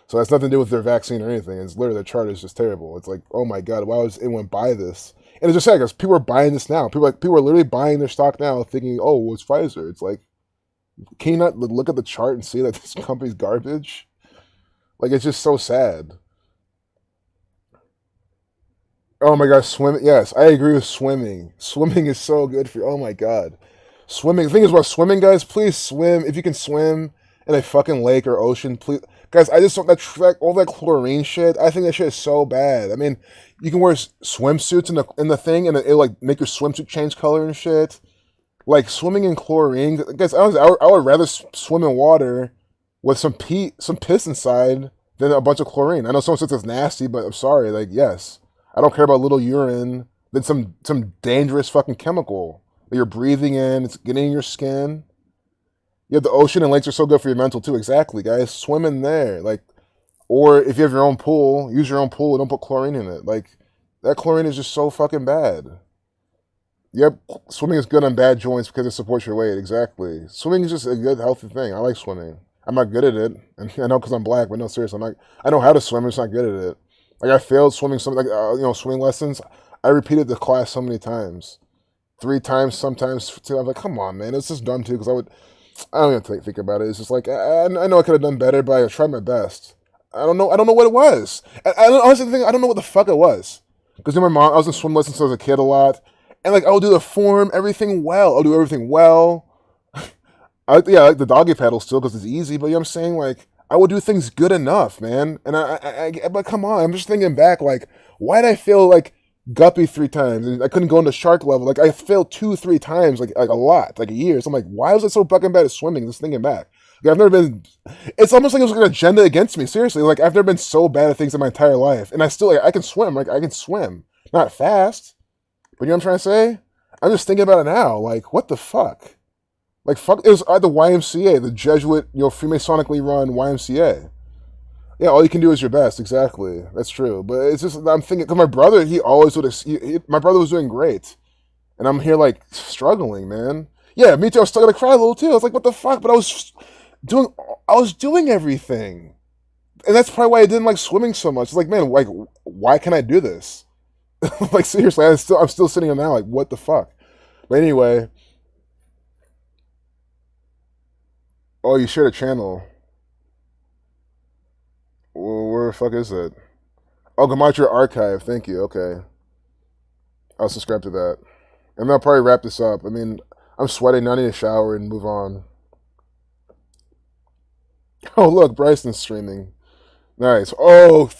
So that's nothing to do with their vaccine or anything. It's literally their chart is just terrible. It's like, oh my God, why would anyone buy this? And it's just sad because people are buying this now. People are literally buying their stock now, thinking, oh, well, it's Pfizer. It's like, can you not look at the chart and see that this company's garbage? Like, it's just so sad. Oh my gosh, swimming. Yes, I agree with swimming. Swimming is so good for you. Oh my God. Swimming. The thing is about swimming, guys, please swim. If you can swim in a fucking lake or ocean, please. Guys, I just don't, all that chlorine shit, I think that shit is so bad. I mean, you can wear swimsuits in the thing and it'll like make your swimsuit change color and shit. Like swimming in chlorine. Guys, I would rather swim in water with some piss inside than a bunch of chlorine. I know someone says it's nasty, but I'm sorry. Like, yes. I don't care about little urine than some dangerous fucking chemical that you're breathing in. It's getting in your skin. Yeah, the ocean and lakes are so good for your mental too. Exactly, guys. Swim in there. Like, or if you have your own pool, use your own pool and don't put chlorine in it. Like, that chlorine is just so fucking bad. Yep, swimming is good on bad joints because it supports your weight. Exactly. Swimming is just a good, healthy thing. I like swimming. I'm not good at it. And I know because I'm black, but no, seriously, I'm not. I know how to swim. I'm just not good at it. Like I failed swimming, swimming lessons. I repeated the class so many times, 3 times, sometimes 2. I'm like, come on, man, it's just dumb too. Because I don't even think about it. It's just like I know I could have done better, but I tried my best. I don't know what it was. Honestly think I don't know what the fuck it was. Because my mom, I was in swim lessons as a kid a lot, and like I'll do the form, everything well. I'll do everything well. I like the doggy paddle still because it's easy. But you know what I'm saying, like. I would do things good enough, man. And but come on, I'm just thinking back, like, why did I fail, like, guppy 3 times? And I couldn't go into shark level. Like, I failed 2-3 times, like a lot, like a year. So I'm like, why was I so fucking bad at swimming? Just thinking back. Like, I've never been, it's almost like it was like an agenda against me, seriously. Like, I've never been so bad at things in my entire life. And I still, like, I can swim. Like, I can swim. Not fast. But you know what I'm trying to say? I'm just thinking about it now. Like, what the fuck? Like, fuck, it was at the YMCA, the Jesuit, Freemasonically run YMCA. Yeah, all you can do is your best, exactly. That's true. But it's just, I'm thinking, because my brother, he always would have, my brother was doing great. And I'm here, like, struggling, man. Yeah, me too, I was still gonna cry a little too. I was like, what the fuck? But I was doing everything. And that's probably why I didn't like swimming so much. It's like, man, like, why can't I do this? Like, seriously, I'm still sitting here now, like, what the fuck? But anyway. Oh, you shared a channel. Well, where the fuck is it? Oh, Gematria Archive. Thank you. Okay. I'll subscribe to that. And I'll probably wrap this up. I mean, I'm sweating. Now I need a shower and move on. Oh, look. Bryson's streaming. Nice. Oh,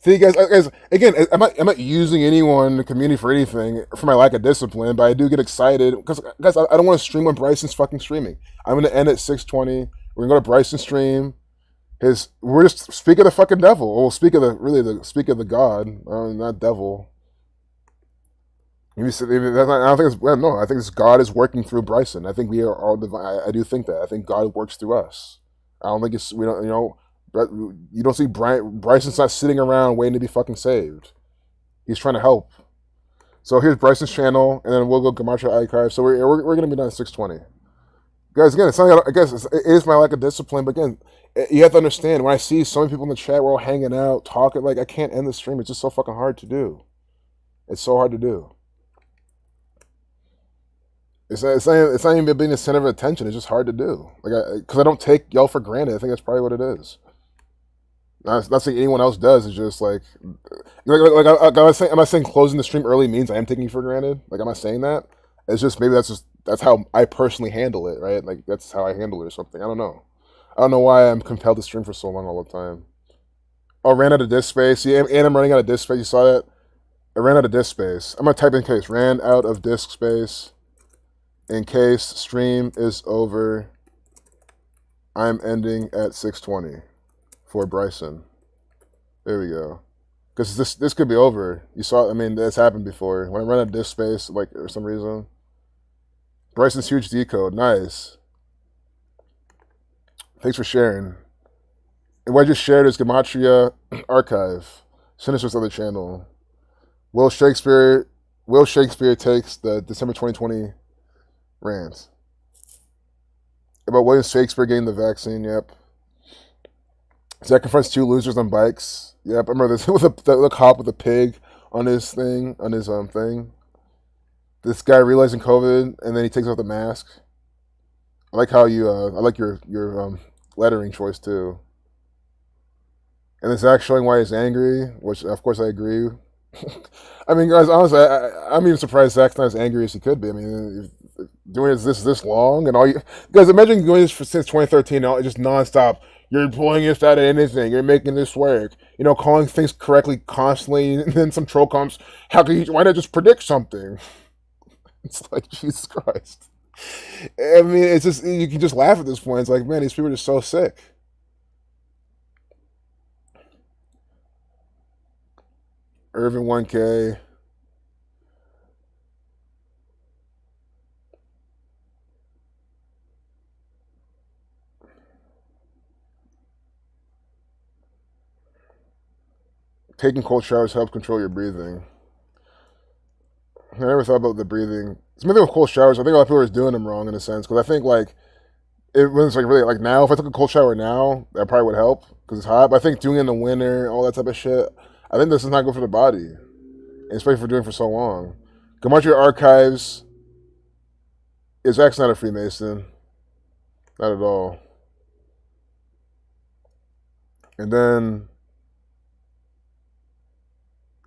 see, guys, again, I'm not using anyone in the community for anything for my lack of discipline, but I do get excited because, guys, I don't want to stream when Bryson's fucking streaming. I'm going to end at 6:20. We're going to go to Bryson's stream. We're just speak of the fucking devil. Well, speak of the God, not devil. I don't think it's, no, I think God is working through Bryson. I think we are all divine. I do think that. I think God works through us. I don't think we don't, you don't see Bryson's not sitting around waiting to be fucking saved. He's trying to help. So here's Bryson's channel, and then we'll go Gematria Archive. So we're going to be done at 6:20. Guys, again, it's not, I guess it is my lack of discipline, but again, you have to understand, when I see so many people in the chat, we're all hanging out, talking, like, I can't end the stream. It's just so fucking hard to do. It's so hard to do. It's not even being the center of attention. It's just hard to do. Like, because I don't take y'all for granted. I think that's probably what it is. Not saying anyone else does. It's just like I was saying, am I saying closing the stream early means I am taking you for granted? Like, am I saying that? It's just maybe that's how I personally handle it, right? Like, that's how I handle it or something. I don't know. I don't know why I'm compelled to stream for so long all the time. Oh, ran out of disk space. Yeah, and I'm running out of disk space. You saw that? I ran out of disk space. I'm gonna type in case ran out of disk space in case stream is over. I'm ending at 6:20 for Bryson. There we go. Because this could be over. You saw, I mean, that's happened before. When I run out of disk space, like, for some reason. Bryson's huge decode. Nice. Thanks for sharing. And what I just shared is Gematria Archive. Sinister's other channel. Will Shakespeare takes the December 2020 rant. About William Shakespeare getting the vaccine, yep. Zach confronts two losers on bikes. Yep, I remember this with the cop with a pig on his thing, thing. This guy realizing COVID, and then he takes off the mask. I like how you, I like your lettering choice too. And then Zach showing why he's angry, which of course I agree. I mean, guys, honestly, I'm even surprised Zach's not as angry as he could be. I mean, doing this long, and all you guys imagine doing this since 2013, just nonstop. You're pulling this out of anything. You're making this work. You know, calling things correctly constantly, and then some troll comes. Why not just predict something? It's like, Jesus Christ. I mean, it's just, you can just laugh at this point. It's like, man, these people are just so sick. Irvin 1K. Taking cold showers helps control your breathing. I never thought about the breathing. Maybe with cold showers, I think a lot of people are doing them wrong in a sense. Because I think, like, when it's like really, like now, if I took a cold shower now, that probably would help because it's hot. But I think doing it in the winter, all that type of shit, I think this is not good for the body. And especially for doing it for so long. Gematria Archives is actually not a Freemason. Not at all. And then,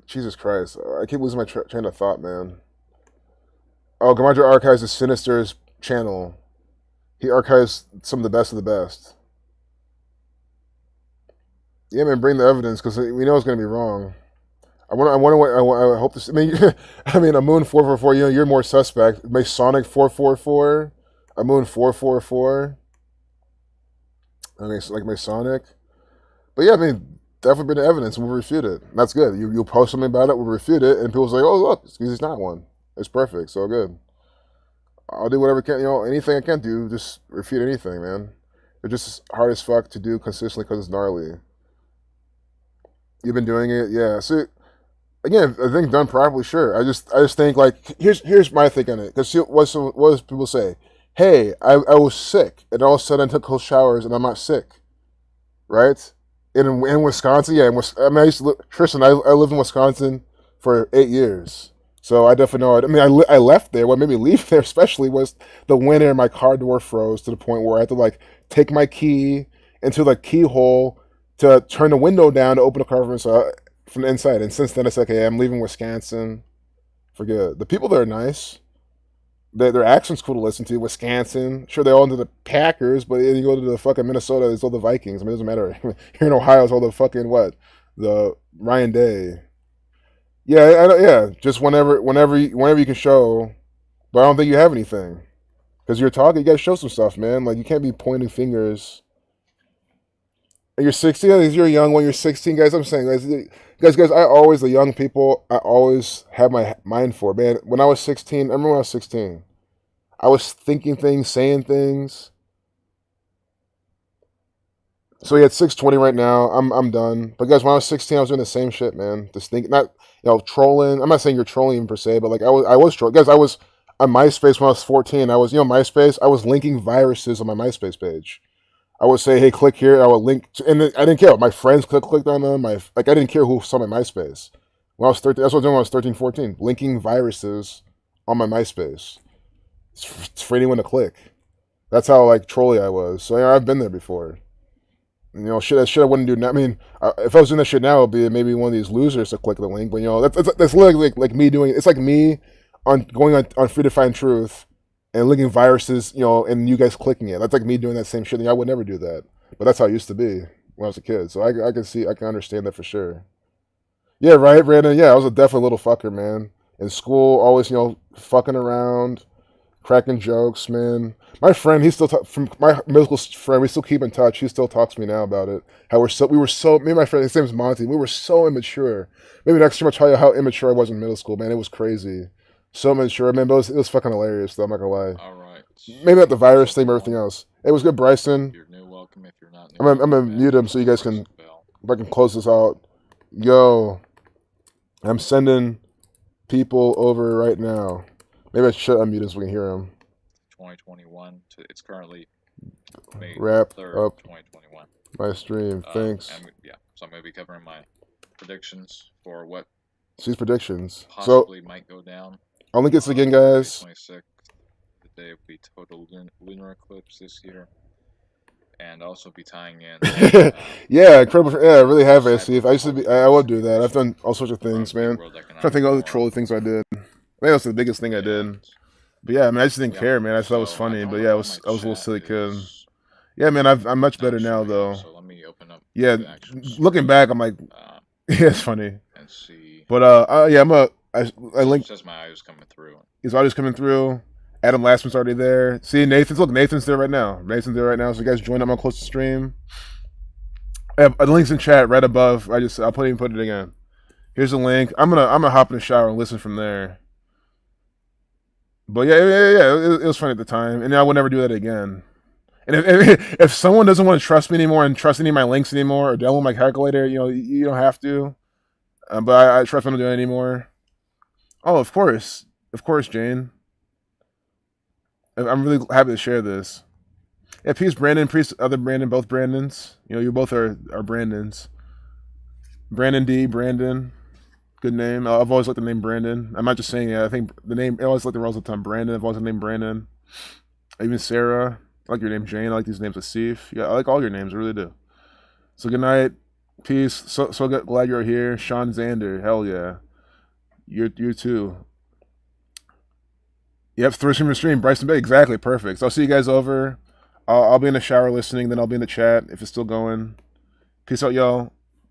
Jesus Christ, I keep losing my train of thought, man. Oh, Gematria Archives is Sinister's channel. He archives some of the best. Yeah, man, bring the evidence because we know it's gonna be wrong. I hope this. I mean, a moon 444. You know, you're more suspect. Masonic 444. A moon 444. I mean, like Masonic. But yeah, I mean, definitely bring the evidence and we'll refute it. That's good. You'll post something about it, we'll refute it, and people say, "Oh, look, it's not one. It's perfect. So good." I'll do whatever I can. You know, anything I can do, just refute anything, man. It's just hard as fuck to do consistently because it's gnarly. You've been doing it, yeah. So again, I think done properly, sure. I just think like here's my take on it. Because what does people say? Hey, I was sick, and all of a sudden I took cold showers, and I'm not sick, right? In Wisconsin, yeah. I mean, Tristan, I lived in Wisconsin for 8 years, so I definitely know it. I mean, I left there. What made me leave there, especially, was the winter. My car door froze to the point where I had to like take my key into the keyhole to turn the window down to open the car from the inside. And since then, it's like, hey, I'm leaving Wisconsin for good. The people there are nice. Their accent's cool to listen to. Wisconsin, sure, they're all into the Packers, but then you go to the fucking Minnesota, it's all the Vikings. I mean, it doesn't matter. Here in Ohio, it's all the fucking what? The Ryan Day. Yeah, yeah. Just whenever you can show, but I don't think you have anything because you're talking. You gotta show some stuff, man. Like you can't be pointing fingers. And you're 16. You're young when you're 16, guys. I'm saying, guys. I always the young people. I always have my mind for, man. When I was 16, I remember when I was 16, I was thinking things, saying things. So yeah, it's 6:20 right now. I'm done. But guys, when I was 16, I was doing the same shit, man. Just thinking, not trolling. I'm not saying you're trolling per se, but like I was trolling. Guys, I was on MySpace when I was 14. I was MySpace. I was linking viruses on my MySpace page. I would say, hey, click here. I would link, and I didn't care. My friends clicked on them. I didn't care who saw my MySpace. When I was 13, that's what I was doing when I was 13, 14. Linking viruses on my MySpace. It's for anyone to click. That's how like trolly I was. So yeah, I've been there before. Shit I wouldn't do now. I mean, if I was doing that shit now, it would be maybe one of these losers to click the link. But that's literally like me doing. It's like me going on Free to Find Truth and linking viruses, and you guys clicking it. That's like me doing that same shit. I would never do that. But that's how it used to be when I was a kid. So I can understand that for sure. Yeah, right, Brandon. Yeah, I was a definitely little fucker, man. In school, always, fucking around. cracking jokes, man. My friend, he's still from my middle school friend. We still keep in touch. He still talks to me now about it. How we were so me and my friend. His name's Monty. We were so immature. Maybe next year I'll tell you how immature I was in middle school, man. It was crazy. So immature, man. But it was fucking hilarious, though. I'm not gonna lie. All right. Maybe not the virus thing, but everything else. It was good, Bryson. You're new, welcome. If you're not new, I'm gonna welcome mute back. him so you guys can. Bell. If I can close this out. Yo, I'm sending people over right now. Maybe I should unmute him so we can hear him. 2021. It's currently May Wrap 3rd, up 2021. my stream. Thanks. Yeah, so I'm going to be covering my predictions for what These predictions. So possibly might go down. I'll link this again, May guys. 26th, the day will be total lunar eclipse this year. And also be tying in. Yeah, incredible. Yeah, I really have, Steve. I used to be. I would do that. I've done all sorts of things, man. I'm trying to think of all the trolly things I did. I think that's the biggest thing I did. But yeah, I mean, I just didn't care, man. I thought it was funny. But yeah, I was a little silly kid. Yeah, man, I'm much better now, though. So let me open up. Yeah, looking back, I'm like, yeah, it's funny. And see. But yeah, I linked. Says my eye was coming through. His audio's coming through. Adam Lastman's already there. See, Nathan's there right now. Nathan's there right now. So you guys join up on close to stream. I have the link's in chat right above. I'll put it again. Here's the link. I'm gonna hop in the shower and listen from there. But yeah, it was funny at the time, and I would never do that again. And if someone doesn't want to trust me anymore and trust any of my links anymore or download my calculator, you don't have to. But I trust them to do it anymore. Oh, of course, Jane. I'm really happy to share this. Yeah, peace, Brandon. Peace, other Brandon. Both Brandons. You both are Brandons. Brandon D. Brandon. Good name. I've always liked the name Brandon. I'm not just saying it. I think the name. I always like the roles all the time. Brandon. I've always liked the name Brandon. Even Sarah. I like your name, Jane. I like these names, Asif. Yeah, I like all your names. I really do. So good night. Peace. So glad you're here. Sean Zander. Hell yeah. You too. Yep, through stream. Bryson Bay. Exactly. Perfect. So I'll see you guys over. I'll be in the shower listening. Then I'll be in the chat if it's still going. Peace out, y'all.